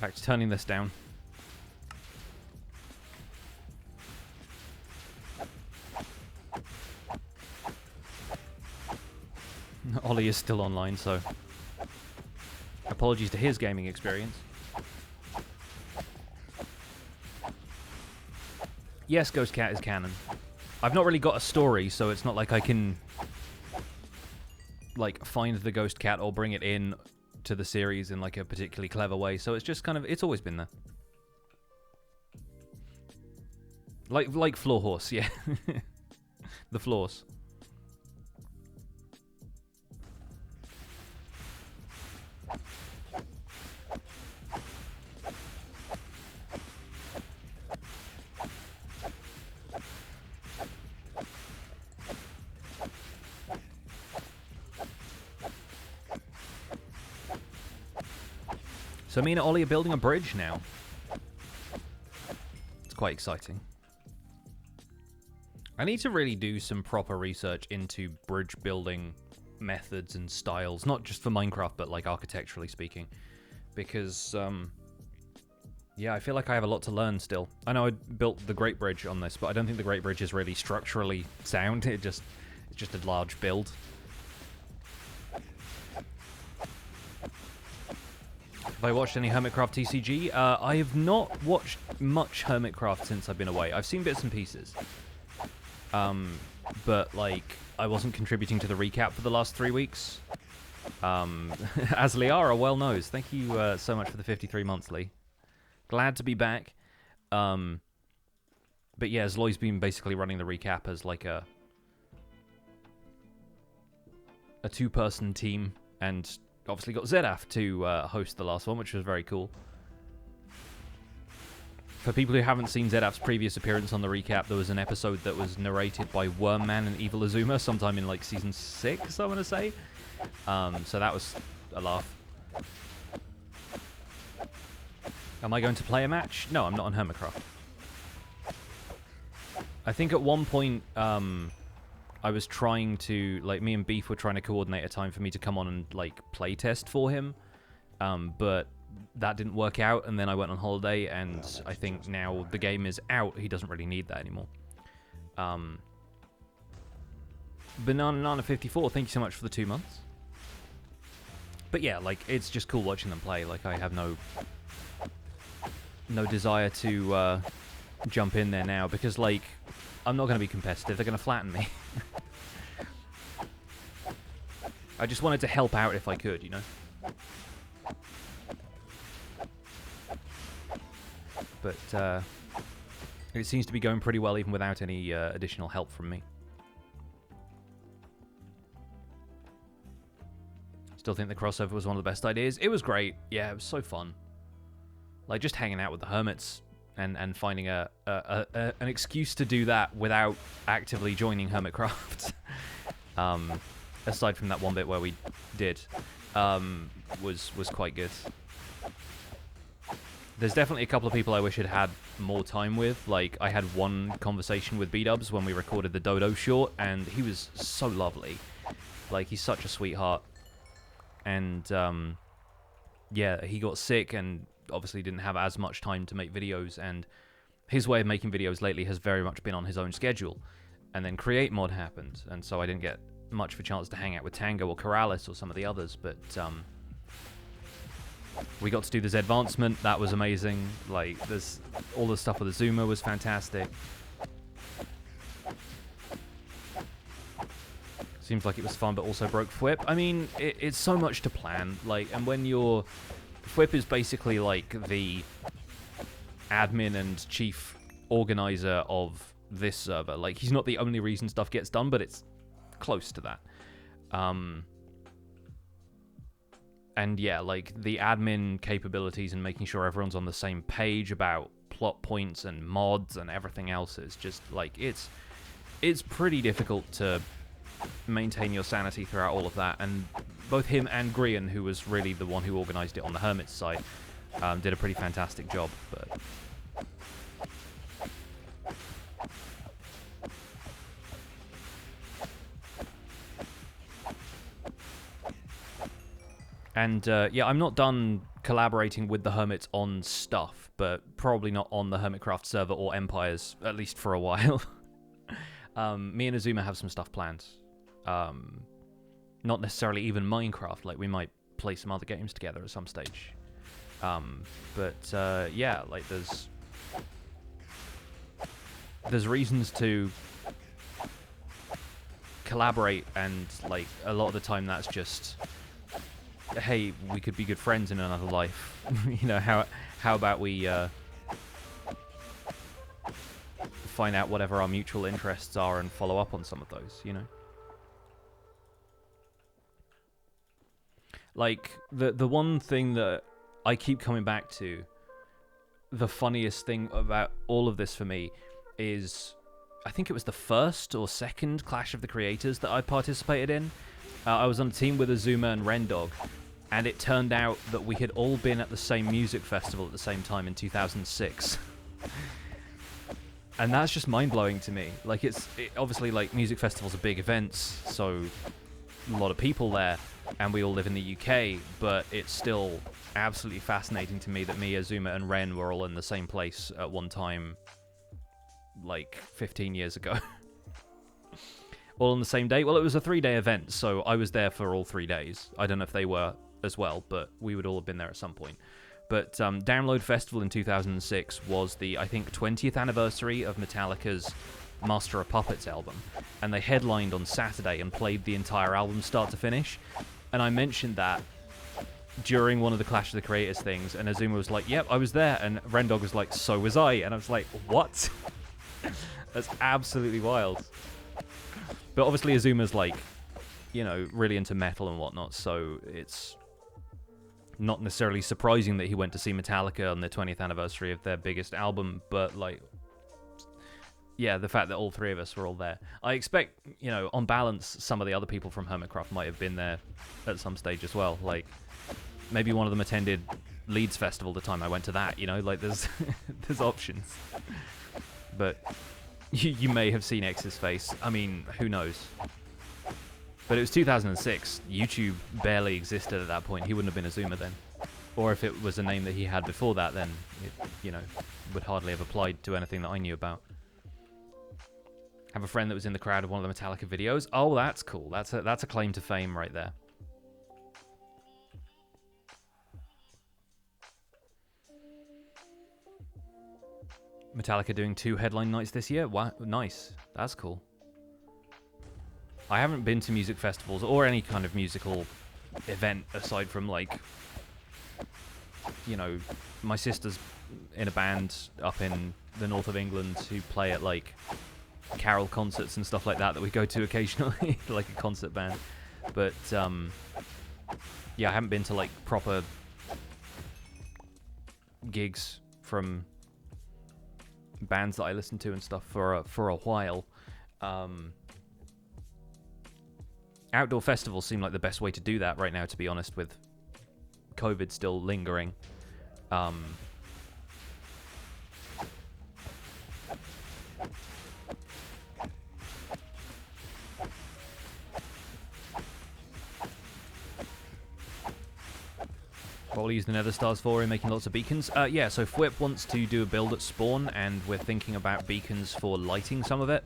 Back to turning this down. Ollie is still online, so apologies to his gaming experience. Yes, Ghost Cat is canon. I've not really got a story, so it's not like I can like find the Ghost Cat or bring it in to the series in like a particularly clever way. So it's just kind of, it's always been there. Like Floor Horse, yeah. The floors. So me and Ollie are building a bridge now. It's quite exciting. I need to really do some proper research into bridge building methods and styles, not just for Minecraft, but like architecturally speaking. Because, yeah, I feel like I have a lot to learn still. I know I built the Great Bridge on this, but I don't think the Great Bridge is really structurally sound. It's just a large build. Have I watched any Hermitcraft TCG? I have not watched much Hermitcraft since I've been away. I've seen bits and pieces. But, like, I wasn't contributing to the recap for the last 3 weeks. As Liara well knows. Thank you so much for the 53 months, Lee. Glad to be back. But yeah, Zloy's been basically running the recap as, like, a two-person team, and obviously got Zedaf to host the last one, which was very cool. For people who haven't seen Zedaf's previous appearance on the recap, there was an episode that was narrated by Wormman and Evil Azuma sometime in like season 6, I want to say. So that was a laugh. Am I going to play a match? No, I'm not on Hermitcraft. I think at one point, I was trying to, like, me and Beef were trying to coordinate a time for me to come on and, like, play test for him. But that didn't work out, and then I went on holiday, and I think now the game is out. He doesn't really need that anymore. Banana54, thank you so much for the 2 months. But yeah, like, it's just cool watching them play. Like, I have no desire to jump in there now, because, like, I'm not going to be competitive. They're going to flatten me. I just wanted to help out if I could, you know? But it seems to be going pretty well even without any additional help from me. Still think the crossover was one of the best ideas. It was great. Yeah, it was so fun. Like, just hanging out with the hermits and finding an excuse to do that without actively joining Hermitcraft. Aside from that one bit where we did, was quite good. There's definitely a couple of people I wish I'd had more time with. Like, I had one conversation with B-Dubs when we recorded the Dodo short, and he was so lovely. Like, he's such a sweetheart. And, yeah, he got sick and obviously didn't have as much time to make videos, and his way of making videos lately has very much been on his own schedule. And then Create Mod happened, and so I didn't get much of a chance to hang out with Tango or Corrales or some of the others, but we got to do the Advancement. That was amazing. Like, there's all the stuff with the Zoomer was fantastic. Seems like it was fun, but also broke FWIP. I mean, it's so much to plan. Like, and when you're... FWIP is basically like the admin and chief organizer of this server. Like, he's not the only reason stuff gets done, but it's close to that. And yeah, like, the admin capabilities and making sure everyone's on the same page about plot points and mods and everything else is just, like, it's pretty difficult to maintain your sanity throughout all of that. And both him and Grian, who was really the one who organized it on the Hermit's side, did a pretty fantastic job. But and yeah, I'm not done collaborating with the Hermits on stuff, but probably not on the Hermitcraft server or Empires, at least for a while. Me and Azuma have some stuff planned. Not necessarily even Minecraft, like we might play some other games together at some stage. But yeah, like there's reasons to collaborate, and like a lot of the time that's just, hey, we could be good friends in another life. You know, how about we find out whatever our mutual interests are and follow up on some of those, you know? Like, the one thing that I keep coming back to, the funniest thing about all of this for me is, I think it was the first or second Clash of the Creators that I participated in. I was on a team with Azuma and Rendog, and it turned out that we had all been at the same music festival at the same time in 2006. And that's just mind-blowing to me. Like, obviously, like, music festivals are big events, so a lot of people there, and we all live in the UK, but it's still absolutely fascinating to me that me, Azuma, and Ren were all in the same place at one time, like, 15 years ago. All on the same day. Well, it was a 3-day event, so I was there for all 3 days. I don't know if they were as well, but we would all have been there at some point. But Download Festival in 2006 was the, I think, 20th anniversary of Metallica's Master of Puppets album, and they headlined on Saturday and played the entire album start to finish. And I mentioned that during one of the Clash of the Creators things, and Azuma was like, yep, I was there, and Rendog was like, so was I, and I was like, what? That's absolutely wild. But obviously Azuma's, like, you know, really into metal and whatnot, so it's not necessarily surprising that he went to see Metallica on the 20th anniversary of their biggest album, but, like, yeah, the fact that all three of us were all there. I expect, you know, on balance, some of the other people from Hermitcraft might have been there at some stage as well. Like, maybe one of them attended Leeds Festival the time I went to that, you know? Like, there's there's options. But you may have seen X's face. I mean, who knows? But it was 2006. YouTube barely existed at that point. He wouldn't have been Azuma then. Or if it was a name that he had before that, then it, you know, would hardly have applied to anything that I knew about. Have a friend that was in the crowd of one of the Metallica videos. Oh, that's cool. That's a claim to fame right there. Metallica doing 2 headline nights this year. Wow, nice. That's cool. I haven't been to music festivals or any kind of musical event aside from, like, you know, my sister's in a band up in the north of England who play at, like, carol concerts and stuff like that we go to occasionally, like a concert band. But, yeah, I haven't been to, like, proper gigs from bands that I listen to and stuff for a while. Outdoor festivals seem like the best way to do that right now, to be honest, with COVID still lingering. What will I use the Nether Stars for in making lots of beacons? Yeah, so Fwip wants to do a build at spawn, and we're thinking about beacons for lighting some of it.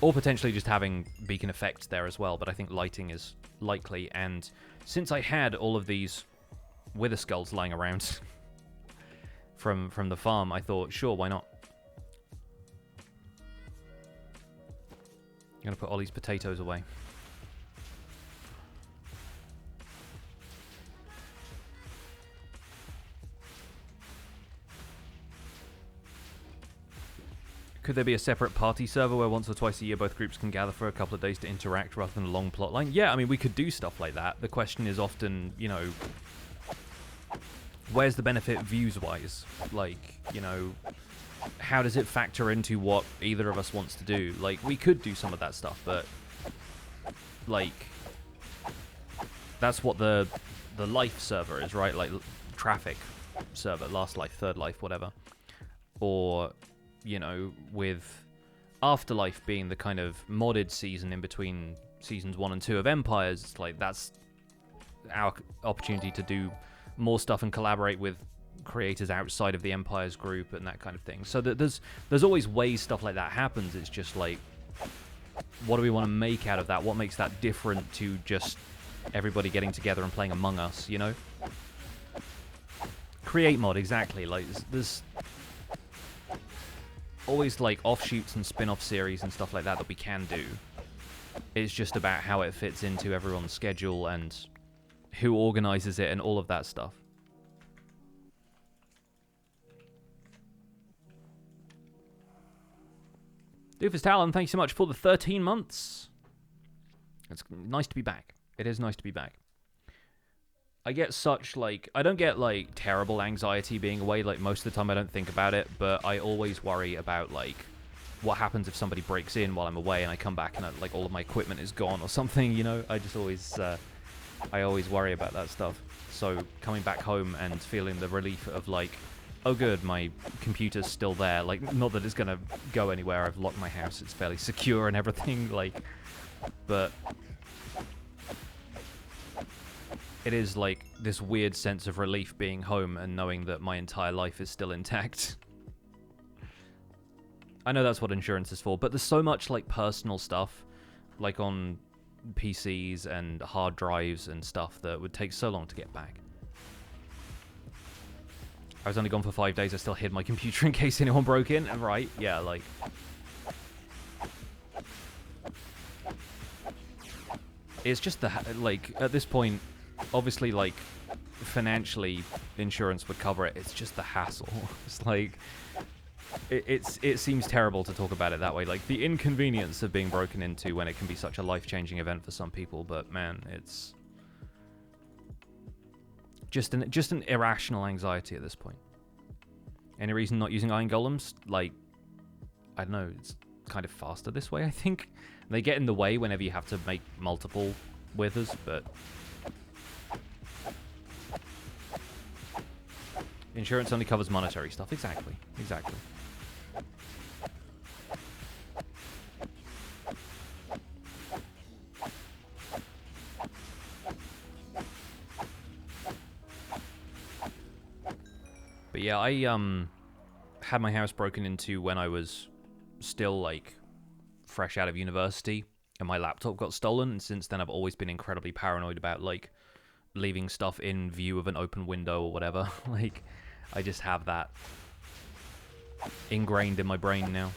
Or potentially just having beacon effects there as well, but I think lighting is likely. And since I had all of these Wither Skulls lying around from the farm, I thought, sure, why not? I'm going to put Ollie's potatoes away. Could there be a separate party server where once or twice a year both groups can gather for a couple of days to interact rather than a long plot line? Yeah, I mean, we could do stuff like that. The question is often, you know, where's the benefit views-wise? Like, you know, how does it factor into what either of us wants to do? Like, we could do some of that stuff, but, like, that's what the life server is, right? Like, traffic server, last life, third life, whatever. Or, you know, with Afterlife being the kind of modded season in between seasons 1 and 2 of Empires, it's like that's our opportunity to do more stuff and collaborate with creators outside of the Empires group and that kind of thing. So that there's always ways stuff like that happens. It's just like, what do we want to make out of that? What makes that different to just everybody getting together and playing Among Us, you know? Create mod, exactly. Like, there's always, like, offshoots and spin-off series and stuff like that we can do. It's just about how it fits into everyone's schedule and who organizes it and all of that stuff. Doofus Talon, thank you so much for the 13 months. It's nice to be back. It is nice to be back. I get such, like, I don't get, like, terrible anxiety being away. Like, most of the time I don't think about it, but I always worry about, like, what happens if somebody breaks in while I'm away and I come back and, like, all of my equipment is gone or something, you know? I just always, I always worry about that stuff. So, coming back home and feeling the relief of, like, oh good, my computer's still there. Like, not that it's gonna go anywhere. I've locked my house. It's fairly secure and everything, like, but it is, like, this weird sense of relief being home and knowing that my entire life is still intact. I know that's what insurance is for, but there's so much, like, personal stuff, like, on PCs and hard drives and stuff that would take so long to get back. I was only gone for 5 days. I still hid my computer in case anyone broke in. Right, yeah, like... It's just the... Like, at this point... Obviously, like, financially, insurance would cover it. It's just the hassle. It's like, it seems terrible to talk about it that way. Like, the inconvenience of being broken into when it can be such a life-changing event for some people. But, man, it's just an irrational anxiety at this point. Any reason not using iron golems? Like, I don't know, it's kind of faster this way, I think. They get in the way whenever you have to make multiple withers, but... Insurance only covers monetary stuff. Exactly. Exactly. But yeah, I had my house broken into when I was still, like, fresh out of university, and my laptop got stolen, and since then I've always been incredibly paranoid about, like, leaving stuff in view of an open window or whatever. Like, I just have that ingrained in my brain now.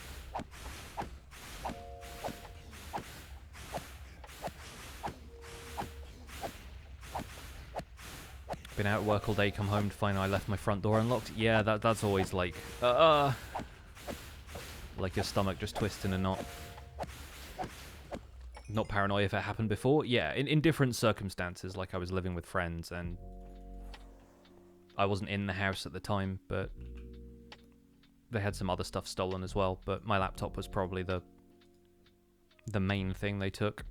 Been out at work all day, come home to find I left my front door unlocked. Yeah, that's always like your stomach just twists in a knot. Not paranoid if it happened before. Yeah, in different circumstances, like I was living with friends and I wasn't in the house at the time, but they had some other stuff stolen as well. But my laptop was probably the main thing they took.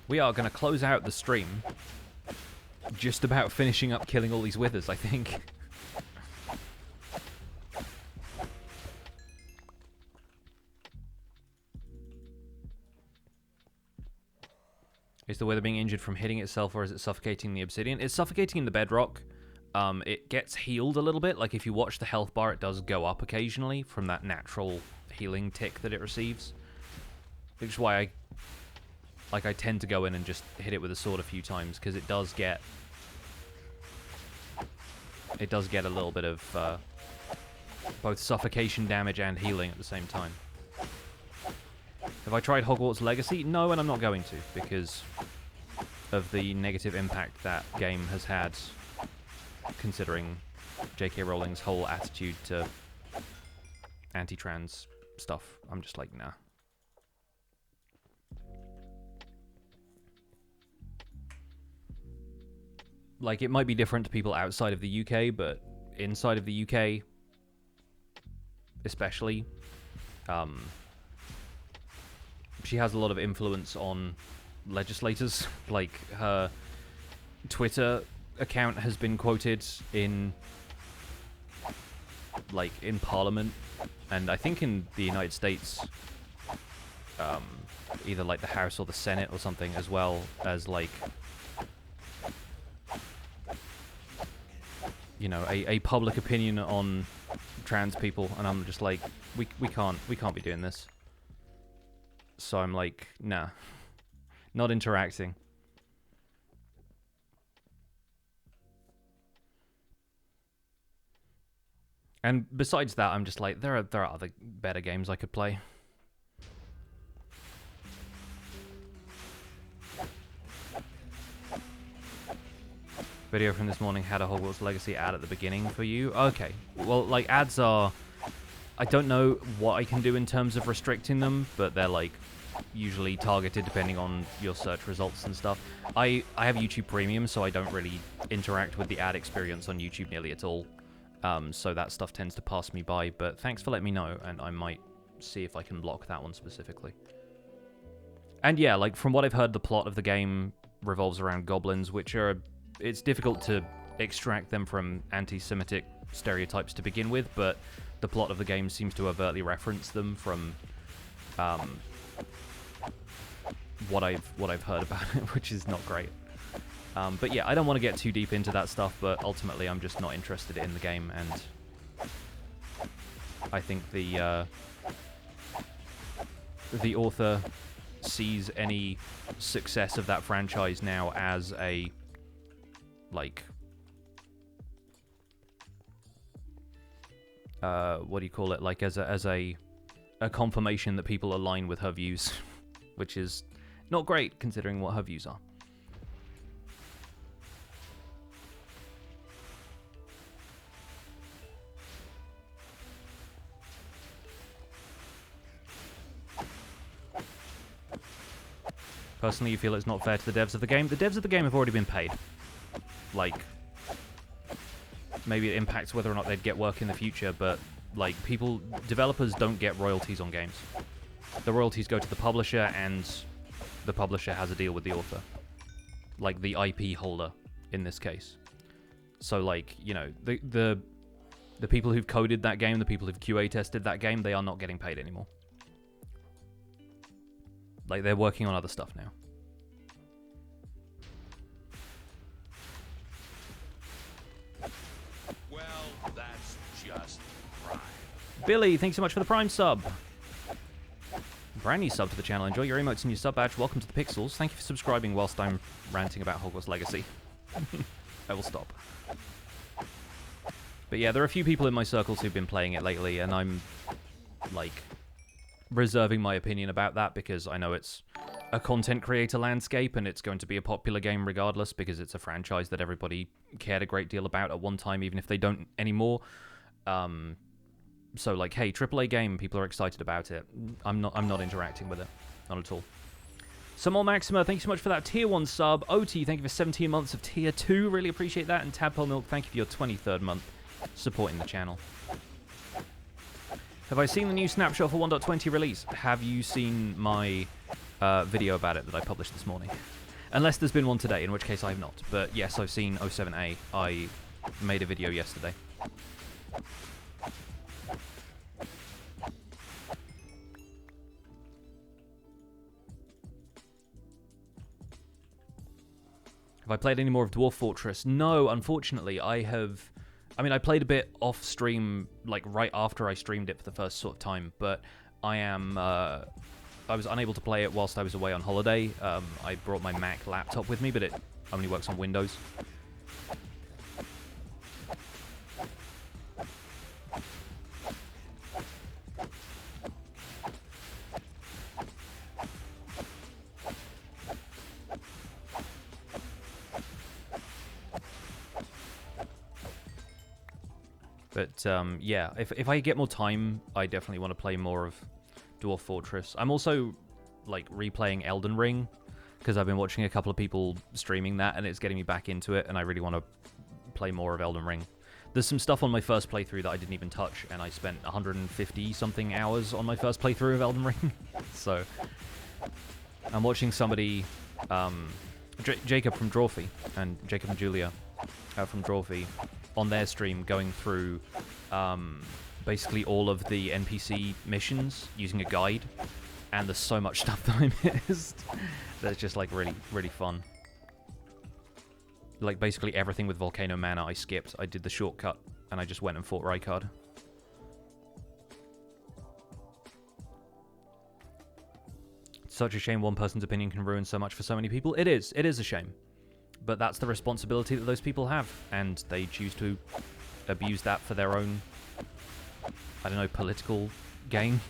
We are going to close out the stream just about finishing up killing all these withers, I think. Is the wither being injured from hitting itself, or is it suffocating the obsidian? It's suffocating in the bedrock. It gets healed a little bit. Like, if you watch the health bar, it does go up occasionally from that natural healing tick that it receives. Which is why I tend to go in and just hit it with a sword a few times, because it does get a little bit of both suffocation damage and healing at the same time. Have I tried Hogwarts Legacy? No, and I'm not going to, because of the negative impact that game has had, considering J.K. Rowling's whole attitude to anti-trans stuff. I'm just like, nah. Like, it might be different to people outside of the UK, but inside of the UK, especially, she has a lot of influence on legislators. Like, her Twitter account has been quoted in Parliament, and I think in the United States, either like the House or the Senate or something, as well as like, you know, a public opinion on trans people, and I'm just like, we can't be doing this. So I'm like, nah, not interacting. And besides that, I'm just like, there are other better games I could play. Video from this morning had a Hogwarts Legacy ad at the beginning for you. Okay, well, like, ads are, I don't know what I can do in terms of restricting them, but they're like usually targeted depending on your search results and stuff. I have YouTube Premium, so I don't really interact with the ad experience on YouTube nearly at all. So that stuff tends to pass me by, but thanks for letting me know, and I might see if I can block that one specifically. And yeah, like, from what I've heard, the plot of the game revolves around goblins, which are, it's difficult to extract them from anti-Semitic stereotypes to begin with, but the plot of the game seems to overtly reference them from what I've heard about it, which is not great. But yeah, I don't want to get too deep into that stuff, but ultimately I'm just not interested in the game, and I think the author sees any success of that franchise now as a, like, what do you call it? Like, as a confirmation that people align with her views, which is not great considering what her views are. Personally, you feel it's not fair to the devs of the game? The devs of the game have already been paid. Like, maybe it impacts whether or not they'd get work in the future, but, like, developers don't get royalties on games. The royalties go to the publisher, and the publisher has a deal with the author. Like, the IP holder, in this case. So, like, you know, the people who've coded that game, the people who've QA tested that game, they are not getting paid anymore. Like, they're working on other stuff now. Well, that's just Billy, thanks so much for the Prime sub. Brand new sub to the channel. Enjoy your emotes and your sub badge. Welcome to the Pixels. Thank you for subscribing whilst I'm ranting about Hogwarts Legacy. I will stop. But yeah, there are a few people in my circles who've been playing it lately, and I'm, like, reserving my opinion about that because I know it's a content creator landscape and it's going to be a popular game regardless because it's a franchise that everybody cared a great deal about at one time, even if they don't anymore. So, like, hey, AAA game, people are excited about it. I'm not interacting with it. Not at all. Samuel Maxima, thank you so much for that Tier 1 sub. OT, thank you for 17 months of Tier 2. Really appreciate that. And Tadpole Milk, thank you for your 23rd month supporting the channel. Have I seen the new snapshot for 1.20 release? Have you seen my video about it that I published this morning? Unless there's been one today, in which case I have not. But yes, I've seen 07A. I made a video yesterday. Have I played any more of Dwarf Fortress? No, unfortunately. I mean, I played a bit off stream, like right after I streamed it for the first sort of time, but I was unable to play it whilst I was away on holiday. I brought my Mac laptop with me, but it only works on Windows. But, yeah, if I get more time, I definitely want to play more of Dwarf Fortress. I'm also, like, replaying Elden Ring, because I've been watching a couple of people streaming that, and it's getting me back into it, and I really want to play more of Elden Ring. There's some stuff on my first playthrough that I didn't even touch, and I spent 150-something hours on my first playthrough of Elden Ring. So, I'm watching somebody, Jacob from Drawfee, and Jacob and Julia from Drawfee, on their stream going through basically all of the NPC missions using a guide, and there's so much stuff that I missed that's just like really, really fun. Like basically everything with Volcano Manor I skipped. I did the shortcut and I just went and fought Rykard. It's such a shame one person's opinion can ruin so much for so many people. It is a shame. But that's the responsibility that those people have, and they choose to abuse that for their own, I don't know, political gain.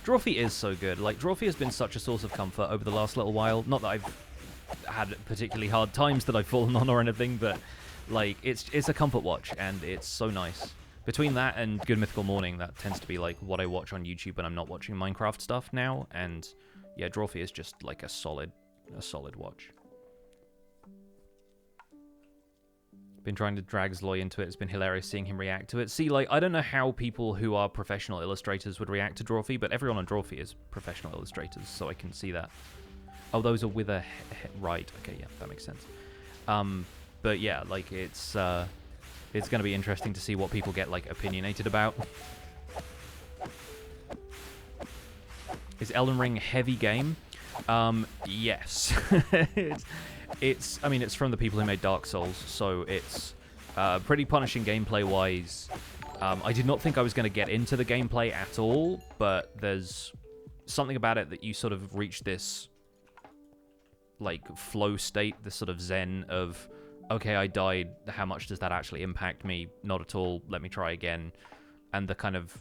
Drawfee is so good. Like, Drawfee has been such a source of comfort over the last little while. Not that I've had particularly hard times that I've fallen on or anything, but, like, it's a comfort watch, and it's so nice. Between that and Good Mythical Morning, that tends to be, like, what I watch on YouTube when I'm not watching Minecraft stuff now, and, yeah, Drawfee is just, like, a solid watch. Been trying to drag Zloy into it. It's been hilarious seeing him react to it. See, like, I don't know how people who are professional illustrators would react to Drawfee, but everyone on Drawfee is professional illustrators, so I can see that. Oh, those are with a... right, okay, yeah, that makes sense. But yeah, like, it's going to be interesting to see what people get, like, opinionated about. Is Elden Ring a heavy game? Yes. I mean, it's from the people who made Dark Souls, so it's pretty punishing gameplay-wise. I did not think I was going to get into the gameplay at all, but there's something about it that you sort of reach this, like, flow state, this sort of zen of, okay, I died, how much does that actually impact me? Not at all, let me try again. And the kind of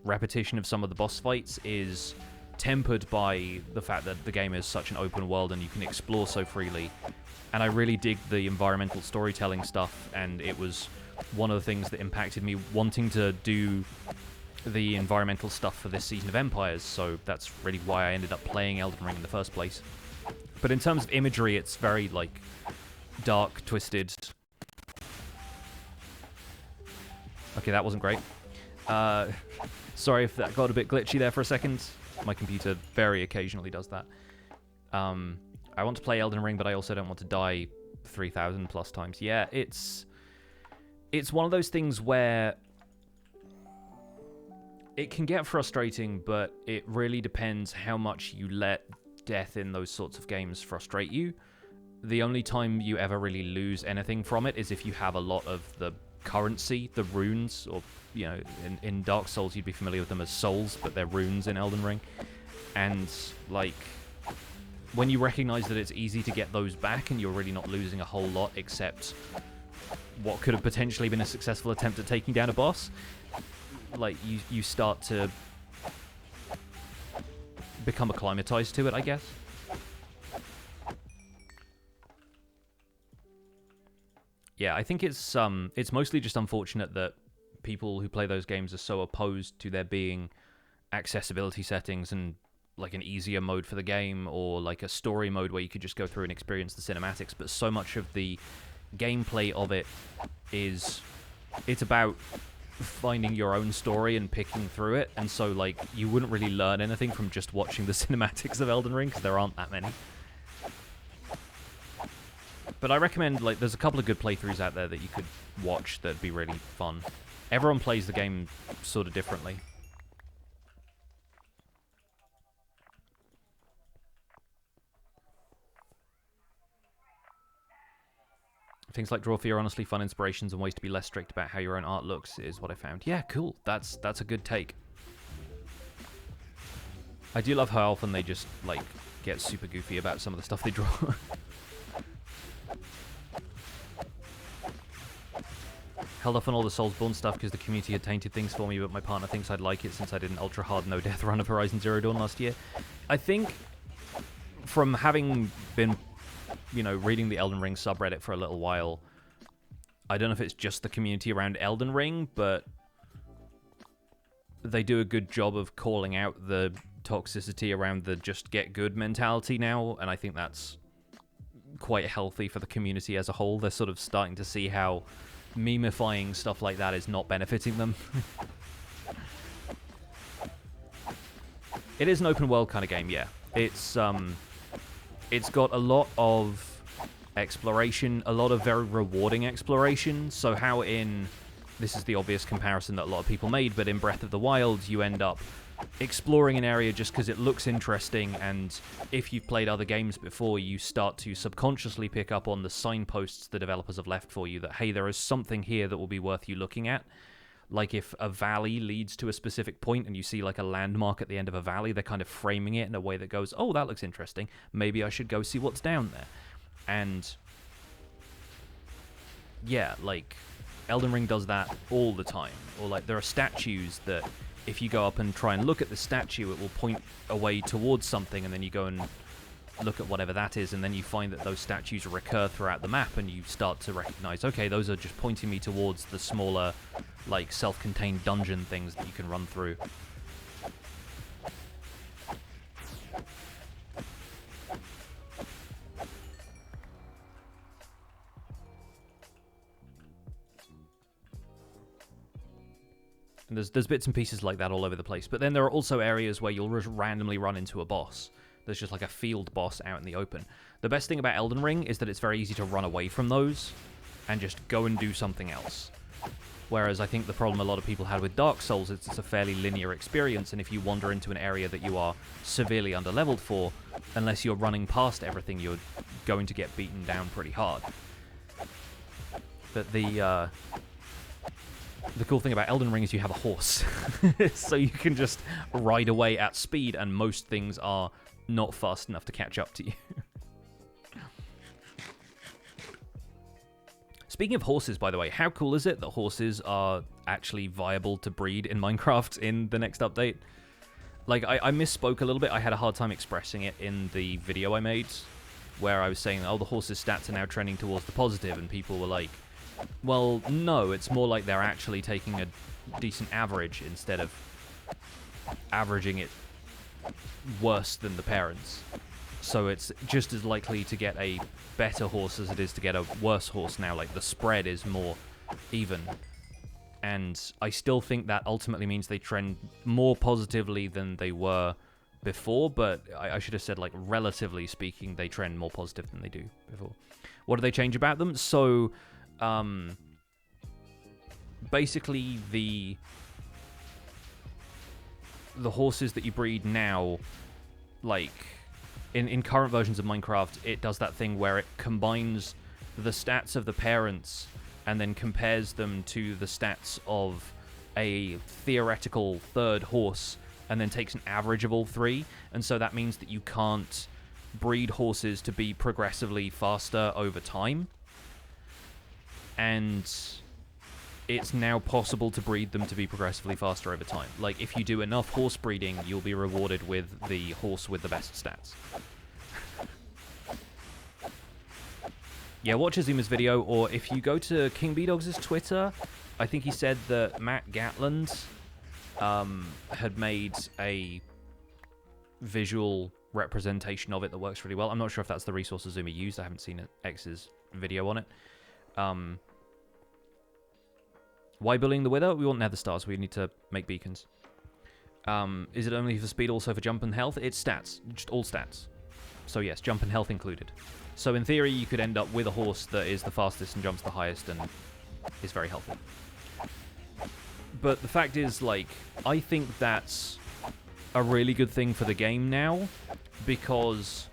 repetition of some of the boss fights is tempered by the fact that the game is such an open world and you can explore so freely. And I really dig the environmental storytelling stuff, and it was one of the things that impacted me wanting to do the environmental stuff for this season of Empires, so that's really why I ended up playing Elden Ring in the first place. But in terms of imagery, it's very, like, dark, twisted. Okay, that wasn't great. Sorry if that got a bit glitchy there for a second. My computer very occasionally does that. I want to play Elden Ring, but I also don't want to die 3,000 plus times. Yeah, it's one of those things where it can get frustrating, but it really depends how much you let death in those sorts of games frustrate you. The only time you ever really lose anything from it is if you have a lot of the currency, the runes, or, you know, in Dark Souls you'd be familiar with them as souls, but they're runes in Elden Ring. And, like, when you recognize that it's easy to get those back and you're really not losing a whole lot except what could have potentially been a successful attempt at taking down a boss, like, you start to become acclimatized to it, I guess. Yeah, I think it's mostly just unfortunate that people who play those games are so opposed to there being accessibility settings and like an easier mode for the game, or like a story mode where you could just go through and experience the cinematics, but so much of the gameplay of it it's about finding your own story and picking through it, and so like you wouldn't really learn anything from just watching the cinematics of Elden Ring, because there aren't that many. But I recommend, like, there's a couple of good playthroughs out there that you could watch that'd be really fun. Everyone plays the game sort of differently. Things like Draw Fear, honestly fun inspirations and ways to be less strict about how your own art looks is what I found. Yeah, cool. That's a good take. I do love how often they just, like, get super goofy about some of the stuff they draw. Held off on all the Soulsborne stuff because the community had tainted things for me, but my partner thinks I'd like it since I did an ultra-hard no-death run of Horizon Zero Dawn last year. I think, from having been, you know, reading the Elden Ring subreddit for a little while, I don't know if it's just the community around Elden Ring, but they do a good job of calling out the toxicity around the just get good mentality now, and I think that's quite healthy for the community as a whole. They're sort of starting to see how memifying stuff like that is not benefiting them. It is an open world kind of game, yeah. It's got a lot of exploration, a lot of very rewarding exploration. So how this is the obvious comparison that a lot of people made, but in Breath of the Wild you end up exploring an area just because it looks interesting, and if you've played other games before, you start to subconsciously pick up on the signposts the developers have left for you that, hey, there is something here that will be worth you looking at. Like if a valley leads to a specific point and you see like a landmark at the end of a valley, they're kind of framing it in a way that goes, oh, that looks interesting, maybe I should go see what's down there. And yeah, like Elden Ring does that all the time. Or like there are statues that if you go up and try and look at the statue, it will point away towards something, and then you go and look at whatever that is, and then you find that those statues recur throughout the map, and you start to recognize, okay, those are just pointing me towards the smaller, like, self-contained dungeon things that you can run through. And there's bits and pieces like that all over the place. But then there are also areas where you'll just randomly run into a boss. There's just like a field boss out in the open. The best thing about Elden Ring is that it's very easy to run away from those and just go and do something else. Whereas I think the problem a lot of people had with Dark Souls is it's a fairly linear experience, and if you wander into an area that you are severely underleveled for, unless you're running past everything, you're going to get beaten down pretty hard. But the cool thing about Elden Ring is you have a horse. So you can just ride away at speed, and most things are not fast enough to catch up to you. Speaking of horses, by the way, how cool is it that horses are actually viable to breed in Minecraft in the next update? Like, I misspoke a little bit. I had a hard time expressing it in the video I made, where I was saying, oh, the horse's stats are now trending towards the positive, and people were like, well, no, it's more like they're actually taking a decent average instead of averaging it worse than the parents. So it's just as likely to get a better horse as it is to get a worse horse now. Like, the spread is more even. And I still think that ultimately means they trend more positively than they were before, but I should have said, like, relatively speaking, they trend more positive than they do before. What do they change about them? So, basically the horses that you breed now, like, in current versions of Minecraft, it does that thing where it combines the stats of the parents and then compares them to the stats of a theoretical third horse, and then takes an average of all three. And so that means that you can't breed horses to be progressively faster over time. And it's now possible to breed them to be progressively faster over time. Like, if you do enough horse breeding, you'll be rewarded with the horse with the best stats. Yeah, watch Azuma's video, or if you go to King B-Dogs' Twitter, I think he said that Matt Gatland had made a visual representation of it that works really well. I'm not sure if that's the resource Azuma used. I haven't seen X's video on it. Why bullying the Wither? We want nether stars. We need to make beacons. Is it only for speed, also for jump and health? It's stats. Just all stats. So yes, jump and health included. So in theory, you could end up with a horse that is the fastest and jumps the highest and is very healthy. But the fact is, like, I think that's a really good thing for the game now, because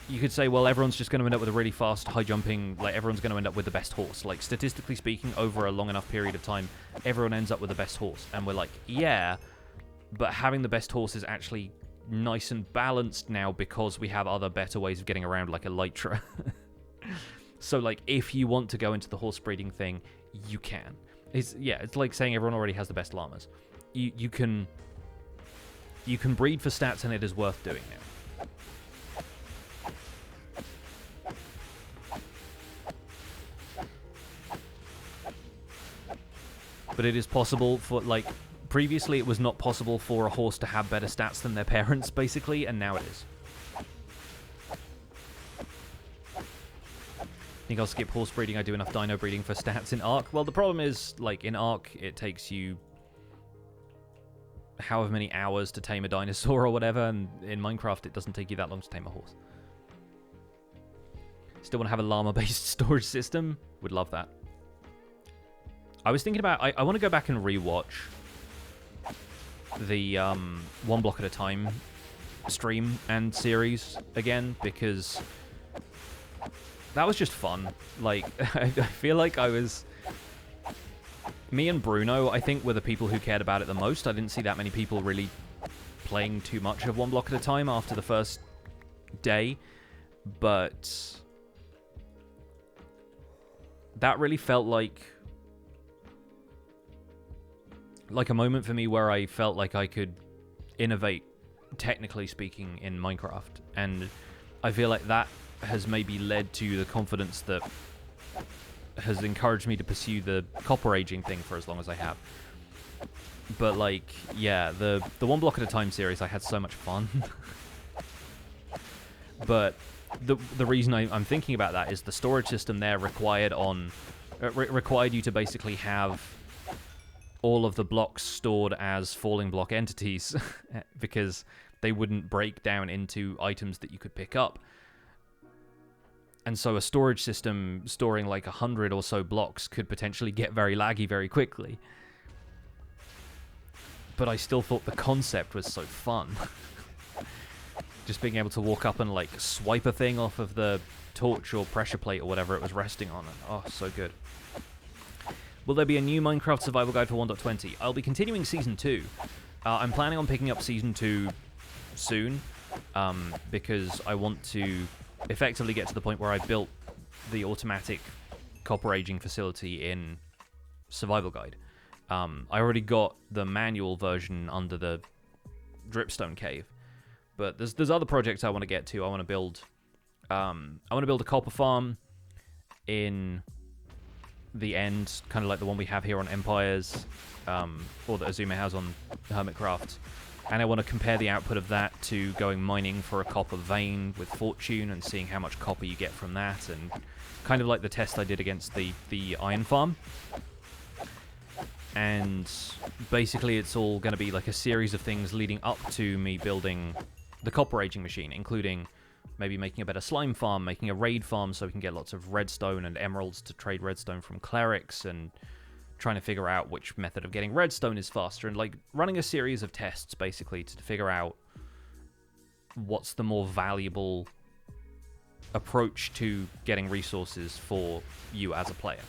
you could say, well, everyone's just going to end up with a really fast, high-jumping, like, everyone's going to end up with the best horse. Like, statistically speaking, over a long enough period of time, everyone ends up with the best horse. And we're like, yeah, but having the best horse is actually nice and balanced now because we have other better ways of getting around, like Elytra. So, like, if you want to go into the horse breeding thing, you can. It's like saying everyone already has the best llamas. You can breed for stats, and it is worth doing now. But it is possible for, like, previously it was not possible for a horse to have better stats than their parents, basically, and now it is. I think I'll skip horse breeding. I do enough dino breeding for stats in Ark. Well, the problem is, like, in Ark, it takes you however many hours to tame a dinosaur or whatever, and in Minecraft, it doesn't take you that long to tame a horse. Still want to have a llama-based storage system? Would love that. I was thinking about... I want to go back and rewatch the One Block at a Time stream and series again, because that was just fun. Like, I feel like I was... Me and Bruno, I think, were the people who cared about it the most. I didn't see that many people really playing too much of One Block at a Time after the first day, but that really felt like a moment for me where I felt like I could innovate, technically speaking, in Minecraft. And I feel like that has maybe led to the confidence that has encouraged me to pursue the copper aging thing for as long as I have. But, like, yeah, the One Block at a Time series, I had so much fun. But the reason I'm thinking about that is the storage system there required you to basically have all of the blocks stored as falling block entities because they wouldn't break down into items that you could pick up. And so a storage system storing like 100 or so blocks could potentially get very laggy very quickly. But I still thought the concept was so fun. Just being able to walk up and like swipe a thing off of the torch or pressure plate or whatever it was resting on. And, oh, so good. Will there be a new Minecraft survival guide for 1.20? I'll be continuing Season 2. I'm planning on picking up Season 2 soon, because I want to effectively get to the point where I built the automatic copper aging facility in Survival Guide. I already got the manual version under the dripstone cave, but there's other projects I want to get to. I want to build a copper farm in the end, kind of like the one we have here on Empires, or that Azuma has on Hermitcraft. And I want to compare the output of that to going mining for a copper vein with Fortune and seeing how much copper you get from that, and kind of like the test I did against the iron farm. And basically it's all going to be like a series of things leading up to me building the copper aging machine, including maybe making a better slime farm, making a raid farm so we can get lots of redstone and emeralds to trade redstone from clerics, and trying to figure out which method of getting redstone is faster, and like running a series of tests basically to figure out what's the more valuable approach to getting resources for you as a player.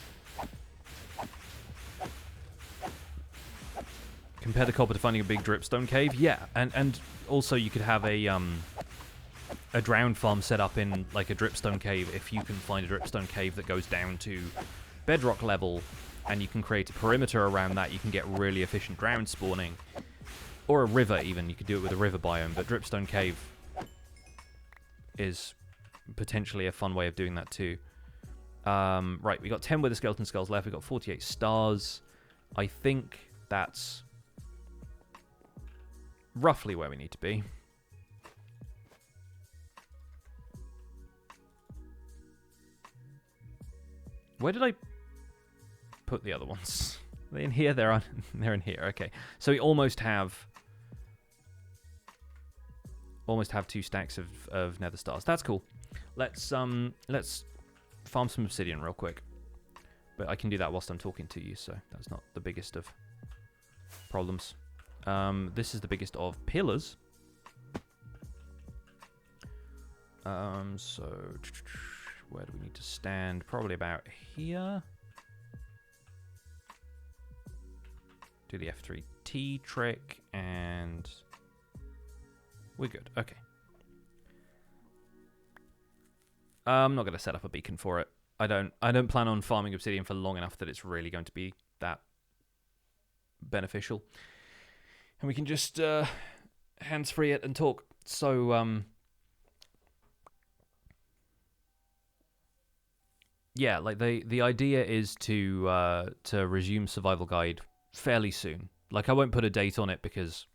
Compare the copper to finding a big dripstone cave. Yeah, and also you could have a drowned farm set up in like a dripstone cave if you can find a dripstone cave that goes down to bedrock level, and you can create a perimeter around that. You can get really efficient drowned spawning, or a river even. You could do it with a river biome, but dripstone cave is potentially a fun way of doing that too. Right, we got 10 wither skeleton skulls left. We got 48 stars. I think that's roughly where we need to be. Where did I put the other ones? Are they in here? They're in here. Okay, so we almost have 2 stacks of nether stars. That's cool. Let's farm some obsidian real quick. But I can do that whilst I'm talking to you, so that's not the biggest of problems. This is the biggest of pillars. So where do we need to stand? Probably about here. Do the F3T trick, and we're good. Okay. I'm not going to set up a beacon for it. I don't plan on farming obsidian for long enough that it's really going to be that beneficial. And we can just hands-free it and talk. So, yeah, like the idea is to resume survival guide fairly soon. Like, I won't put a date on it because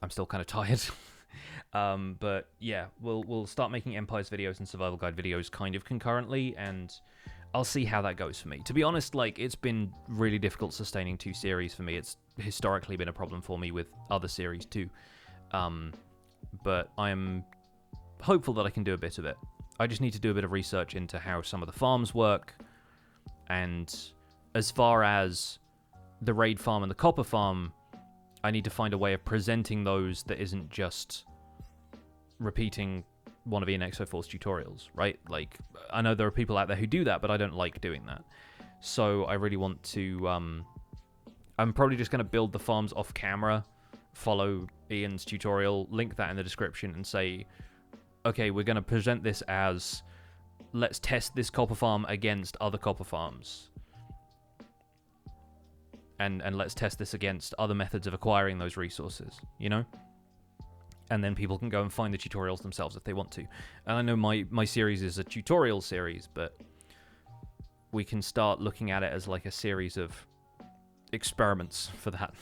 I'm still kind of tired. But yeah, we'll start making Empires videos and survival guide videos kind of concurrently, and I'll see how that goes for me. To be honest, like, it's been really difficult sustaining 2 series for me. It's historically been a problem for me with other series too. But I'm hopeful that I can do a bit of it. I just need to do a bit of research into how some of the farms work, and as far as the raid farm and the copper farm, I need to find a way of presenting those that isn't just repeating one of Ian Exo4's tutorials, right? Like, I know there are people out there who do that, but I don't like doing that. So I really want to, I'm probably just going to build the farms off camera, follow Ian's tutorial, link that in the description, and say, okay, we're going to present this as, let's test this copper farm against other copper farms. And let's test this against other methods of acquiring those resources, you know? And then people can go and find the tutorials themselves if they want to. And I know my series is a tutorial series, but we can start looking at it as like a series of experiments for that.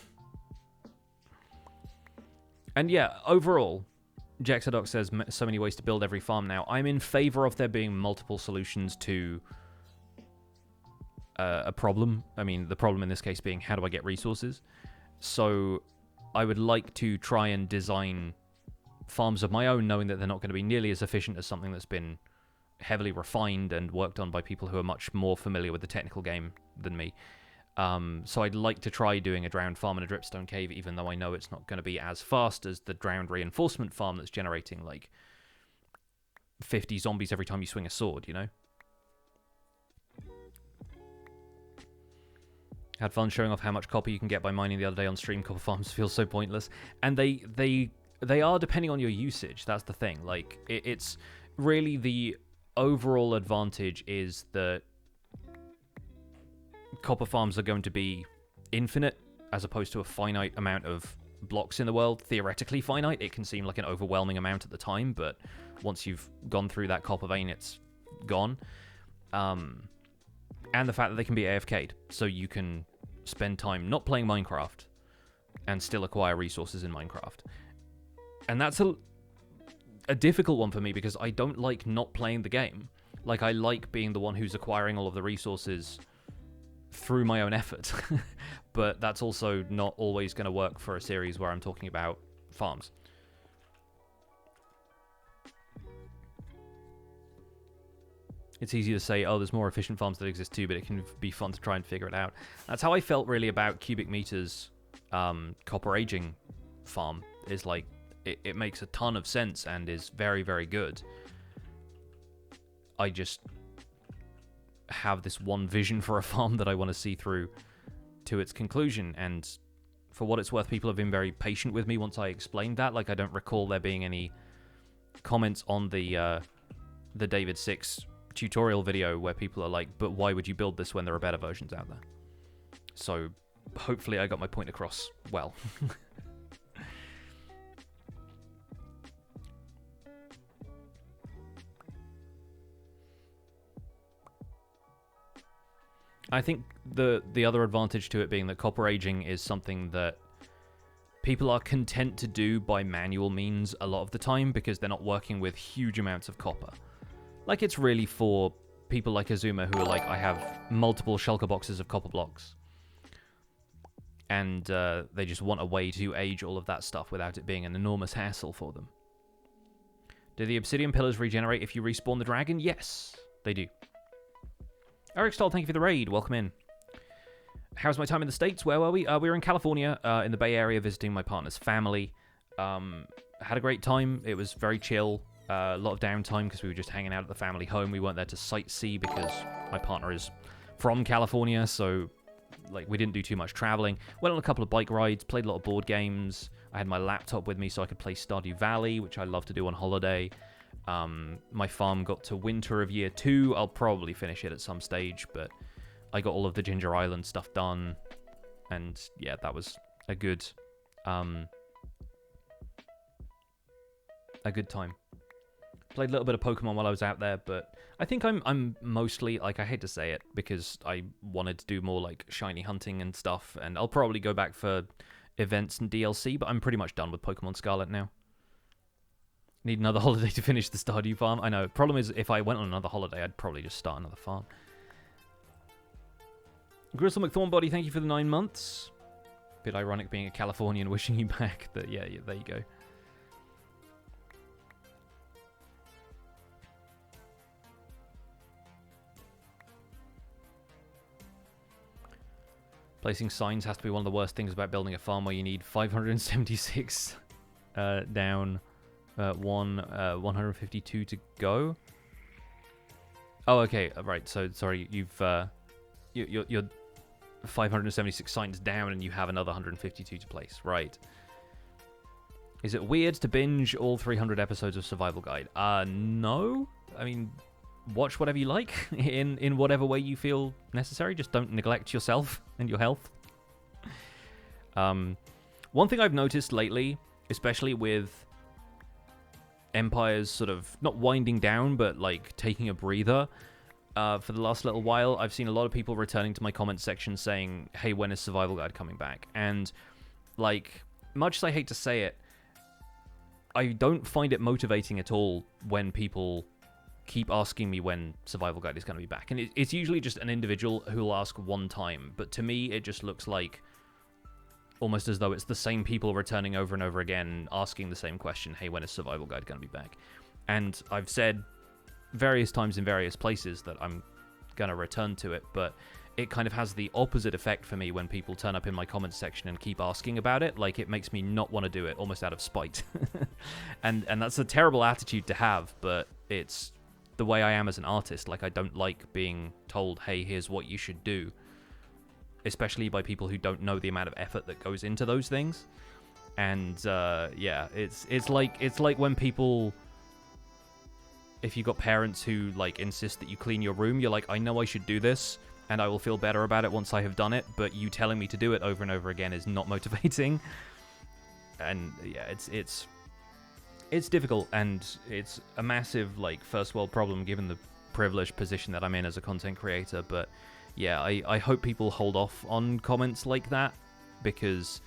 And yeah, overall, Jaxadoc says so many ways to build every farm now. I'm in favor of there being multiple solutions to a problem. I mean, the problem in this case being, how do I get resources? So I would like to try and design farms of my own, knowing that they're not going to be nearly as efficient as something that's been heavily refined and worked on by people who are much more familiar with the technical game than me. So I'd like to try doing a drowned farm and a dripstone cave, even though I know it's not going to be as fast as the drowned reinforcement farm that's generating like 50 zombies every time you swing a sword, you know? Had fun showing off how much copper you can get by mining the other day on stream. Copper farms feel so pointless. And they are, depending on your usage. That's the thing. Like, it's really the overall advantage is that copper farms are going to be infinite as opposed to a finite amount of blocks in the world. Theoretically finite. It can seem like an overwhelming amount at the time, but once you've gone through that copper vein, it's gone. And the fact that they can be AFK'd, so you can spend time not playing Minecraft and still acquire resources in Minecraft. And that's a difficult one for me because I don't like not playing the game. Like, I like being the one who's acquiring all of the resources through my own effort. But that's also not always going to work for a series where I'm talking about farms. It's easy to say, oh, there's more efficient farms that exist too, but it can be fun to try and figure it out. That's how I felt really about Cubic Meter's copper aging farm. Is like, it makes a ton of sense and is very, very good. I just have this one vision for a farm that I want to see through to its conclusion, and for what it's worth, people have been very patient with me once I explained that. Like, I don't recall there being any comments on the David 6 tutorial video where people are like, but why would you build this when there are better versions out there? So hopefully I got my point across well. I think the other advantage to it being that copper aging is something that people are content to do by manual means a lot of the time because they're not working with huge amounts of copper. Like, it's really for people like Azuma who are like, I have multiple shulker boxes of copper blocks. And they just want a way to age all of that stuff without it being an enormous hassle for them. Do the obsidian pillars regenerate if you respawn the dragon? Yes, they do. Eric Stoll, thank you for the raid. Welcome in. How's my time in the States? Where were we? We were in California, in the Bay Area, visiting my partner's family. Had a great time. It was very chill. A lot of downtime because we were just hanging out at the family home. We weren't there to sightsee because my partner is from California, so like we didn't do too much traveling. Went on a couple of bike rides, played a lot of board games. I had my laptop with me so I could play Stardew Valley, which I love to do on holiday. My farm got to winter of year 2. I'll probably finish it at some stage, but I got all of the Ginger Island stuff done, and yeah, that was a good time. Played a little bit of Pokemon while I was out there, but I think I'm mostly, like, I hate to say it because I wanted to do more like shiny hunting and stuff, and I'll probably go back for events and DLC, but I'm pretty much done with Pokemon Scarlet now. Need another holiday to finish the Stardew farm. I know. Problem is, if I went on another holiday, I'd probably just start another farm. Gristle McThornbody, thank you for the 9 months. Bit ironic being a Californian wishing you back, but yeah, there you go. Placing signs has to be one of the worst things about building a farm where you need 576 down, 152 to go. Oh, okay, right. So sorry, you're 576 signs down, and you have another 152 to place. Right. Is it weird to binge all 300 episodes of Survival Guide? No. I mean, watch whatever you like in whatever way you feel necessary. Just don't neglect yourself and your health. One thing I've noticed lately, especially with Empire's sort of not winding down, but like taking a breather for the last little while, I've seen a lot of people returning to my comment section saying, hey, when is Survival Guide coming back? And like, much as I hate to say it, I don't find it motivating at all when people keep asking me when Survival Guide is going to be back. And it's usually just an individual who will ask one time. But to me, it just looks like almost as though it's the same people returning over and over again, asking the same question, hey, when is Survival Guide going to be back? And I've said various times in various places that I'm going to return to it, but it kind of has the opposite effect for me when people turn up in my comments section and keep asking about it. Like, it makes me not want to do it, almost out of spite. and that's a terrible attitude to have, but it's the way I am as an artist. Like, I don't like being told, hey, here's what you should do, especially by people who don't know the amount of effort that goes into those things. And yeah, it's like when people, if you've got parents who like insist that you clean your room, you're like, I know I should do this and I will feel better about it once I have done it, but you telling me to do it over and over again is not motivating. And yeah, it's difficult, and it's a massive like first world problem given the privileged position that I'm in as a content creator. But yeah, I hope people hold off on comments like that, because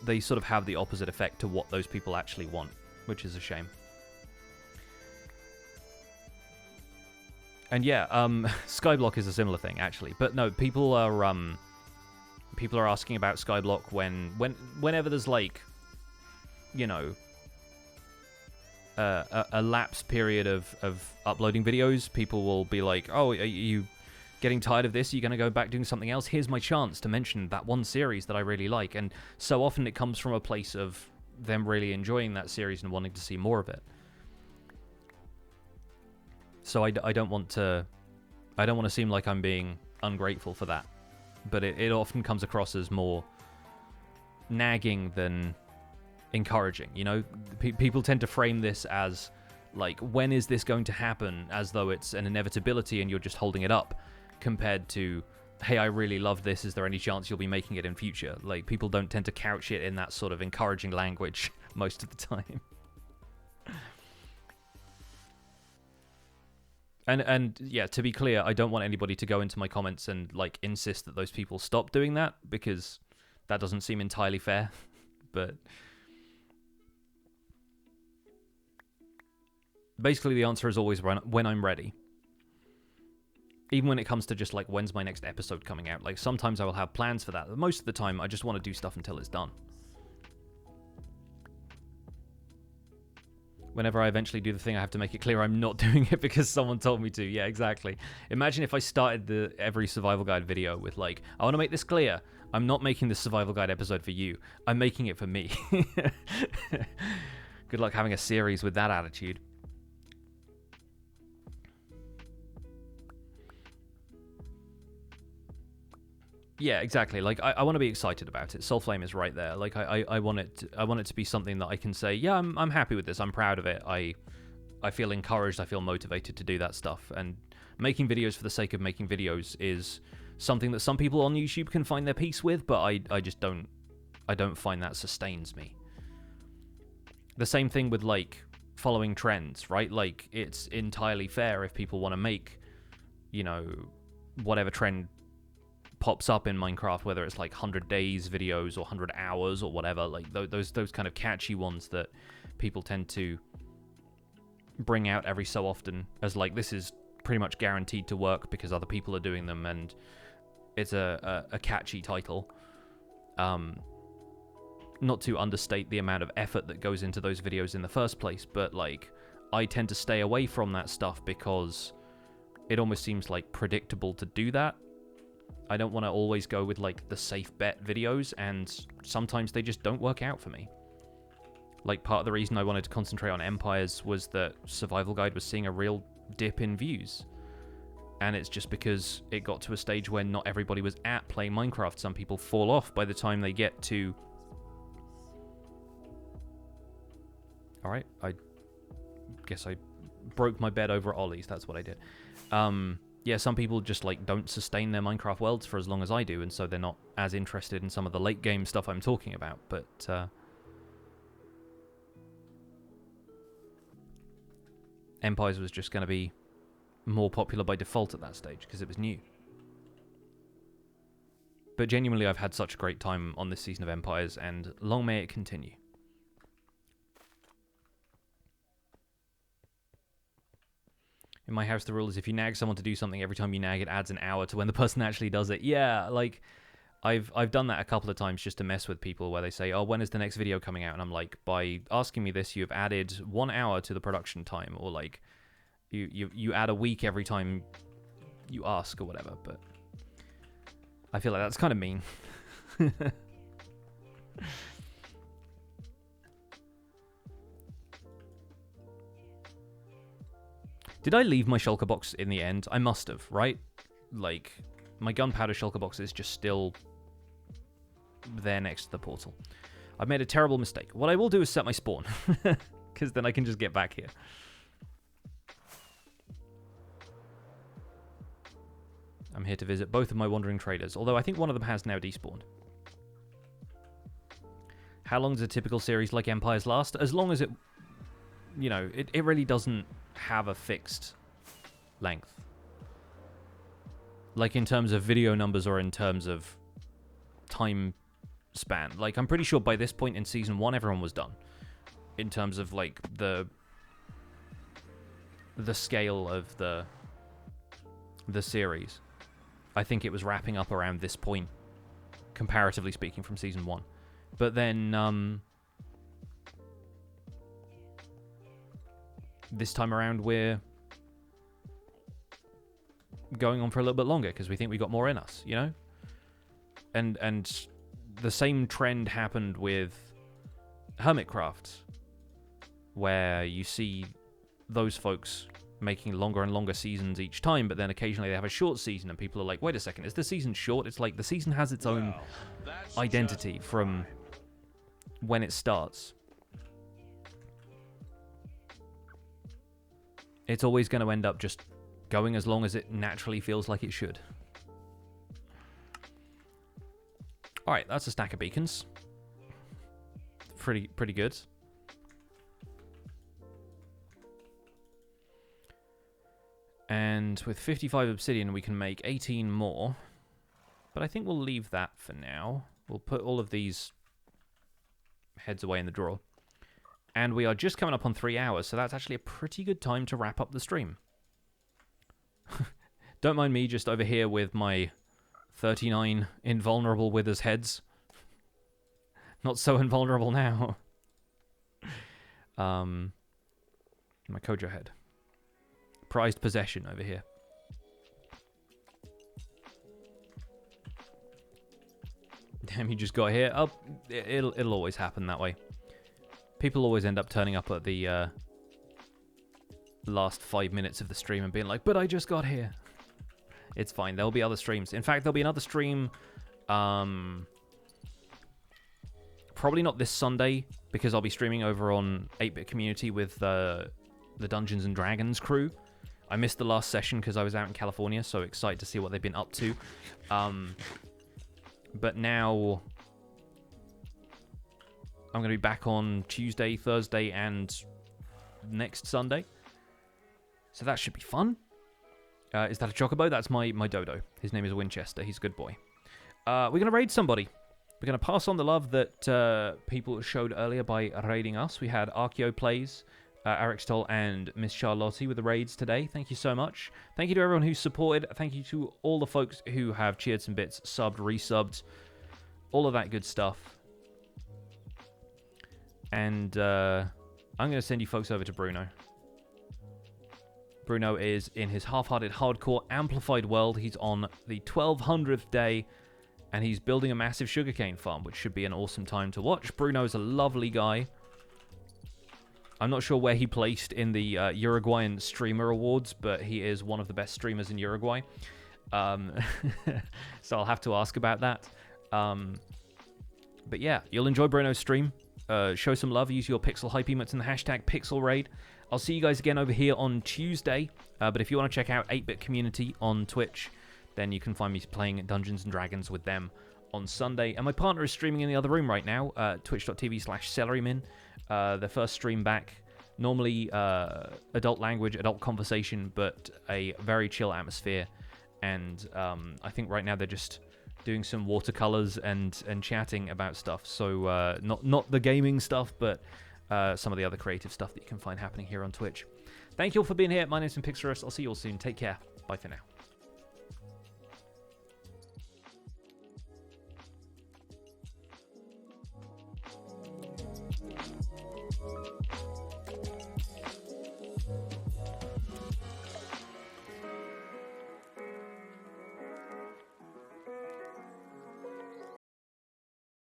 they sort of have the opposite effect to what those people actually want, which is a shame. And yeah, Skyblock is a similar thing, actually. But no, people are asking about Skyblock whenever there's like, you know, a lapse period of uploading videos. People will be like, oh, are you getting tired of this? Are you going to go back doing something else? Here's my chance to mention that one series that I really like. And so often it comes from a place of them really enjoying that series and wanting to see more of it. So I don't want to seem like I'm being ungrateful for that, but it often comes across as more nagging than encouraging. You know, people tend to frame this as like, when is this going to happen, as though it's an inevitability and you're just holding it up, compared to, hey, I really love this, is there any chance you'll be making it in future? Like, people don't tend to couch it in that sort of encouraging language most of the time. And yeah, to be clear, I don't want anybody to go into my comments and like insist that those people stop doing that, because that doesn't seem entirely fair. But basically the answer is always when I'm ready. Even when it comes to just like, when's my next episode coming out? Like, sometimes I will have plans for that. Most of the time, I just want to do stuff until it's done. Whenever I eventually do the thing, I have to make it clear I'm not doing it because someone told me to. Yeah, exactly. Imagine if I started every survival guide video with like, I want to make this clear. I'm not making this survival guide episode for you. I'm making it for me. Good luck having a series with that attitude. Yeah, exactly. Like, I want to be excited about it. Soulflame is right there. Like, I want it to be something that I can say, yeah, I'm happy with this. I'm proud of it. I feel encouraged. I feel motivated to do that stuff. And making videos for the sake of making videos is something that some people on YouTube can find their peace with, but I just don't find that sustains me. The same thing with like following trends, right? Like, it's entirely fair if people want to make, you know, whatever trend pops up in Minecraft, whether it's like 100 days videos or 100 hours or whatever, like those kind of catchy ones that people tend to bring out every so often as like, this is pretty much guaranteed to work because other people are doing them, and it's a catchy title. Not to understate the amount of effort that goes into those videos in the first place, but like, I tend to stay away from that stuff because it almost seems like predictable to do that. I don't want to always go with like the safe bet videos, and sometimes they just don't work out for me. Like, part of the reason I wanted to concentrate on Empires was that Survival Guide was seeing a real dip in views. And it's just because it got to a stage where not everybody was at playing Minecraft. Some people fall off by the time they get to... Alright, I guess I broke my bed over Ollie's, that's what I did. Yeah, some people just like don't sustain their Minecraft worlds for as long as I do, and so they're not as interested in some of the late game stuff I'm talking about. But Empires was just going to be more popular by default at that stage because it was new. But genuinely, I've had such a great time on this season of Empires, and long may it continue. In my house, the rule is if you nag someone to do something, every time you nag, it adds an hour to when the person actually does it. Yeah, like, I've done that a couple of times just to mess with people, where they say, oh, when is the next video coming out? And I'm like, by asking me this, you've added 1 hour to the production time, or like, you add a week every time you ask or whatever. But I feel like that's kind of mean. Did I leave my shulker box in the end? I must have, right? Like, my gunpowder shulker box is just still there next to the portal. I've made a terrible mistake. What I will do is set my spawn, because then I can just get back here. I'm here to visit both of my wandering traders, although I think one of them has now despawned. How long does a typical series like Empires last? As long as it, you know, it really doesn't have a fixed length. Like, in terms of video numbers or in terms of time span. Like, I'm pretty sure by this point in Season 1, everyone was done. In terms of, like, the scale of the series. I think it was wrapping up around this point, comparatively speaking, from Season 1. But then, this time around, we're going on for a little bit longer because we think we got more in us, you know? And the same trend happened with Hermitcraft, where you see those folks making longer and longer seasons each time, but then occasionally they have a short season and people are like, wait a second, is the season short? It's like the season has its own identity from when it starts. It's always going to end up just going as long as it naturally feels like it should. Alright, that's a stack of beacons. Pretty good. And with 55 obsidian, we can make 18 more. But I think we'll leave that for now. We'll put all of these heads away in the drawer. And we are just coming up on 3 hours, so that's actually a pretty good time to wrap up the stream. Don't mind me just over here with my 39 invulnerable withers heads. Not so invulnerable now. My Kojo head. Prized possession over here. Damn, you just got here. Oh, it'll always happen that way. People always end up turning up at the last 5 minutes of the stream and being like, but I just got here. It's fine. There'll be other streams. In fact, there'll be another stream. Probably not this Sunday, because I'll be streaming over on 8-Bit Community with the Dungeons and Dragons crew. I missed the last session because I was out in California, so excited to see what they've been up to. But now I'm going to be back on Tuesday, Thursday, and next Sunday. So that should be fun. Is that a chocobo? That's my dodo. His name is Winchester. He's a good boy. We're going to raid somebody. We're going to pass on the love that people showed earlier by raiding us. We had Archeo Plays, Eric Stoll, and Miss Charlotte with the raids today. Thank you so much. Thank you to everyone who supported. Thank you to all the folks who have cheered some bits, subbed, resubbed, all of that good stuff. And I'm going to send you folks over to Bruno. Bruno is in his half-hearted hardcore amplified world. He's on the 1200th day, and he's building a massive sugarcane farm, which should be an awesome time to watch. Bruno is a lovely guy. I'm not sure where he placed in the Uruguayan Streamer Awards, but he is one of the best streamers in Uruguay. So I'll have to ask about that. But yeah, you'll enjoy Bruno's stream. Show some love. Use your Pixel Hype emotes and the hashtag PixelRaid. I'll see you guys again over here on Tuesday. But if you want to check out 8-Bit Community on Twitch, then you can find me playing Dungeons & Dragons with them on Sunday. And my partner is streaming in the other room right now, twitch.tv/celerymin. Their first stream back. Normally adult language, adult conversation, but a very chill atmosphere. And I think right now they're just doing some watercolors and chatting about stuff. So not the gaming stuff, but some of the other creative stuff that you can find happening here on Twitch. Thank you all for being here. My name's Pixarus. I'll see you all soon. Take care. Bye for now.